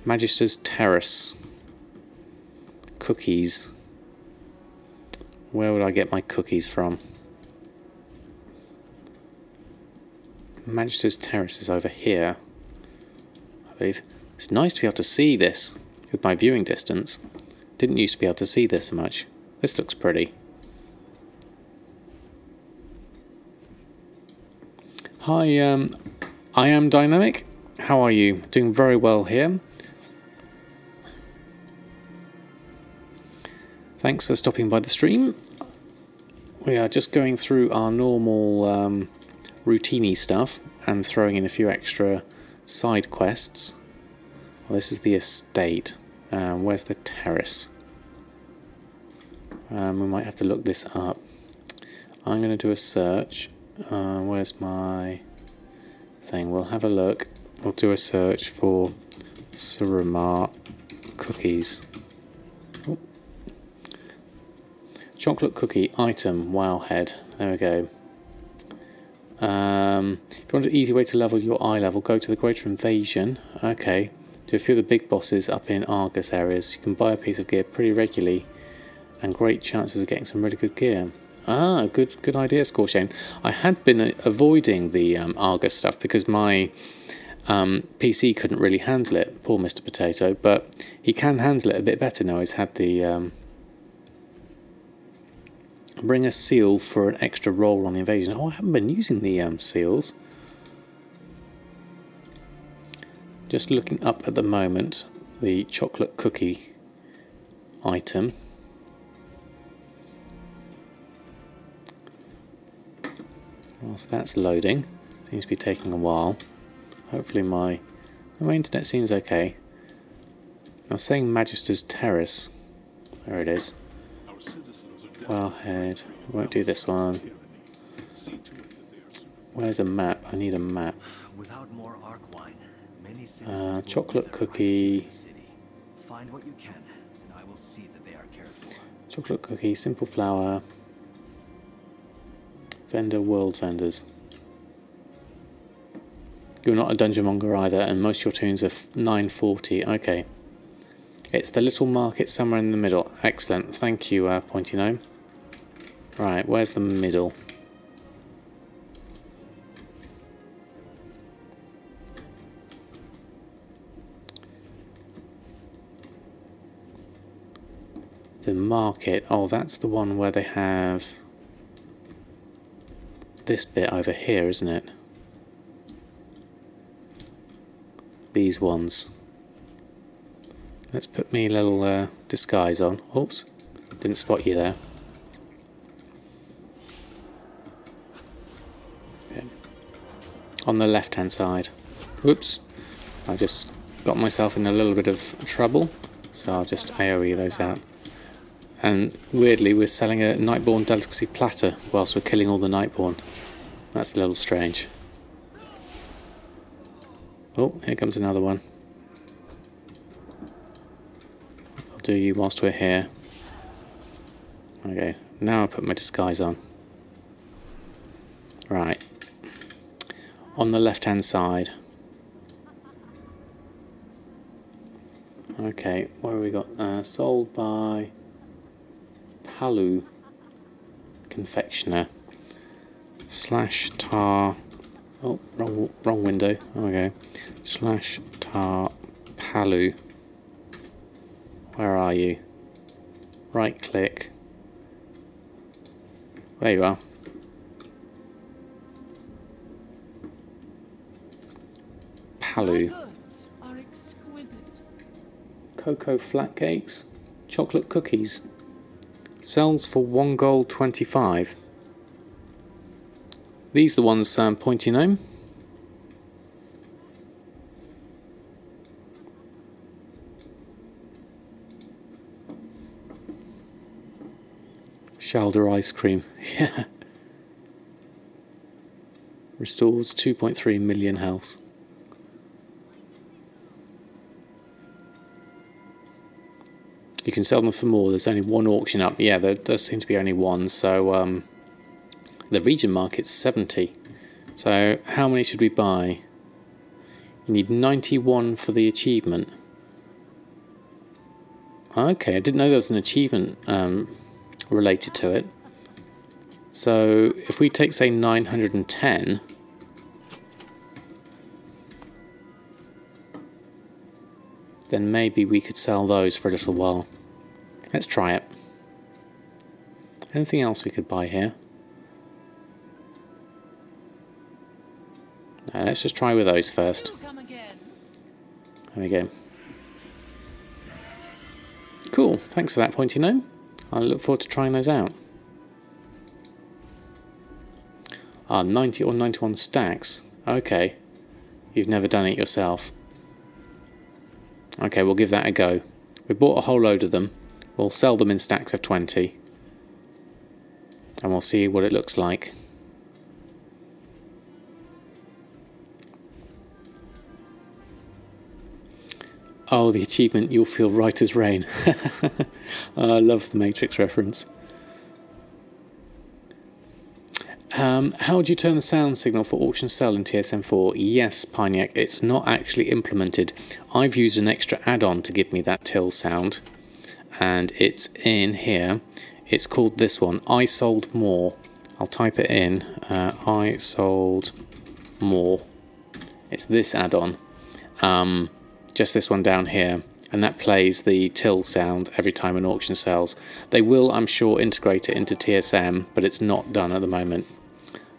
Speaker 1: Magister's Terrace. Cookies. Where would I get my cookies from? Magister's Terrace is over here, I believe. It's nice to be able to see this with my viewing distance. Didn't used to be able to see this so much. This looks pretty. Hi, I am Dynamic. How are you? Doing very well here. Thanks for stopping by the stream. We are just going through our normal routine-y stuff and throwing in a few extra side quests. Well, this is the estate. Where's the terrace? We might have to look this up. I'm going to do a search. Where's my thing? We'll have a look. We'll do a search for Suramar cookies. Oh. Chocolate cookie item, wow head. There we go. If you want an easy way to level your eye level, go to the Greater Invasion. Okay. Do a few of the big bosses up in Argus areas. You can buy a piece of gear pretty regularly and great chances of getting some really good gear. Ah, good idea, Scorchane. I had been avoiding the Argus stuff because my PC couldn't really handle it. Poor Mr. Potato, but he can handle it a bit better now. He's had the bring a seal for an extra roll on the invasion. Oh, I haven't been using the seals. Just looking up at the moment, the chocolate cookie item. Whilst that's loading, seems to be taking a while. Hopefully my internet seems okay. I was saying Magister's Terrace. There it is. Wellhead. Won't do this one. Where's a map? I need a map. Chocolate cookie.
Speaker 3: Find what you can, and I will see that they are cared for.
Speaker 1: Chocolate cookie, simple flour. Vendor, world vendors. You're not a dungeon monger either, and most of your tunes are 940. Okay. It's the little market somewhere in the middle. Excellent. Thank you, Pointy Gnome. Right, where's the middle? The market. Oh, that's the one where they have this bit over here, isn't it? These ones. Let's put me a little disguise on. Oops, didn't spot you there. Okay. On the left hand side. Oops, I just got myself in a little bit of trouble, so I'll just AoE those out. And weirdly, we're selling a Nightborn delicacy platter whilst we're killing all the Nightborn. That's a little strange. Oh, here comes another one. I'll do you whilst we're here. Okay, now I put my disguise on. Right. On the left hand side. Okay, what have we got? Sold by Palu Confectioner / tar. Oh, wrong window. Okay. / tar Palu. Where are you? Right click. There you are. Palu. Cocoa flat cakes. Chocolate cookies. Sells for 1 gold 25. These are the ones Pointy Gnome. Shoulder ice cream. Yeah. Restores 2.3 million health. You can sell them for more. There's only one auction up. Yeah, there does seem to be only one. So the region market's 70. So how many should we buy? You need 91 for the achievement. Okay, I didn't know there was an achievement related to it. So if we take, say, 910... then maybe we could sell those for a little while. Let's try it. Anything else we could buy here? No, let's just try with those first. There we go. Cool, thanks for that, Pointy Gnome. I look forward to trying those out. 90 or 91 stacks. Okay. You've never done it yourself. Okay, we'll give that a go. We bought a whole load of them. We'll sell them in stacks of 20. And we'll see what it looks like. Oh, the achievement, you'll feel right as rain. I love the Matrix reference. How would you turn the sound signal for auction sell in TSM4? Yes, Pineac, it's not actually implemented. I've used an extra add-on to give me that till sound, and it's in here. It's called this one, I sold more. I'll type it in, I sold more. It's this add-on, just this one down here, and that plays the till sound every time an auction sells. They will, I'm sure, integrate it into TSM, but it's not done at the moment.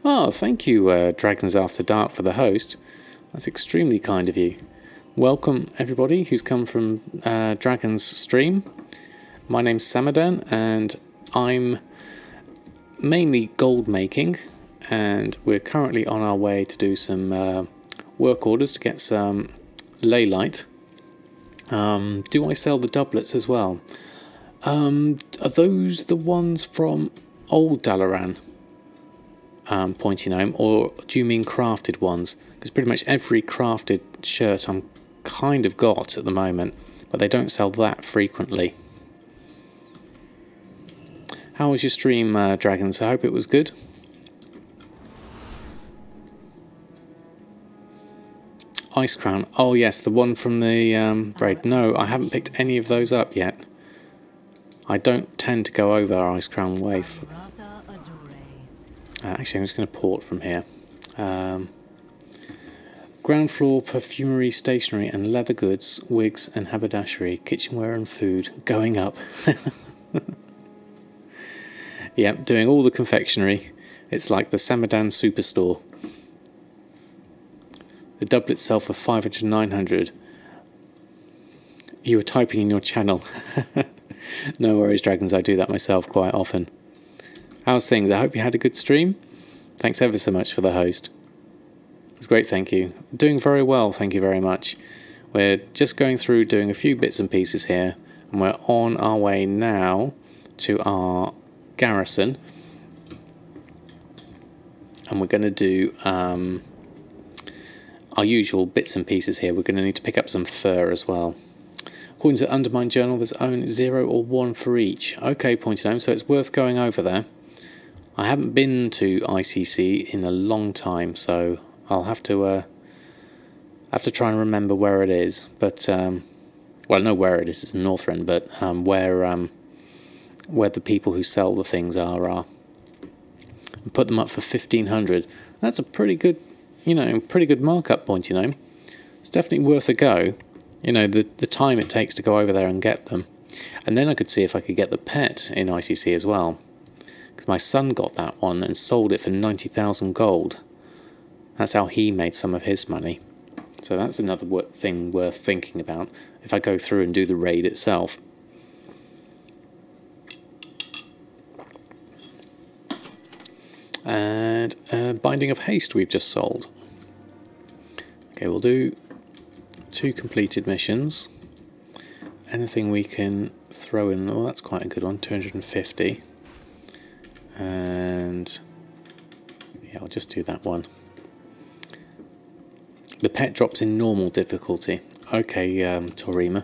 Speaker 1: Oh, thank you, Dragons After Dark, for the host. That's extremely kind of you. Welcome, everybody who's come from Dragon's stream. My name's Samadan, and I'm mainly gold making, and we're currently on our way to do some work orders to get some ley light. Do I sell the doublets as well? Are those the ones from old Dalaran, Pointy Gnome, or do you mean crafted ones? Because pretty much every crafted shirt I'm kind of got at the moment, but they don't sell that frequently. How was your stream, Dragons? I hope it was good. Ice Crown. Oh yes, the one from the raid. No, I haven't picked any of those up yet. I don't tend to go over Ice Crown way. Actually, I'm just going to port from here. Ground floor, perfumery, stationery and leather goods, wigs and haberdashery, kitchenware and food, going up. Yep, doing all the confectionery. It's like the Samadan superstore. The doublet sell for 500, 900. You were typing in your channel. No worries, Dragons, I do that myself quite often. How's things? I hope you had a good stream. Thanks ever so much for the host. It's great, thank you. Doing very well, thank you very much. We're just going through doing a few bits and pieces here, and we're on our way now to our garrison. And we're going to do our usual bits and pieces here. We're going to need to pick up some fur as well. According to the Undermined Journal, there's only 0 or 1 for each. Okay, Pointy Gnome, so it's worth going over there. I haven't been to ICC in a long time, so I'll have to try and remember where it is. But well, I know where it is. It's Northrend, but where the people who sell the things are. And put them up for 1,500. That's a pretty good, pretty good markup, Pointy Gnome. It's definitely worth a go. The time it takes to go over there and get them. And then I could see if I could get the pet in ICC as well. Because my son got that one and sold it for 90,000 gold. That's how he made some of his money. So that's another thing worth thinking about if I go through and do the raid itself. And Binding of Haste we've just sold. Okay, we'll do 2 completed missions. Anything we can throw in, oh that's quite a good one, 250. And yeah, I'll just do that one. The pet drops in normal difficulty. Okay, Torima.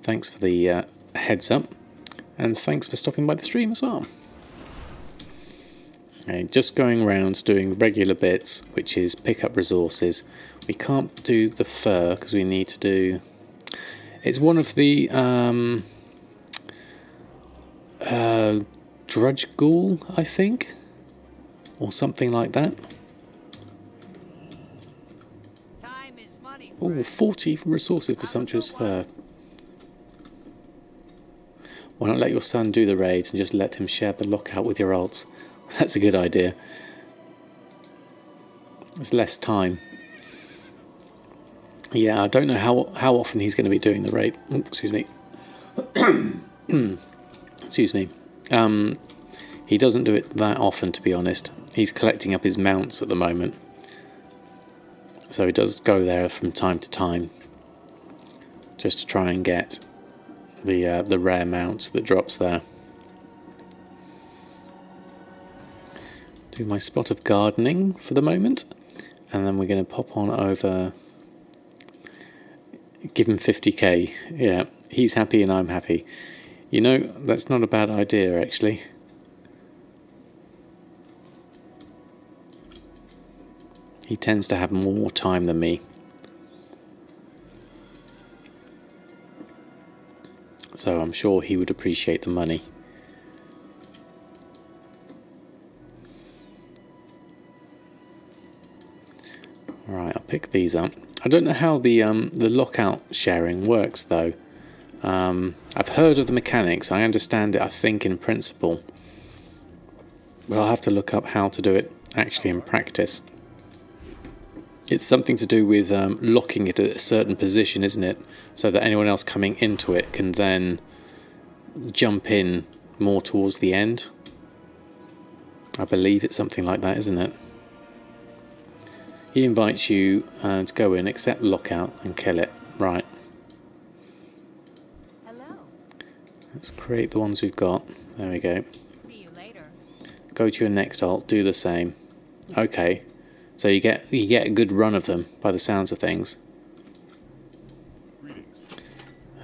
Speaker 1: Thanks for the heads up. And thanks for stopping by the stream as well. Okay, just going around doing regular bits, which is pick up resources. We can't do the fur because we need to do... It's one of the Drudge Ghoul, I think, or something like that. Oh, 40 resources for sumptuous fur. Why not let your son do the raids and just let him share the lockout with your alts? That's a good idea. There's less time. Yeah, I don't know how often he's going to be doing the raid. Oh, excuse me. Excuse me. He doesn't do it that often, to be honest. He's collecting up his mounts at the moment. So he does go there from time to time. Just to try and get the rare mounts that drops there. Do my spot of gardening for the moment. And then we're going to pop on over... Give him 50k. Yeah, he's happy and I'm happy. That's not a bad idea, actually. He tends to have more time than me. So I'm sure he would appreciate the money. Right, I'll pick these up. I don't know how the lockout sharing works though. I've heard of the mechanics. I understand it, I think, in principle. But I'll have to look up how to do it actually in practice. It's something to do with locking it at a certain position, isn't it? So that anyone else coming into it can then jump in more towards the end. I believe it's something like that, isn't it? He invites you to go in, accept lockout, and kill it. Right.
Speaker 4: Hello.
Speaker 1: Let's create the ones we've got. There we go.
Speaker 4: See you later.
Speaker 1: Go to your next alt, do the same. Okay. So you get a good run of them by the sounds of things.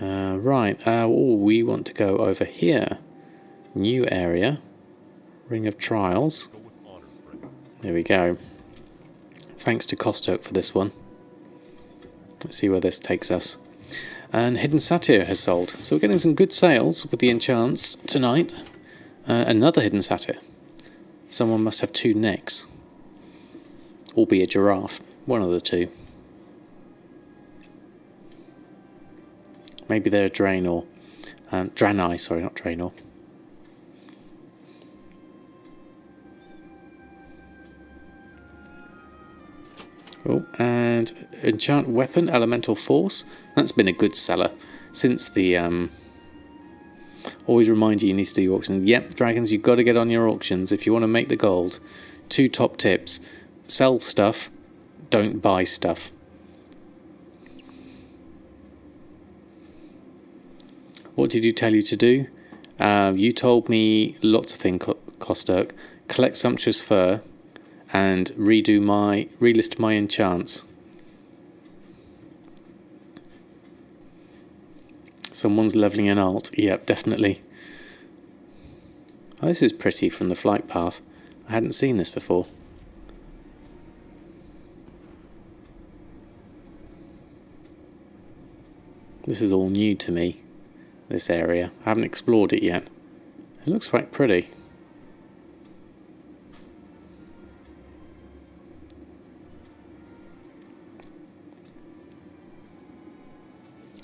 Speaker 1: Right. We want to go over here. New area. Ring of Trials. There we go. Thanks to Kostoke for this one. Let's see where this takes us. And Hidden Satyr has sold. So we're getting some good sales with the enchants tonight. Another Hidden Satyr. Someone must have two necks. Or be a giraffe. One of the two. Maybe they're a Draenor. Draenei, sorry, not Draenor. Oh, and enchant weapon, elemental force. That's been a good seller since the. Always remind you need to do your auctions. Yep, dragons, you've got to get on your auctions if you want to make the gold. 2 top tips: sell stuff, don't buy stuff. What did you tell you to do? You told me lots of things, Kostoke. Collect sumptuous fur and relist my enchants. Someone's levelling an alt. Yep, definitely. Oh, this is pretty from the flight path. I hadn't seen this before. This is all new to me. This area. I haven't explored it yet. It looks quite pretty.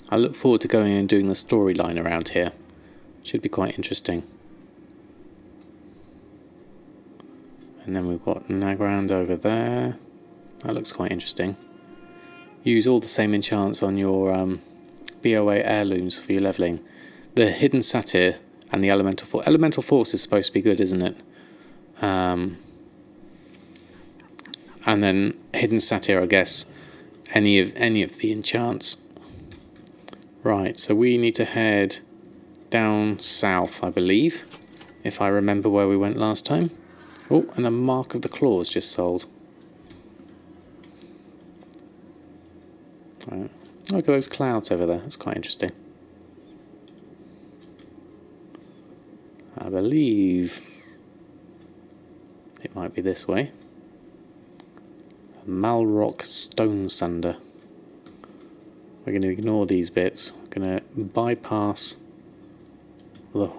Speaker 1: I look forward to going and doing the storyline around here. Should be quite interesting. And then we've got Nagrand over there. That looks quite interesting. Use all the same enchants on your BOA heirlooms for your levelling. The Hidden Satyr and the Elemental Force. Elemental Force is supposed to be good, isn't it? And then Hidden Satyr, I guess, any of the enchants. Right, so we need to head down south, I believe, if I remember where we went last time. Oh, and a Mark of the Claws just sold. Right. Look at those clouds over there, that's quite interesting. I believe it might be this way. Malrock Stone Sunder. We're going to ignore these bits. We're going to bypass the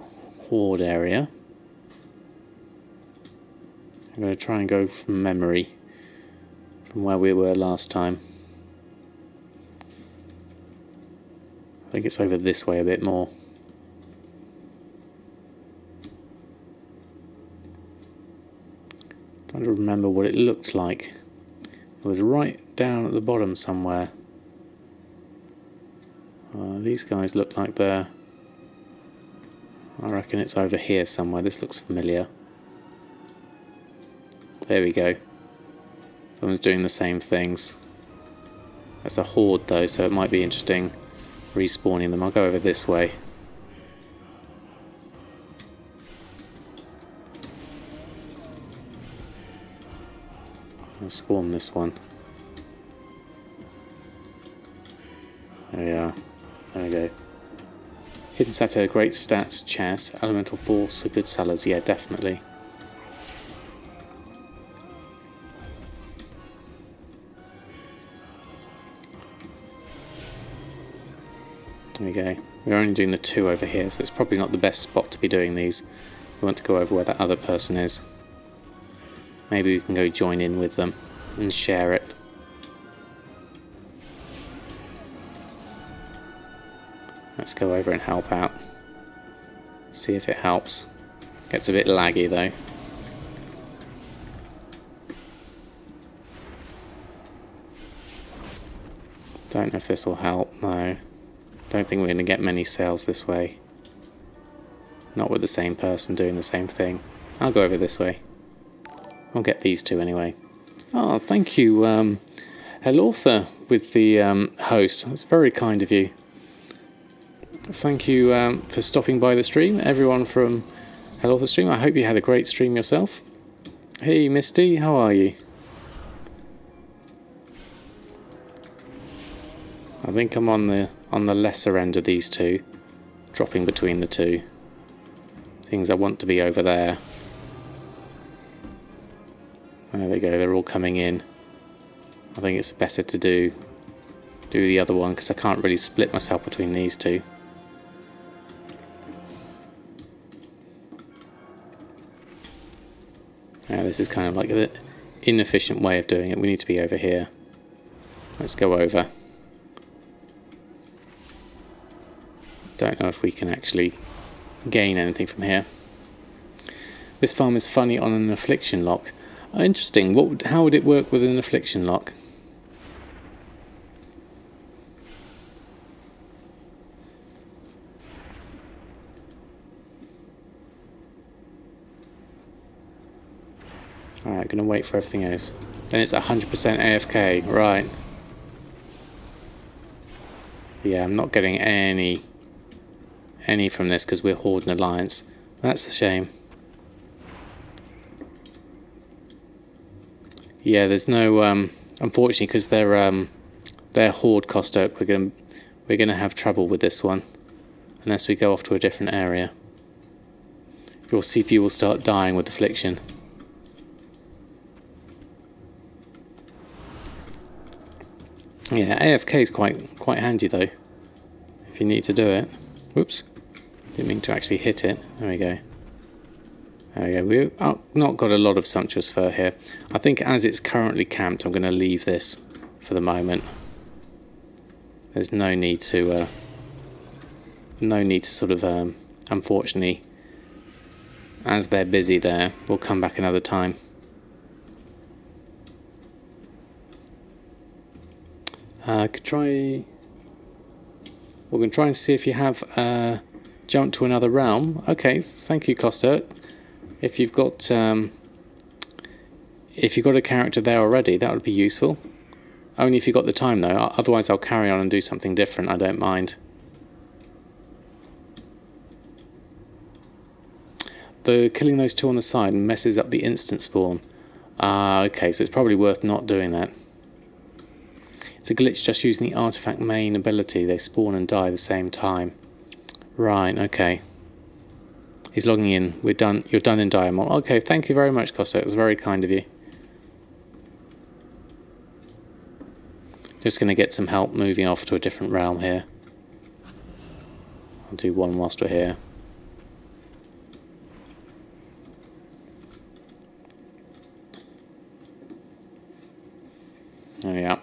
Speaker 1: Horde area. I'm going to try and go from memory from where we were last time. I think it's over this way a bit more. Trying to remember what it looked like. It was right down at the bottom somewhere. These guys look like they're... I reckon it's over here somewhere. This looks familiar. There we go. Someone's doing the same things. That's a horde though, so it might be interesting respawning them. I'll go over this way. I'll spawn this one. There we are. There we go. Hidden Satyr, great stats, chess. Elemental Force are good sellers. Yeah, definitely. There we go. We're only doing the 2 over here, so it's probably not the best spot to be doing these. We want to go over where that other person is. Maybe we can go join in with them and share it. Let's go over and help out. See if it helps. Gets a bit laggy though. Don't know if this will help, no. Don't think we're going to get many sales this way. Not with the same person doing the same thing. I'll go over this way. I'll get these two anyway. Oh, thank you, Helauthor, with the host. That's very kind of you. Thank you for stopping by the stream, everyone from Helauthor stream. I hope you had a great stream yourself. Hey, Misty, how are you? I think I'm on the lesser end of these two, dropping between the two. Things I want to be over there. There they go, they're all coming in. I think it's better to do the other one because I can't really split myself between these two. Now this is kind of like the inefficient way of doing it. We need to be over here. Let's go over. Don't know if we can actually gain anything from here. This farm is funny on an affliction lock. Oh, interesting. How would it work with an affliction lock? Alright, gonna wait for everything else. Then it's 100% AFK, right. Yeah, I'm not getting any from this because we're Horde and Alliance. That's a shame. Yeah, there's no unfortunately because they're Horde cost oak, we're gonna have trouble with this one unless we go off to a different area. Your CPU will start dying with affliction. Yeah, AFK is quite handy though, if you need to do it. Whoops, didn't mean to actually hit it. There we go. There we go. We've not got a lot of sumptuous fur here. I think as it's currently camped, I'm going to leave this for the moment. There's no need to sort of, unfortunately, as they're busy there, we'll come back another time. Could try. We're going to try and see if you have jumped to another realm. Okay, thank you, Costa. If you've got a character there already, that would be useful. Only if you've got the time though. Otherwise, I'll carry on and do something different. I don't mind. Killing those two on the side messes up the instant spawn. Okay, so it's probably worth not doing that. It's a glitch just using the artifact main ability. They spawn and die at the same time. Right, okay. He's logging in. We're done. You're done in Diamond. Okay, thank you very much, Costa. It was very kind of you. Just going to get some help moving off to a different realm here. I'll do one whilst we're here. Oh yeah.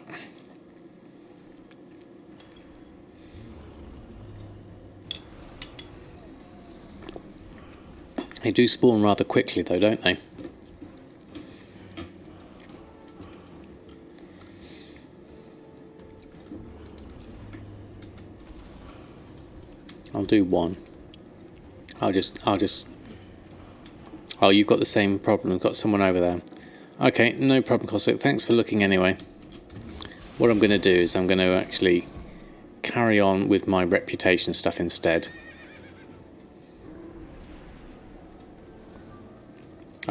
Speaker 1: They do spawn rather quickly though, don't they? I'll do one. I'll just oh, you've got the same problem. We've got someone over there. Okay, no problem, Cossack. Thanks for looking anyway. What I'm going to do is I'm going to actually carry on with my reputation stuff instead.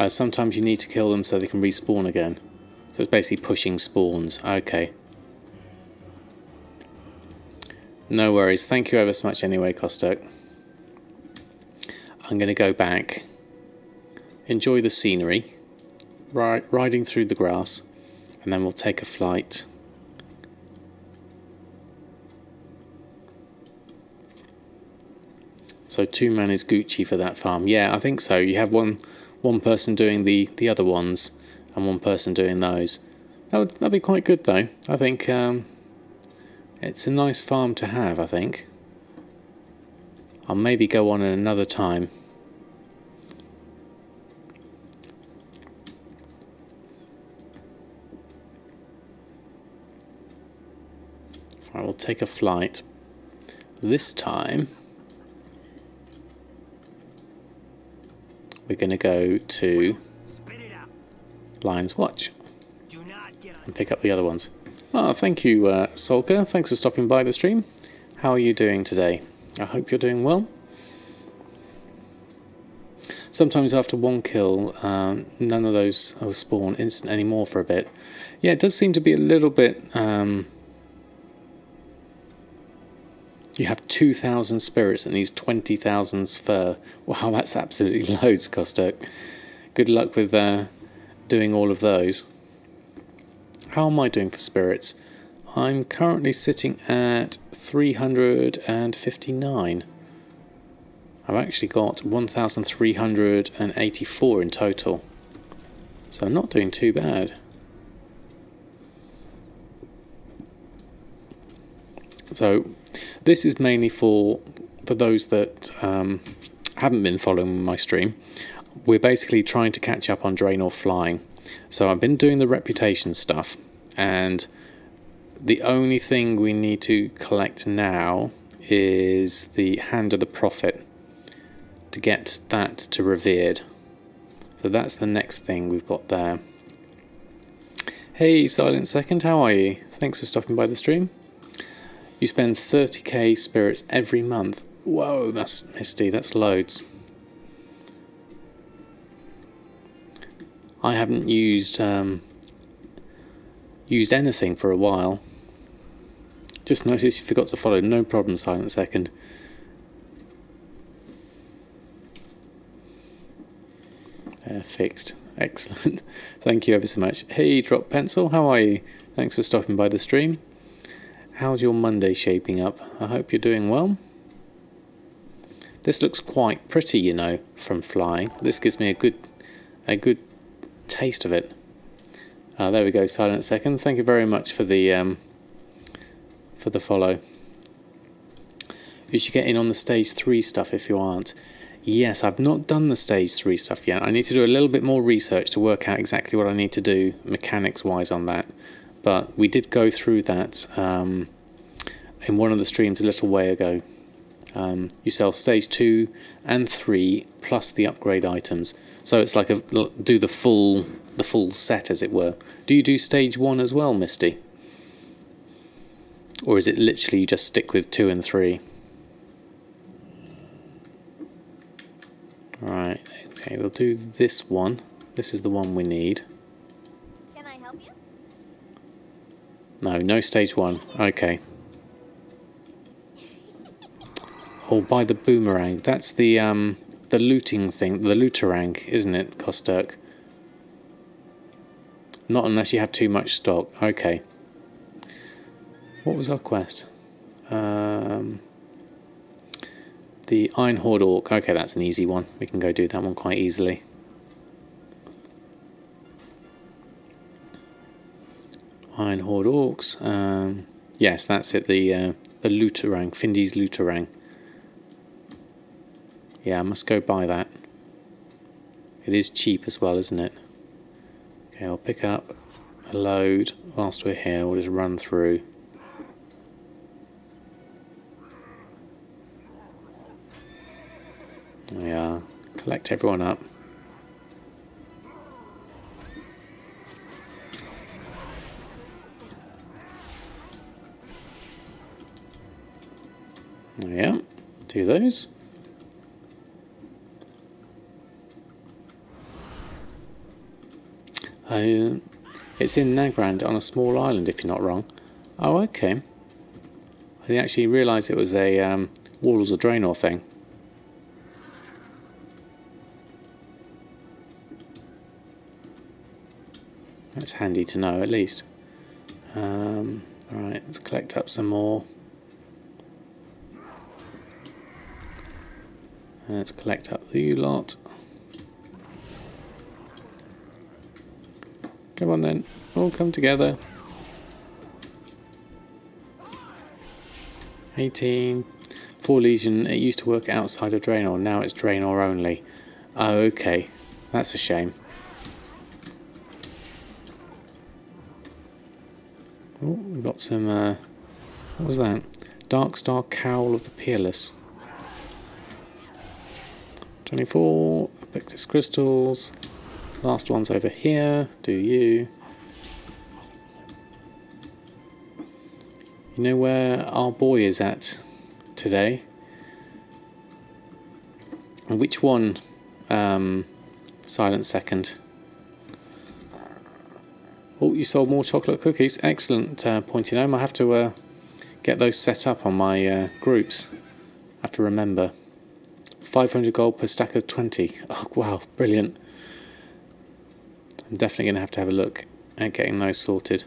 Speaker 1: Sometimes you need to kill them so they can respawn again. So it's basically pushing spawns. Okay. No worries. Thank you ever so much anyway, Kostok. I'm going to go back. Enjoy the scenery. Riding through the grass. And then we'll take a flight. So 2 man is Gucci for that farm. Yeah, I think so. You have one person doing the other ones and one person doing those. That'd be quite good though. I think it's a nice farm to have, I think. I'll maybe go on at another time. I will take a flight. This time we're going to go to Lion's Watch.
Speaker 3: Do not get on.
Speaker 1: And pick up the other ones. Ah, thank you, Solka. Thanks for stopping by the stream. How are you doing today? I hope you're doing well. Sometimes after one kill, none of those will spawn instant anymore for a bit. Yeah, it does seem to be a little bit... you have 2,000 spirits and these 20,000 fur. Wow, that's absolutely loads, Kostek. Good luck with doing all of those. How am I doing for spirits? I'm currently sitting at 359. I've actually got 1,384 in total. So I'm not doing too bad. So this is mainly for those that haven't been following my stream. We're basically trying to catch up on Draenor flying. So I've been doing the reputation stuff, and the only thing we need to collect now is the Hand of the Prophet to get that to revered. So that's the next thing we've got there. Hey Silent Second, how are you? Thanks for stopping by the stream. You spend 30k spirits every month. Whoa, that's Misty, that's loads. I haven't used anything for a while. Just noticed you forgot to follow. No problem, Silent Second. Fixed. Excellent. Thank you ever so much. Hey, Drop Pencil, how are you? Thanks for stopping by the stream. How's your Monday shaping up? I hope you're doing well. This looks quite pretty, you know, from flying. This gives me a good taste of it. There we go, Silent Second. Thank you very much for the follow. You should get in on the stage 3 stuff if you aren't. Yes, I've not done the stage 3 stuff yet. I need to do a little bit more research to work out exactly what I need to do mechanics wise on that. But we did go through that in one of the streams a little way ago. You sell stage 2 and 3 plus the upgrade items. So it's like do the full set, as it were. Do you do stage 1 as well, Misty? Or is it literally you just stick with 2 and 3? Right, okay, we'll do this one. This is the one we need.
Speaker 4: Can I help you?
Speaker 1: No stage 1. Okay. Oh, buy the boomerang. That's the looting thing, the looterang, isn't it, Kostek? Not unless you have too much stock. Okay. What was our quest? The Iron Horde Orc. Okay, that's an easy one. We can go do that one quite easily. Iron Horde Orcs. Yes, that's it. The looterang, Findy's looterang. Yeah, I must go buy that. It is cheap as well, isn't it? Okay, I'll pick up a load whilst we're here. We'll just run through. Yeah, collect everyone up. Yeah, do those. It's in Nagrand on a small island, if you're not wrong. Oh, okay. I didn't actually realise it was a Walls of Draenor thing. That's handy to know, at least. Alright, let's collect up some more. Let's collect up the lot. Come on then, all come together. 18. 4 Legion, it used to work outside of Draenor, now it's Draenor only. Oh, okay, that's a shame. Oh, we've got some, what was that? Darkstar Cowl of the Peerless. 24, Pictus Crystals. Last one's over here. Do you? You know where our boy is at today? And which one? Silent second. Oh, you sold more chocolate cookies. Excellent, Pointy Gnome. I have to get those set up on my groups. I have to remember. 500 gold per stack of 20. Oh, wow, brilliant. I'm definitely going to have a look at getting those sorted.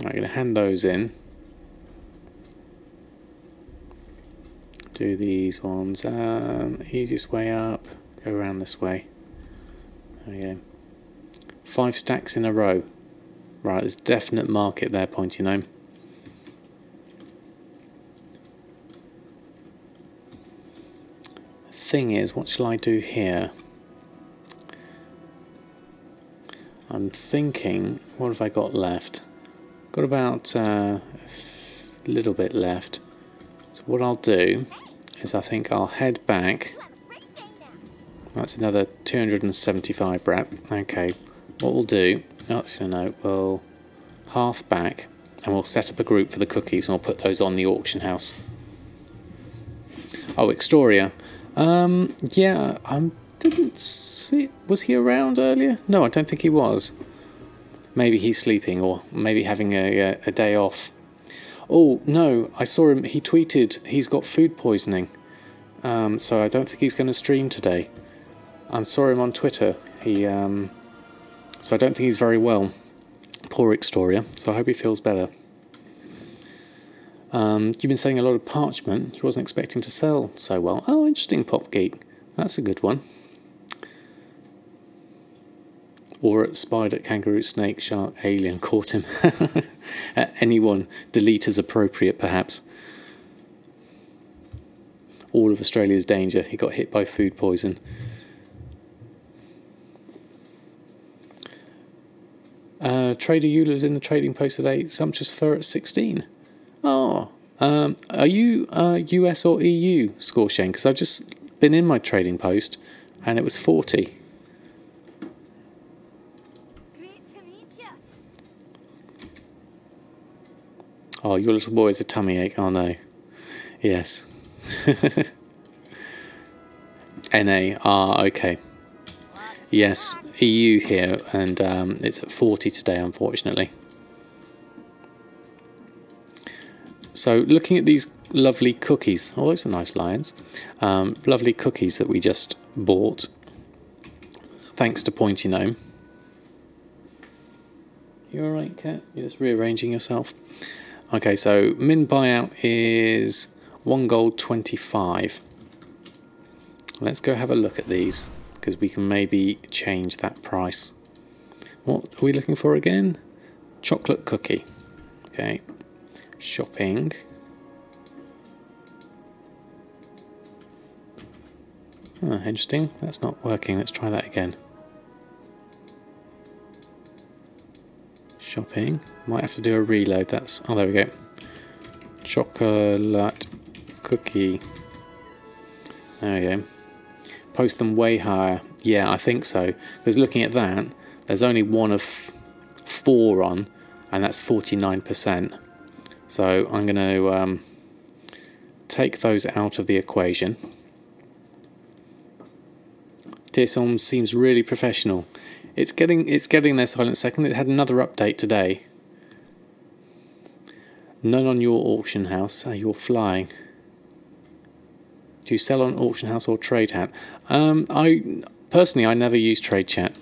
Speaker 1: I'm going to hand those in. Do these ones. Easiest way up. Go around this way. There we go. 5 stacks in a row. Right, there's definite market there, Pointy Gnome. Thing is, what shall I do here? I'm thinking, what have I got left? Got about a little bit left. So what I'll do is I think I'll head back. That's another 275 rep. Okay, what we'll do, actually no, we'll half back and we'll set up a group for the cookies and we'll put those on the auction house. Oh, Extoria. Yeah, I didn't see. Was he around earlier? No, I don't think he was. Maybe he's sleeping or maybe having a day off. Oh, no, I saw him. He tweeted he's got food poisoning. So I don't think he's going to stream today. I saw him on Twitter. So I don't think he's very well. Poor Extoria. So I hope he feels better. You've been selling a lot of parchment. You wasn't expecting to sell so well. Oh, interesting, Pop Geek. That's a good one. Or at spider, kangaroo, snake, shark, alien caught him. Anyone, delete as appropriate, perhaps. All of Australia's danger. He got hit by food poison. Trader Eulers in the trading post today. Sumptuous fur at 16. Oh, are you US or EU, Scorshane? Because I've just been in my trading post and it was 40.
Speaker 4: Great to meet you.
Speaker 1: Oh, your little boy has a tummy ache. Oh no. Yes. NA. Ah, okay. Yes, EU here, and it's at 40 today, unfortunately. So, looking at these lovely cookies, oh, those are nice lions. Lovely cookies that we just bought, thanks to Pointy Gnome. You alright, Cat? You're just rearranging yourself. Okay, so min buyout is 1 gold 25. Let's go have a look at these, because we can maybe change that price. What are we looking for again? Chocolate cookie. Okay. Shopping. Oh, interesting. That's not working. Let's try that again. Shopping. Might have to do a reload. That's... oh, there we go. Chocolate cookie. There we go. Post them way higher. Yeah, I think so. Because looking at that, there's only one of 4 on, and that's 49%. So I'm going to take those out of the equation. Tearsom seems really professional. It's getting there, Silent Second. It had another update today. None on your auction house. You're flying. Do you sell on auction house or trade hat? I personally never use trade chat,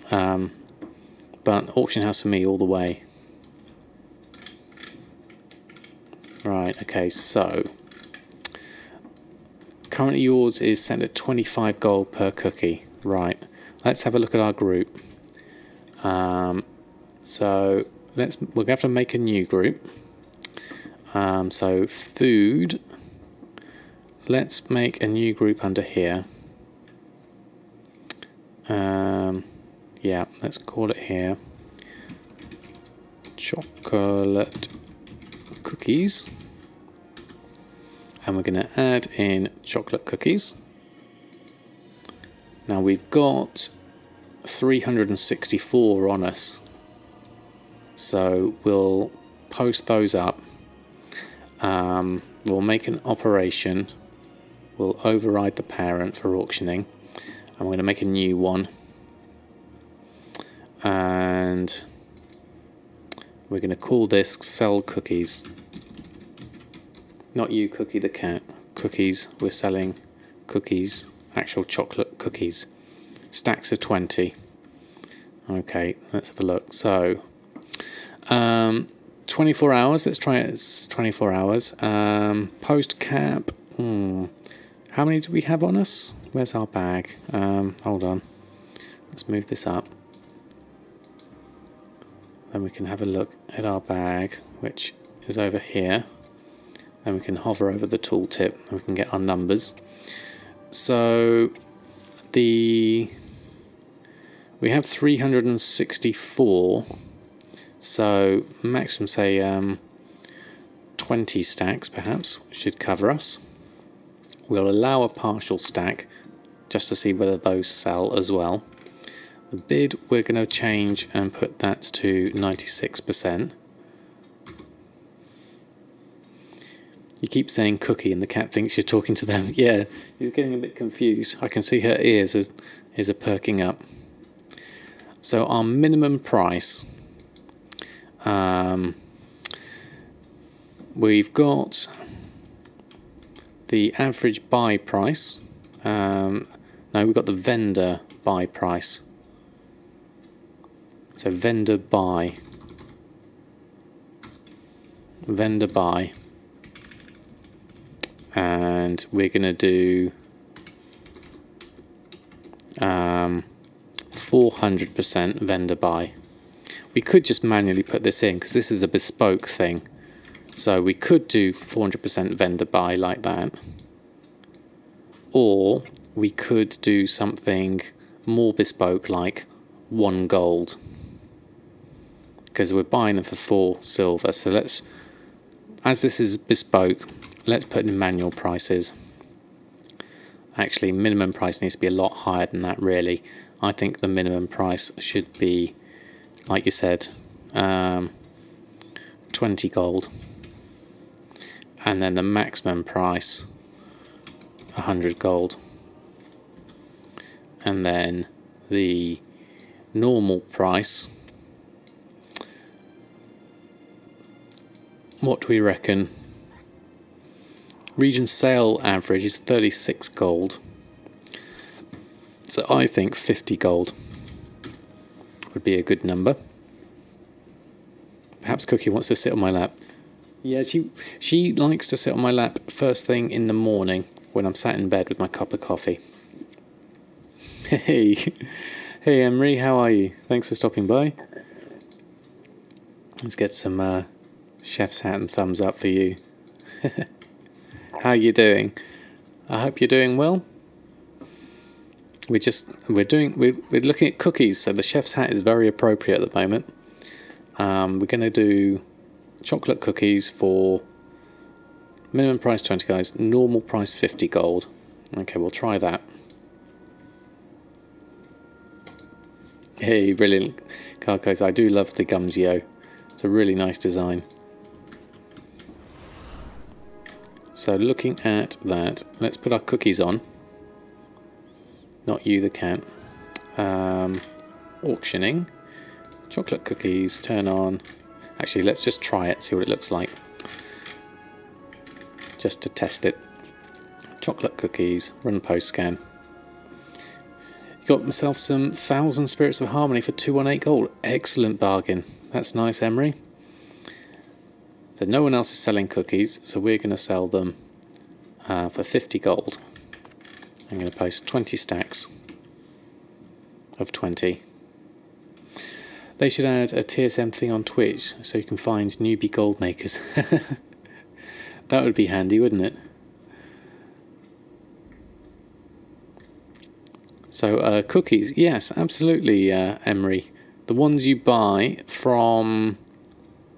Speaker 1: but auction house for me all the way. Right. Okay. So currently yours is set at 25 gold per cookie. Right. Let's have a look at our group. So we're gonna have to make a new group. So food. Let's make a new group under here. Yeah, let's call it here. Chocolate cookies. And we're going to add in chocolate cookies. Now we've got 364 on us. So we'll post those up. We'll make an operation. We'll override the parent for auctioning. I'm going to make a new one. And we're going to call this Sell Cookies. Not you, Cookie the cat. Cookies. We're selling cookies. Actual chocolate cookies. Stacks of 20. Okay, let's have a look. So, 24 hours. Let's try it. It's 24 hours. Post cap. How many do we have on us? Where's our bag? Hold on. Let's move this up. Then we can have a look at our bag, which is over here. Then we can hover over the tooltip and we can get our numbers. So we have 364. So maximum, say 20 stacks perhaps should cover us. We'll allow a partial stack just to see whether those sell as well. The bid we're going to change and put that to 96%. You keep saying cookie and the cat thinks you're talking to them. Yeah, he's getting a bit confused. I can see her ears are perking up. So our minimum price, we've got the average buy price. No, we've got the vendor buy price. So vendor buy. And we're going to do 400% vendor buy. We could just manually put this in because this is a bespoke thing. So we could do 400% vendor buy like that. Or we could do something more bespoke like 1 gold. Because we're buying them for 4 silver. So let's, as this is bespoke, let's put in manual prices. Actually, minimum price needs to be a lot higher than that, really. I think the minimum price should be, like you said, 20 gold. And then the maximum price, 100 gold. And then the normal price, what do we reckon? Region sale average is 36 gold. So I think 50 gold would be a good number. Perhaps Cookie wants to sit on my lap. Yeah, she likes to sit on my lap first thing in the morning when I'm sat in bed with my cup of coffee. Hey, hey Emery, how are you? Thanks for stopping by. Let's get some chef's hat and thumbs up for you. How are you doing? I hope you're doing well. We're looking at cookies, so the chef's hat is very appropriate at the moment. We're going to do chocolate cookies for minimum price 20 guys, normal price 50 gold. Okay, we'll try that. Hey, brilliant, Carcos. I do love the Gumsio. It's a really nice design. So looking at that, let's put our cookies on. Not you, the cat. Auctioning. Chocolate cookies, turn on. Actually, let's just try it, see what it looks like. Just to test it. Chocolate cookies, run post scan. Got myself some 1,000 Spirits of Harmony for 218 gold. Excellent bargain. That's nice, Emery. So no one else is selling cookies, so we're going to sell them for 50 gold. I'm going to post 20 stacks of 20. They should add a TSM thing on Twitch so you can find newbie gold makers. That would be handy, wouldn't it? So cookies, yes, absolutely, Emery. The ones you buy from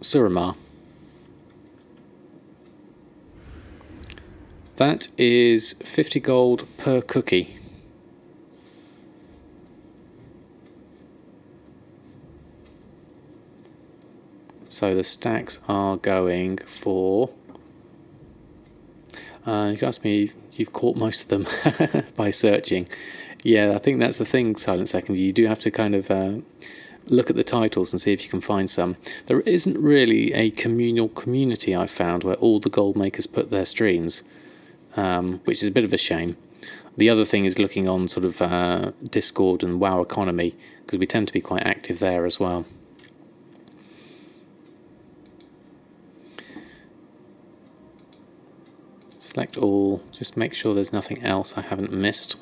Speaker 1: Suramar. That is 50 gold per cookie. So the stacks are going for... you can ask me, you've caught most of them by searching. Yeah, I think that's the thing, Silent Second. You do have to kind of look at the titles and see if you can find some. There isn't really a communal community, I've found, where all the gold makers put their streams, which is a bit of a shame. The other thing is looking on sort of Discord and WoW Economy, because we tend to be quite active there as well. Select all, just make sure there's nothing else I haven't missed.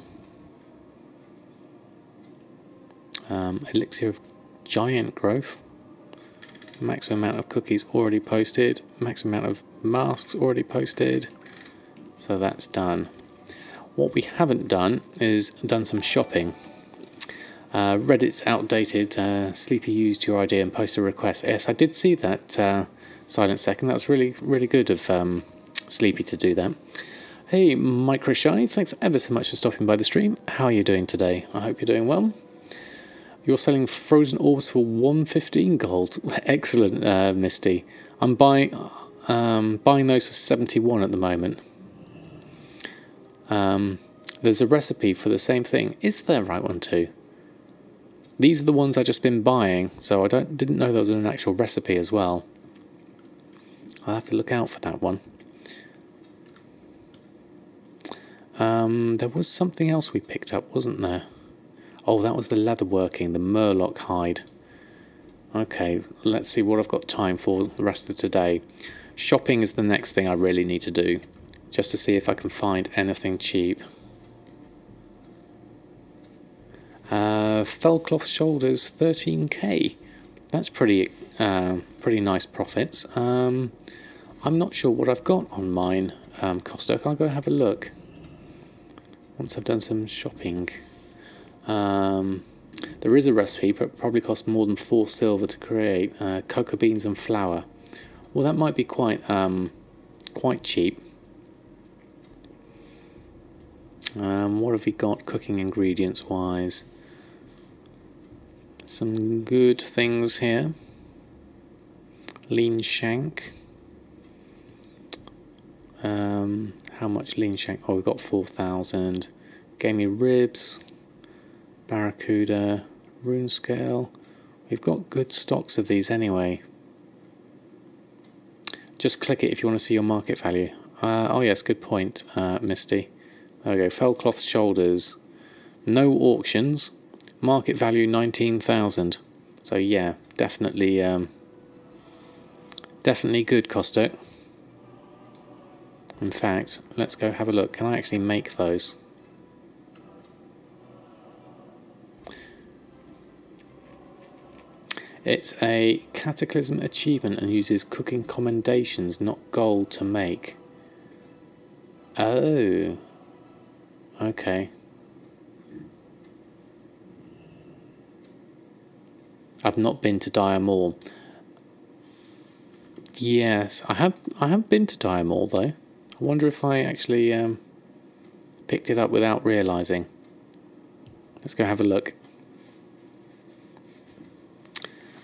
Speaker 1: Elixir of Giant Growth. Maximum amount of cookies already posted. Maximum amount of masks already posted. So that's done. What we haven't done is done some shopping. Reddit's outdated. Sleepy used your idea and posted a request. Yes, I did see that, Silent Second. That was really good of Sleepy to do that. Hey, Micro Shy, thanks ever so much for stopping by the stream. How are you doing today? I hope you're doing well. You're selling frozen orbs for 115 gold. Excellent, Misty. I'm buying those for 71 at the moment. There's a recipe for the same thing. Is there right one too? These are the ones I've just been buying, so I didn't know there was an actual recipe as well. I'll have to look out for that one. There was something else we picked up, wasn't there? Oh, that was the leatherworking, the Murloc hide. Okay, let's see what I've got time for the rest of today. Shopping is the next thing I really need to do, just to see if I can find anything cheap. Fellcloth shoulders, 13k. That's pretty nice profits. I'm not sure what I've got on mine, Costa. I'll go have a look once I've done some shopping. There is a recipe, but it probably costs more than 4 silver to create. Cocoa beans and flour. Well, that might be quite cheap. What have we got cooking ingredients wise? Some good things here. Lean shank. How much lean shank? Oh, we've got 4,000. Gamey ribs. Barracuda. Rune scale. We've got good stocks of these anyway. Just click it if you want to see your market value. Oh yes, good point, Misty. There we go. Fellcloth shoulders. No auctions. Market value 19,000. So yeah, definitely good, Costo. In fact, let's go have a look. Can I actually make those? It's a Cataclysm achievement and uses cooking commendations, not gold, to make. Oh. Okay. I've not been to Dire Mall. Yes, I have been to Dire Mall though. I wonder if I actually picked it up without realising. Let's go have a look.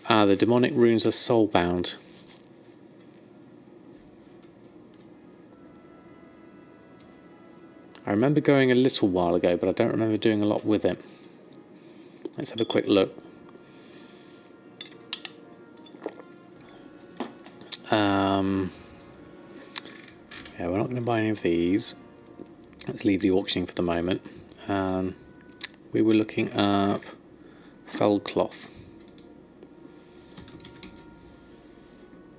Speaker 1: Ah, the demonic runes are soulbound. I remember going a little while ago, but I don't remember doing a lot with it. Let's have a quick look. Yeah, we're not going to buy any of these. Let's leave the auctioning for the moment. We were looking up Fellcloth.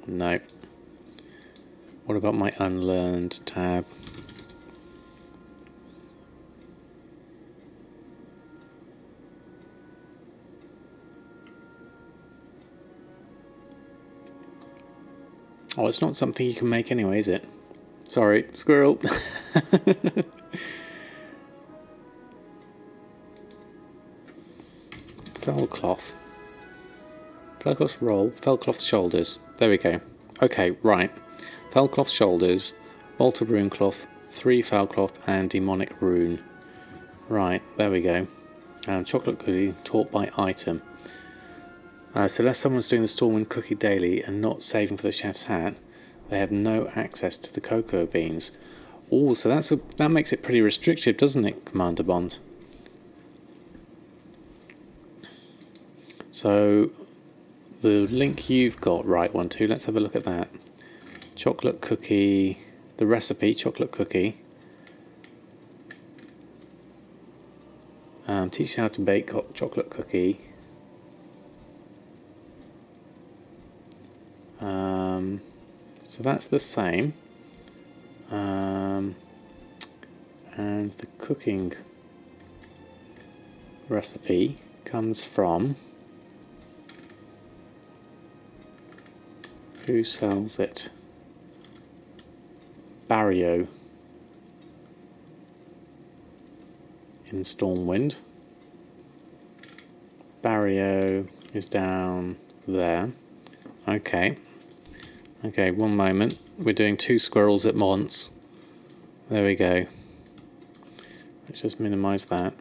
Speaker 1: No. What about my unlearned tab? Oh, it's not something you can make anyway, is it? Sorry, squirrel. Fellcloth. Fellcloth roll, Fellcloth shoulders. There we go. Okay, right. Fellcloth shoulders, bolted rune cloth, 3 Fellcloth and demonic rune. Right, there we go. And chocolate goodie taught by item. So unless someone's doing the Stormwind Cookie daily and not saving for the chef's hat, they have no access to the cocoa beans. Oh, so that makes it pretty restrictive, doesn't it, Commander Bond? So the link you've got, right one too, let's have a look at that. Chocolate cookie, the recipe, chocolate cookie. Teach you how to bake hot chocolate cookie. So that's the same. And the cooking recipe comes from... Who sells it? Barrio in Stormwind. Barrio is down there. Okay. Okay, one moment. We're doing 2 squirrels at once. There we go. Let's just minimize that.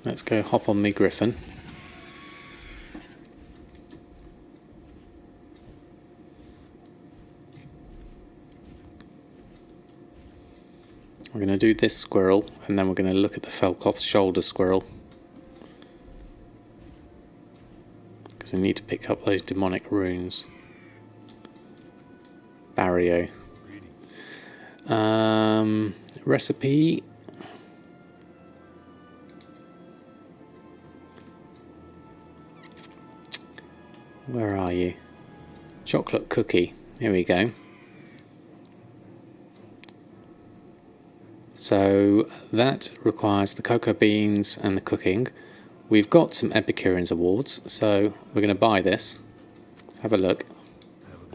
Speaker 1: Let's go hop on me Griffin. We're going to do this squirrel, and then we're going to look at the Felcloth shoulder squirrel. Because we need to pick up those demonic runes. Barrio. Recipe. Where are you? Chocolate cookie. Here we go. So that requires the cocoa beans and the cooking. We've got some Epicureans awards, so we're going to buy this. Let's have a look.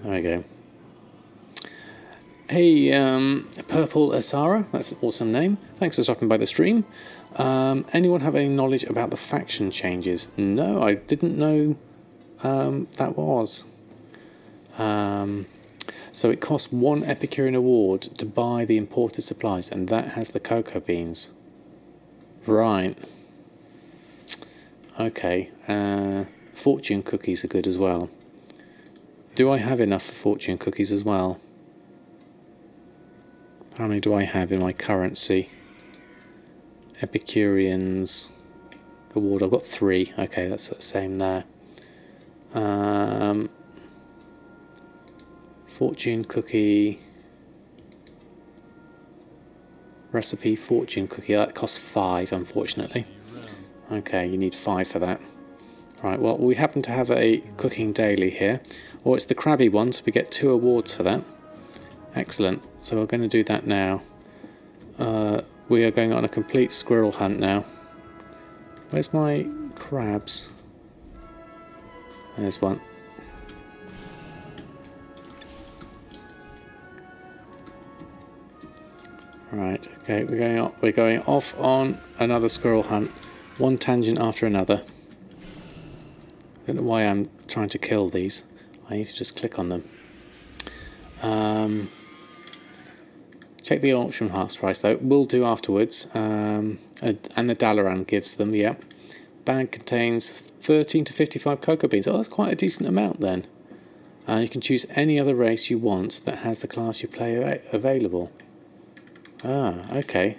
Speaker 1: There we go. Hey, Purple Asara, that's an awesome name. Thanks for stopping by the stream. Anyone have any knowledge about the faction changes? No, I didn't know that was. So it costs 1 Epicurean award to buy the imported supplies, and that has the cocoa beans. Right. Okay. Fortune cookies are good as well. Do I have enough for fortune cookies as well? How many do I have in my currency? Epicureans award. I've got 3. Okay, that's the same there. Fortune cookie recipe, fortune cookie, that costs 5 unfortunately. Okay, you need 5 for that. Right, well we happen to have a cooking daily here. Or it's the crabby one, so we get 2 awards for that. Excellent, so we're going to do that now. We are going on a complete squirrel hunt now. Where's my crabs? There's one. Right, okay, we're going off on another squirrel hunt. One tangent after another. I don't know why I'm trying to kill these. I need to just click on them. Check the auction house price though. We'll do afterwards. And the Dalaran gives them, yeah. Bag contains 13 to 55 cocoa beans. Oh, that's quite a decent amount then. You can choose any other race you want that has the class you play available. Ah, okay.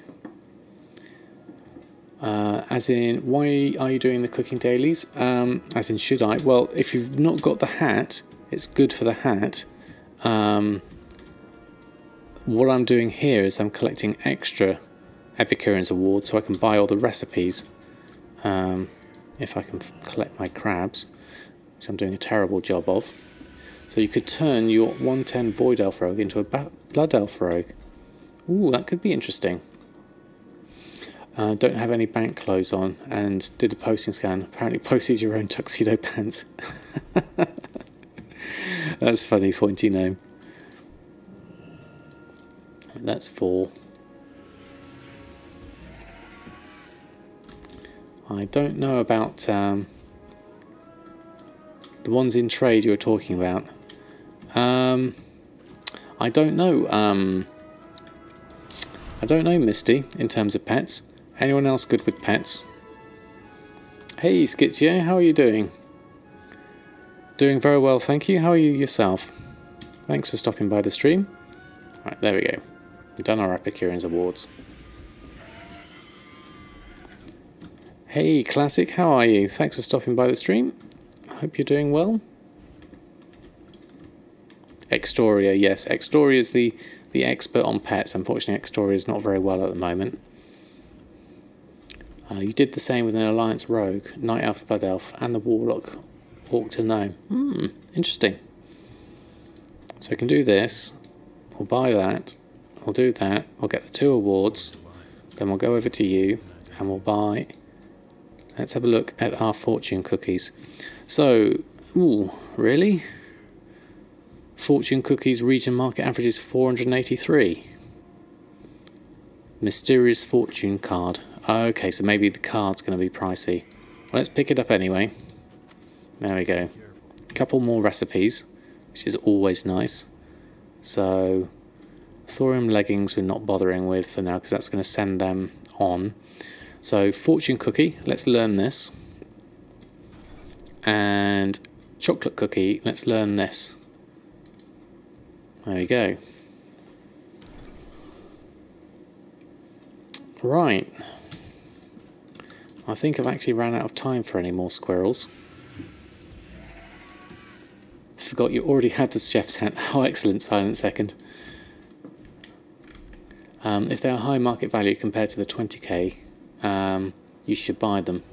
Speaker 1: As in, why are you doing the cooking dailies? As in, should I? Well, if you've not got the hat, it's good for the hat. What I'm doing here is I'm collecting extra Epicureans awards so I can buy all the recipes. If I can collect my crabs, which I'm doing a terrible job of. So you could turn your 110 Void Elf Rogue into a Blood Elf Rogue. Ooh, that could be interesting. Don't have any bank clothes on and did a posting scan. Apparently posted your own tuxedo pants. That's funny, pointy name. That's 4. I don't know about the ones in trade you were talking about. I don't know. I don't know, Misty, in terms of pets. Anyone else good with pets? Hey Skitsio, how are you doing? Doing very well, thank you. How are you yourself? Thanks for stopping by the stream. Right, there we go. We've done our Epicureans Awards. Hey Classic, how are you? Thanks for stopping by the stream. I hope you're doing well. Extoria, yes. Extoria is the expert on pets. Unfortunately, Extoria is not very well at the moment. You did the same with an Alliance Rogue, Night Elf, Blood Elf, and the Warlock Orc to Gnome. Interesting. So we can do this. We'll buy that. We'll do that. We'll get the 2 awards. Then we'll go over to you and we'll buy. Let's have a look at our fortune cookies. So, ooh, really? Fortune cookies region market average is 483. Mysterious fortune card. Okay, so maybe the card's going to be pricey. Well, let's pick it up anyway. There we go. A couple more recipes, which is always nice. So, thorium leggings we're not bothering with for now because that's going to send them on. So, fortune cookie, let's learn this. And chocolate cookie, let's learn this. There we go. Right. I think I've actually ran out of time for any more squirrels. Forgot you already had the chef's hat. Oh, excellent, silent second. If they are high market value compared to the 20k, you should buy them.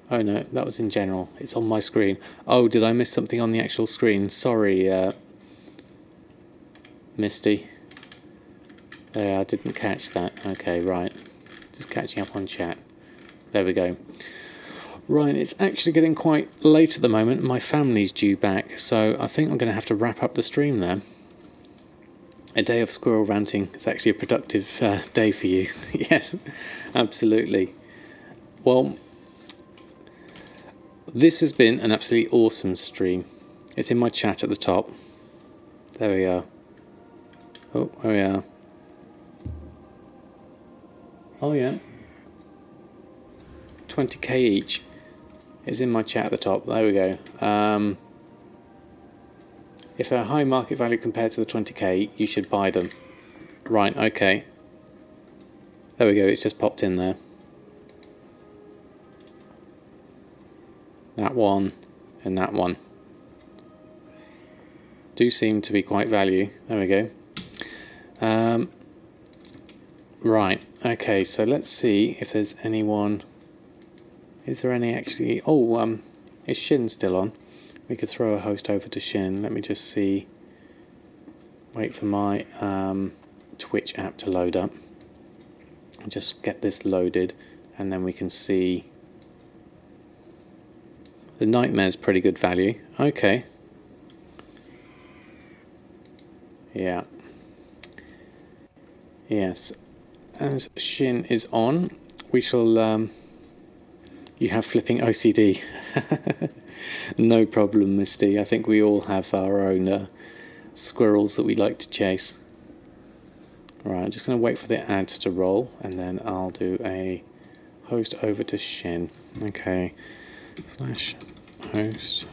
Speaker 1: Oh no, that was in general. It's on my screen. Oh, did I miss something on the actual screen? Sorry, Misty. There, I didn't catch that. Okay, right. Just catching up on chat. There we go. Right, it's actually getting quite late at the moment. My family's due back, so I think I'm going to have to wrap up the stream there. A day of squirrel ranting is actually a productive day for you. Yes, absolutely. Well, this has been an absolutely awesome stream. It's in my chat at the top. There we are. Oh, there we are. Oh yeah. 20k each is in my chat at the top. There we go. If they're high market value compared to the 20k, you should buy them. Right, okay. There we go, it's just popped in there. That one and that one do seem to be quite value. There we go. Right, okay, so let's see if there's anyone. Is there any actually? Oh, is Shin still on? We could throw a host over to Shin. Let me just see. Wait for my Twitch app to load up. Just get this loaded and then we can see. The Nightmare's pretty good value. Okay. Yeah. Yes. As Shin is on, we shall... you have flipping OCD. No problem, Misty. I think we all have our own squirrels that we like to chase. Right, I'm just going to wait for the ad to roll, and then I'll do a host over to Shin. Okay. Slash host.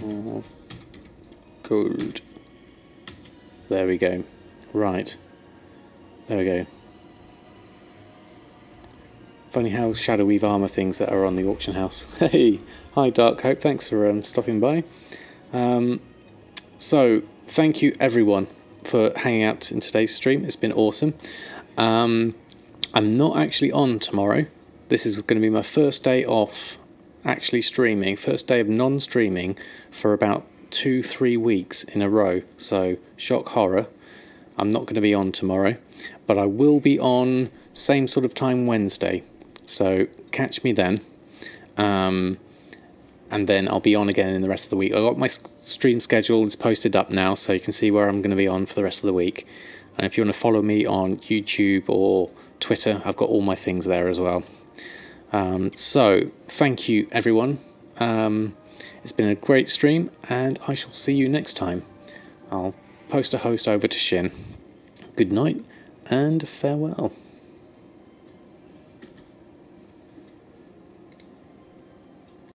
Speaker 1: Of gold. There we go. Right. There we go. Funny how Shadoweave armor things that are on the auction house. Hey, hi Dark Hope. Thanks for stopping by. So thank you everyone for hanging out in today's stream. It's been awesome. I'm not actually on tomorrow. This is going to be my first day off actually streaming, first day of non-streaming for about 2-3 weeks in a row. So shock horror, I'm not going to be on tomorrow, but I will be on same sort of time Wednesday. So catch me then. and then I'll be on again in the rest of the week. I've got my stream schedule is posted up now, so you can see where I'm going to be on for the rest of the week. And if you want to follow me on YouTube or Twitter, I've got all my things there as well. So thank you everyone. It's been a great stream, and I shall see you next time. I'll post a host over to Shin. Good night and farewell.